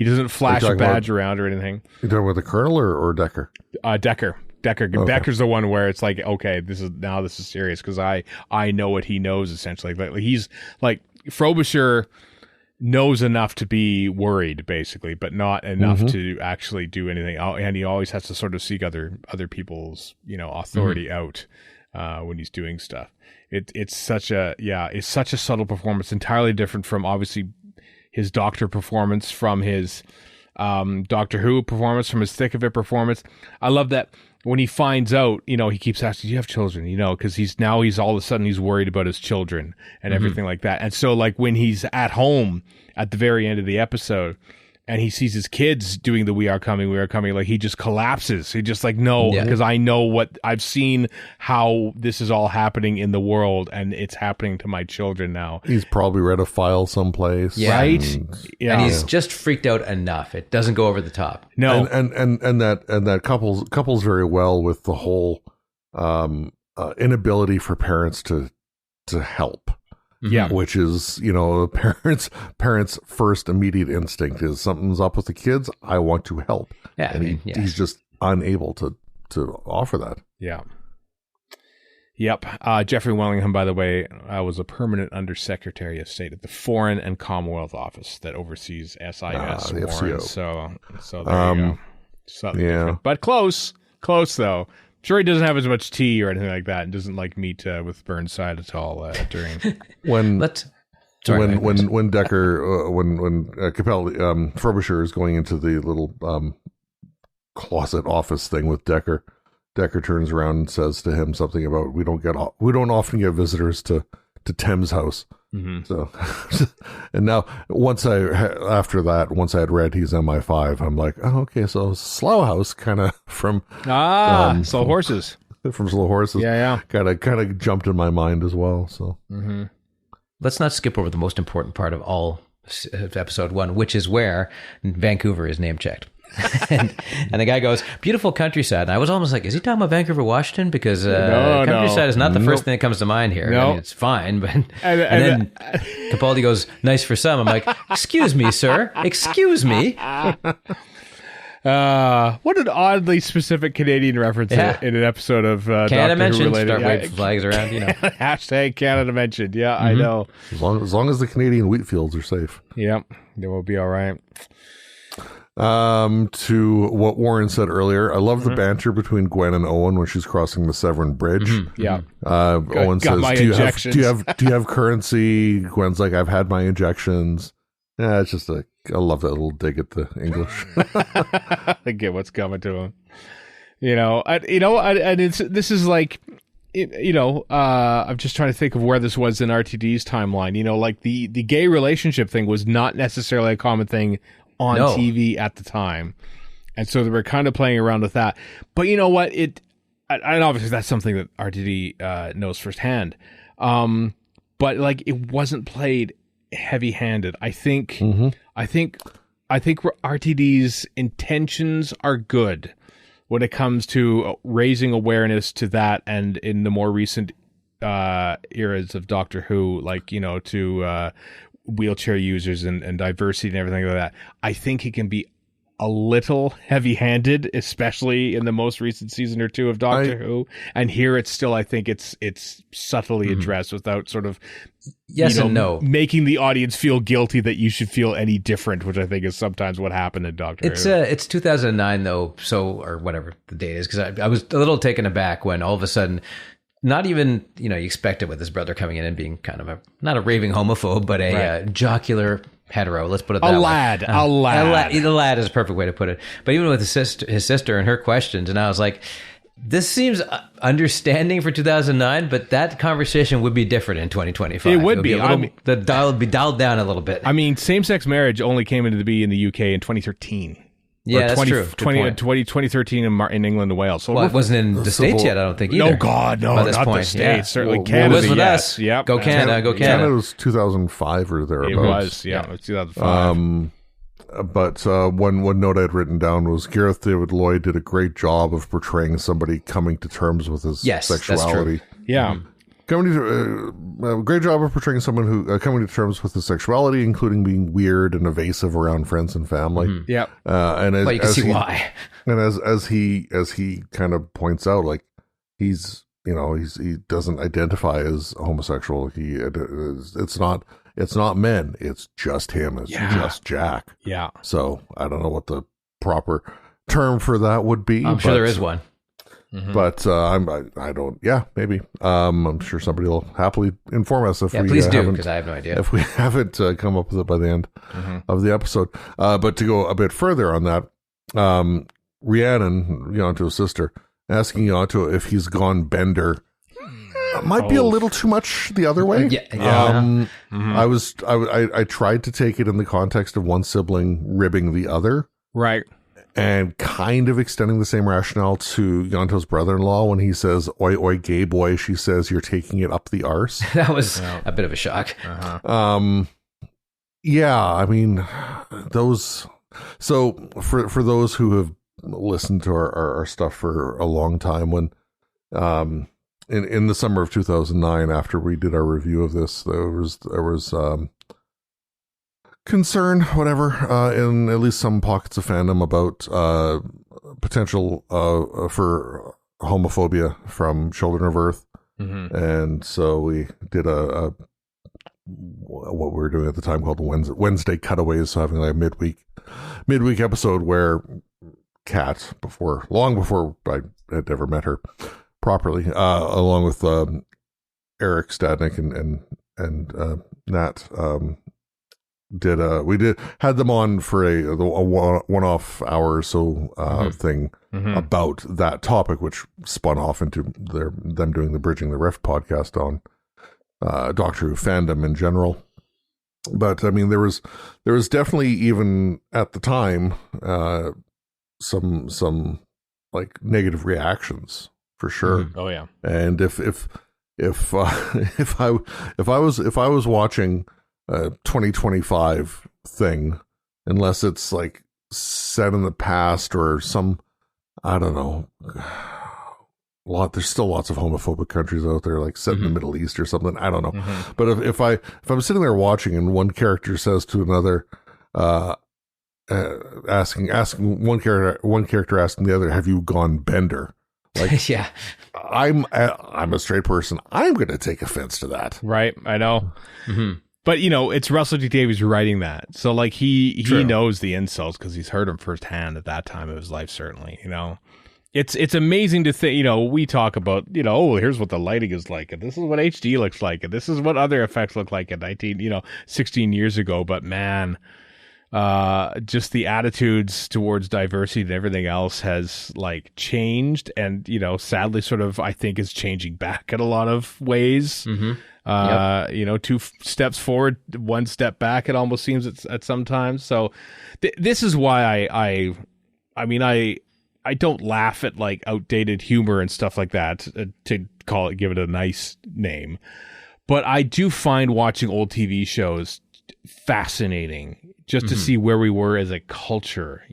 Speaker 2: doesn't flash a badge around or anything.
Speaker 4: You talking about the Colonel or Decker?
Speaker 2: Decker. Okay. Decker's the one where it's like, okay, this is serious because I know what he knows essentially. Like he's like Frobisher knows enough to be worried, basically, but not enough to actually do anything. And he always has to sort of seek other people's, authority out when he's doing stuff. It's such a subtle performance, entirely different from obviously his Doctor performance, from his Doctor Who performance, from his Thick of It performance. I love that when he finds out, he keeps asking, do you have children? Because he's all of a sudden he's worried about his children and everything like that. And so like when he's at home at the very end of the episode and he sees his kids doing the we are coming, like he just collapses. He just like, no, because I know what I've seen, how this is all happening in the world, and it's happening to my children now.
Speaker 4: He's probably read a file someplace.
Speaker 3: Yeah.
Speaker 2: Right?
Speaker 3: And he's just freaked out enough. It doesn't go over the top.
Speaker 2: No.
Speaker 4: And that couples very well with the whole inability for parents to help.
Speaker 2: Yeah.
Speaker 4: Which is, parents' first immediate instinct is something's up with the kids. I want to help.
Speaker 3: Yeah.
Speaker 4: And he's just unable to offer that.
Speaker 2: Yeah. Yep. Jeffrey Wellingham, by the way, was a permanent Undersecretary of State at the Foreign and Commonwealth Office that oversees SIS
Speaker 4: the
Speaker 2: Warren.
Speaker 4: FCO.
Speaker 2: So there you go. Something different. But close though. Sure, he doesn't have as much tea or anything like that, and doesn't like meet with Burnside at all during
Speaker 4: when Decker when Capel Frobisher is going into the little closet office thing with Decker. Decker turns around and says to him something about we don't often get visitors to Thames House. Mm-hmm. So, and now once I had read he's MI5, I'm like, oh, okay, so Slough House kind of from
Speaker 2: Slow Horses.
Speaker 4: From Slow Horses,
Speaker 2: yeah,
Speaker 4: kind of jumped in my mind as well. So
Speaker 3: let's not skip over the most important part of all episode 1, which is where Vancouver is name checked. and the guy goes, beautiful countryside. And I was almost like, is he talking about Vancouver, Washington? Because countryside is not the first thing that comes to mind here. I mean, it's fine. But and then Capaldi goes, nice for some. I'm like, excuse me, sir. Excuse me.
Speaker 2: What an oddly specific Canadian reference in an episode of
Speaker 3: Canada mentioned. Start waving
Speaker 2: Yeah.
Speaker 3: flags around,
Speaker 2: Hashtag Canada mentioned. Yeah, I know.
Speaker 4: As long as the Canadian wheat fields are safe.
Speaker 2: Yep, they will be all right.
Speaker 4: To what Warren said earlier, I love the banter between Gwen and Owen when she's crossing the Severn Bridge.
Speaker 2: Yeah.
Speaker 4: Owen
Speaker 2: got
Speaker 4: says, do you have currency? Gwen's like, I've had my injections. Yeah, it's just I love that little dig at the English.
Speaker 2: I get what's coming to him. This is like, I'm just trying to think of where this was in RTD's timeline. Like the gay relationship thing was not necessarily a common thing on TV at the time. And so they were kind of playing around with that. But you know what? And obviously that's something that RTD knows firsthand. But like it wasn't played heavy-handed. I think RTD's intentions are good when it comes to raising awareness to that, and in the more recent eras of Doctor Who, like, to wheelchair users and diversity and everything like that. I think he can be a little heavy-handed, especially in the most recent season or two of Doctor Who. And here it's still, I think it's subtly addressed without sort of
Speaker 3: and no,
Speaker 2: making the audience feel guilty that you should feel any different, which I think is sometimes what happened in Doctor Who.
Speaker 3: It's 2009 though, or whatever the date is, because I was a little taken aback when all of a sudden, not even, you expect it with his brother coming in and being kind of not a raving homophobe, but a jocular hetero. Let's put it that way.
Speaker 2: A lad.
Speaker 3: The lad is a perfect way to put it. But even with his sister and her questions, and I was like, this seems understanding for 2009, but that conversation would be different in 2025.
Speaker 2: It would be.
Speaker 3: The dial would be dialed down a little bit.
Speaker 2: I mean, same-sex marriage only came into being in the UK in 2013.
Speaker 3: Yeah, that's true.
Speaker 2: 2013 in England and Wales. So
Speaker 3: it wasn't in the States yet, I don't think, either.
Speaker 2: No, God, no, not the States. Certainly Canada,
Speaker 3: it was with us.
Speaker 2: Yep.
Speaker 3: Go Canada, go Canada.
Speaker 4: Canada was 2005 or thereabouts.
Speaker 2: It was, it was 2005.
Speaker 4: But one note I had written down was Gareth David Lloyd did a great job of portraying somebody coming to terms with his sexuality.
Speaker 2: That's true. Yeah.
Speaker 4: Great job of portraying someone who coming to terms with his sexuality, including being weird and evasive around friends and family.
Speaker 2: Mm-hmm. Yeah,
Speaker 4: and
Speaker 3: you can see why.
Speaker 4: And as he kind of points out, like he doesn't identify as homosexual. It's it's not men. It's just him. It's just Jack.
Speaker 2: Yeah.
Speaker 4: So I don't know what the proper term for that would be.
Speaker 3: I'm sure there is one.
Speaker 4: But I don't. Yeah, maybe. I'm sure somebody will happily inform us if we
Speaker 3: please do, because I have no idea.
Speaker 4: If we haven't come up with it by the end of the episode. But to go a bit further on that, Rhiannon, Ianto's sister, asking Ianto if he's gone bender might be a little too much the other way. I tried to take it in the context of one sibling ribbing the other.
Speaker 2: Right.
Speaker 4: And kind of extending the same rationale to Ianto's brother-in-law when he says, oi, oi, gay boy, she says, you're taking it up the arse.
Speaker 3: That was a bit of a shock.
Speaker 4: Yeah, I mean, those... So, for those who have listened to our stuff for a long time, when in the summer of 2009, after we did our review of this, there was concern, whatever, in at least some pockets of fandom about potential for homophobia from Children of Earth. And so we did a what we were doing at the time called the Wednesday Cutaways, so having like a midweek episode where Kat, long before I had ever met her properly, along with Eric Stadnick and Nat, had them on for a one-off hour or so thing about that topic, which spun off into them doing the Bridging the Rift podcast on Doctor Who fandom in general. But I mean, there was definitely, even at the time, some like negative reactions for sure.
Speaker 2: Oh yeah.
Speaker 4: And if I was watching 2025 thing, unless it's like set in the past or some, I don't know, there's still lots of homophobic countries out there, like set in the Middle East or something, I don't know. But if I'm sitting there watching and one character says to another, asking one character asking the other, have you gone bender? Like,
Speaker 3: yeah,
Speaker 4: I'm a straight person, I'm going to take offense to that.
Speaker 2: Right, I know. But, it's Russell T Davies writing that. So, like, he knows the insults because he's heard them firsthand at that time of his life, certainly, It's amazing to think, we talk about, here's what the lighting is like, and this is what HD looks like, and this is what other effects look like at 16 years ago. But, man, just the attitudes towards diversity and everything else has, like, changed and, sadly sort of, I think, is changing back in a lot of ways. Two steps forward, one step back, it almost seems at sometimes. So this is why I don't laugh at like outdated humor and stuff like that to give it a nice name. But I do find watching old TV shows fascinating just to see where we were as a culture,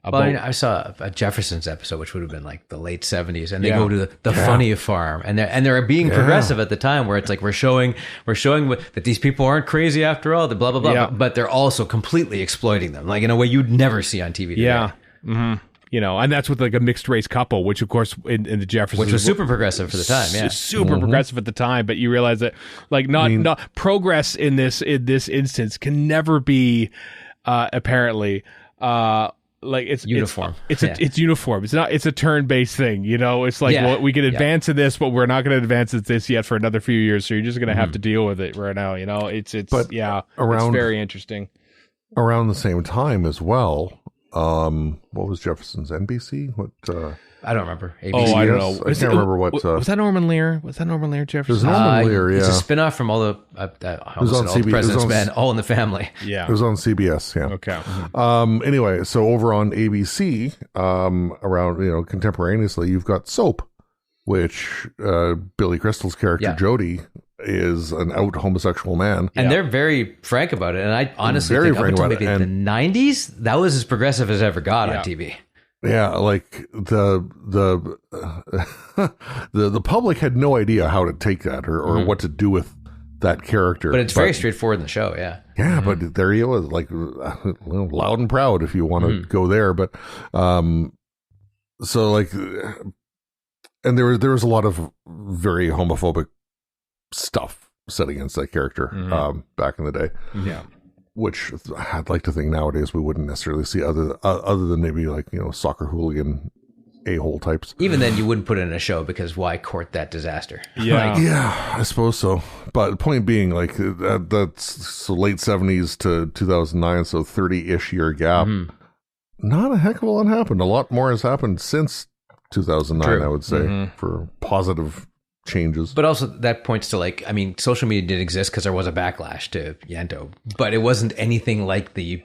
Speaker 3: I saw a Jeffersons episode, which would have been like the late 70s, and they go to the funny farm, and they're being progressive at the time, where it's like we're showing that these people aren't crazy after all, the blah blah blah, but they're also completely exploiting them, like in a way you'd never see on TV today.
Speaker 2: And that's with like a mixed race couple, which of course in the Jeffersons,
Speaker 3: which was super progressive for the time,
Speaker 2: super progressive at the time. But you realize that like not progress in this instance can never be apparently like it's
Speaker 3: uniform.
Speaker 2: It's uniform. It's a turn-based thing. It's like well, we can advance in this, but we're not going to advance in this yet for another few years. So you're just going to have to deal with it right now. It's very interesting.
Speaker 4: Around the same time as well. What was Jefferson's NBC? What?
Speaker 3: I don't remember. ABC.
Speaker 2: Oh, I don't know.
Speaker 4: I can't remember what.
Speaker 2: Was that Norman Lear? Was that Norman Lear Jefferson?
Speaker 4: It was Norman Lear. Yeah,
Speaker 3: it's a spin-off from all the President's Men, All in the Family.
Speaker 2: Yeah,
Speaker 4: it was on CBS. Yeah.
Speaker 2: Okay.
Speaker 4: Anyway, so over on ABC, around contemporaneously, you've got Soap, which Billy Crystal's character Jody is an out homosexual man,
Speaker 3: and they're very frank about it. And I honestly think up until maybe the 90s, that was as progressive as ever got on TV.
Speaker 4: Yeah, like the public had no idea how to take that or what to do with that character.
Speaker 3: But it's very straightforward in the show. Yeah,
Speaker 4: but there he was, like loud and proud, if you want to go there. But so like, and there was a lot of very homophobic stuff set against that character back in the day.
Speaker 2: Yeah.
Speaker 4: Which I'd like to think nowadays we wouldn't necessarily see other than maybe like, soccer hooligan a-hole types.
Speaker 3: Even then, you wouldn't put it in a show because why court that disaster?
Speaker 2: Yeah.
Speaker 4: Yeah, I suppose so. But the point being, like, that's so late 70s to 2009, so 30-ish year gap. Not a heck of a lot happened. A lot more has happened since 2009,
Speaker 3: True.
Speaker 4: I would say, for positive changes.
Speaker 3: But also that points to, like, I mean, social media didn't exist because there was a backlash to Ianto, but it wasn't anything like the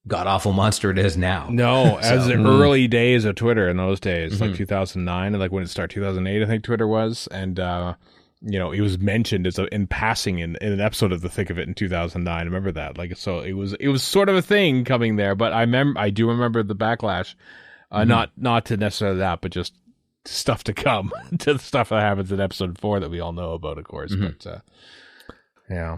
Speaker 3: god-awful monster it is now.
Speaker 2: No, as the early days of Twitter in those days, like 2009, and like when it started 2008, I think Twitter was, and it was mentioned as in passing in an episode of The Thick of It in 2009. I remember that. Like, so it was sort of a thing coming there, but I do remember the backlash, not to necessarily that, but just stuff to come, to the stuff that happens in episode 4 that we all know about, of course. But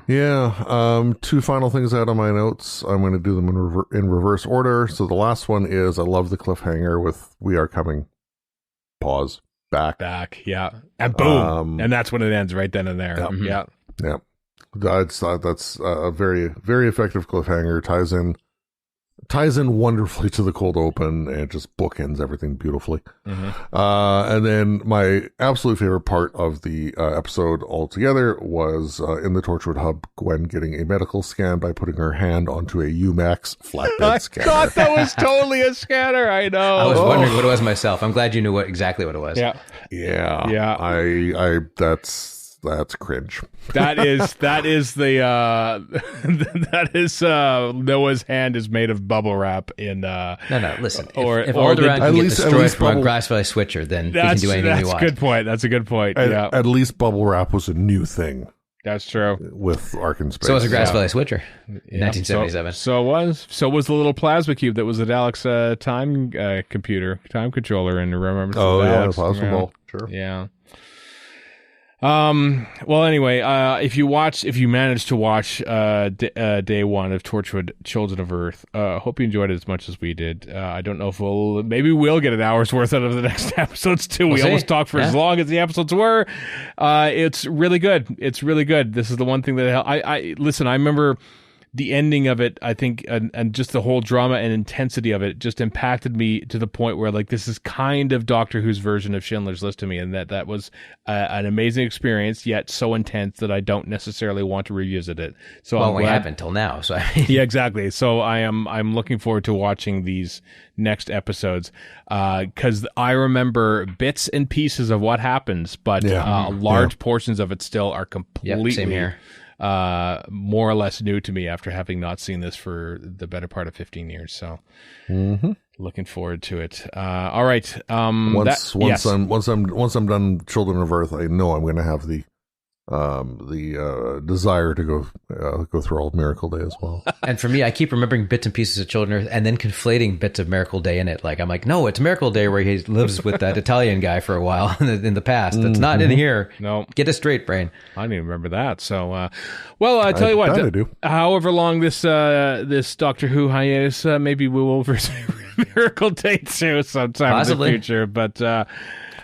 Speaker 4: Yeah. Two final things out of my notes. I'm going to do them in reverse order. So the last one is, I love the cliffhanger with "We are coming." Pause. Back.
Speaker 2: Yeah. And boom. And that's when it ends, right then and there.
Speaker 4: Yeah. Yeah. That's a very, very effective cliffhanger. Ties in wonderfully to the cold open and just bookends everything beautifully. And then my absolute favorite part of the episode altogether was in the Torchwood hub, Gwen getting a medical scan by putting her hand onto a UMax flatbed scanner.
Speaker 2: I thought that was totally a scanner. I know.
Speaker 3: I was wondering what it was myself. I'm glad you knew exactly what it was.
Speaker 2: Yeah.
Speaker 4: I that's cringe.
Speaker 2: That is Noah's hand is made of bubble wrap in
Speaker 3: No, listen. If
Speaker 2: or
Speaker 3: Alderaan can get destroyed
Speaker 4: least
Speaker 3: from a
Speaker 4: bubble-
Speaker 3: Grass Valley switcher, then we can do anything we want.
Speaker 2: That's a good point. That's a good point. Yeah,
Speaker 4: At least bubble wrap was a new thing
Speaker 2: that's true.
Speaker 4: with Ark in Space.
Speaker 3: So was a Grass Valley switcher in 1977.
Speaker 2: So was the little plasma cube that was at Alex's time controller in Remembrance of Alex.
Speaker 4: plasma ball. Sure.
Speaker 2: Yeah. Well, anyway, if you managed to watch day 1 of Torchwood Children of Earth, hope you enjoyed it as much as we did. I don't know if we'll get an hour's worth out of the next episodes too. We almost talked for as long as the episodes were. It's really good. It's really good. This is the one thing that I listen. I remember the ending of it, I think, and just the whole drama and intensity of it just impacted me to the point where, like, this is kind of Doctor Who's version of Schindler's List to me, and that was an amazing experience, yet so intense that I don't necessarily want to revisit it. So
Speaker 3: we haven't until now. So
Speaker 2: yeah, exactly. So I'm looking forward to watching these next episodes because I remember bits and pieces of what happens, but large portions of it still are completely
Speaker 3: same here.
Speaker 2: More or less new to me after having not seen this for the better part of 15 years. So looking forward to it. All right.
Speaker 4: Once I'm done Children of Earth, I know I'm going to have the desire to go through all of Miracle Day as well.
Speaker 3: And for me, I keep remembering bits and pieces of Children of Earth and then conflating bits of Miracle Day in it. Like, I'm like, no, it's Miracle Day where he lives with that Italian guy for a while in the past. That's not in here.
Speaker 2: No.
Speaker 3: Get it straight, brain.
Speaker 2: I didn't even remember that. So, I tell you what,
Speaker 4: I do.
Speaker 2: However long this Doctor Who hiatus, maybe we will visit Miracle Day too sometime
Speaker 3: Possibly.
Speaker 2: in the future. But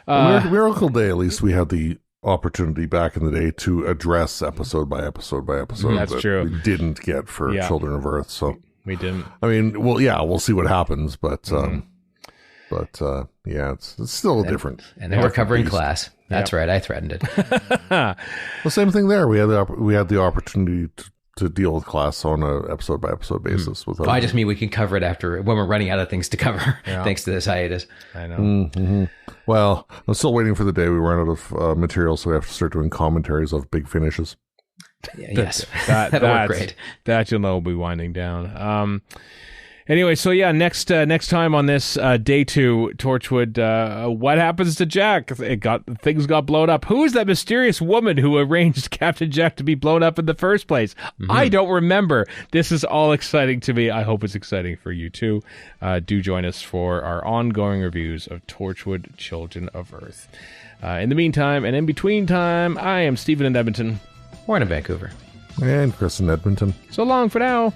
Speaker 4: Miracle Day, at least we had the opportunity back in the day to address episode by episode by episode.
Speaker 2: That's
Speaker 4: that
Speaker 2: true.
Speaker 4: We didn't get for Children of Earth. So
Speaker 2: we didn't.
Speaker 4: I mean, we'll see what happens, but it's still different.
Speaker 3: And then we're covering
Speaker 4: beast.
Speaker 3: Class. That's right. I threatened it.
Speaker 4: Well, same thing there. We had the opportunity to deal with Class on a episode by episode basis.
Speaker 3: Well, I just mean we can cover it after when we're running out of things to cover, thanks to this hiatus.
Speaker 2: I know.
Speaker 4: Well, I'm still waiting for the day we run out of material, so we have to start doing commentaries of big finishes.
Speaker 3: Yes, that'll work great.
Speaker 2: That you'll know will be winding down. Anyway, so yeah, next time on this day 2 Torchwood, what happens to Jack? Things got blown up. Who is that mysterious woman who arranged Captain Jack to be blown up in the first place? I don't remember. This is all exciting to me. I hope it's exciting for you too. Do join us for our ongoing reviews of Torchwood Children of Earth. In the meantime, and in between time, I am Stephen in Edmonton.
Speaker 3: We're in Vancouver.
Speaker 4: And Chris in Edmonton.
Speaker 2: So long for now.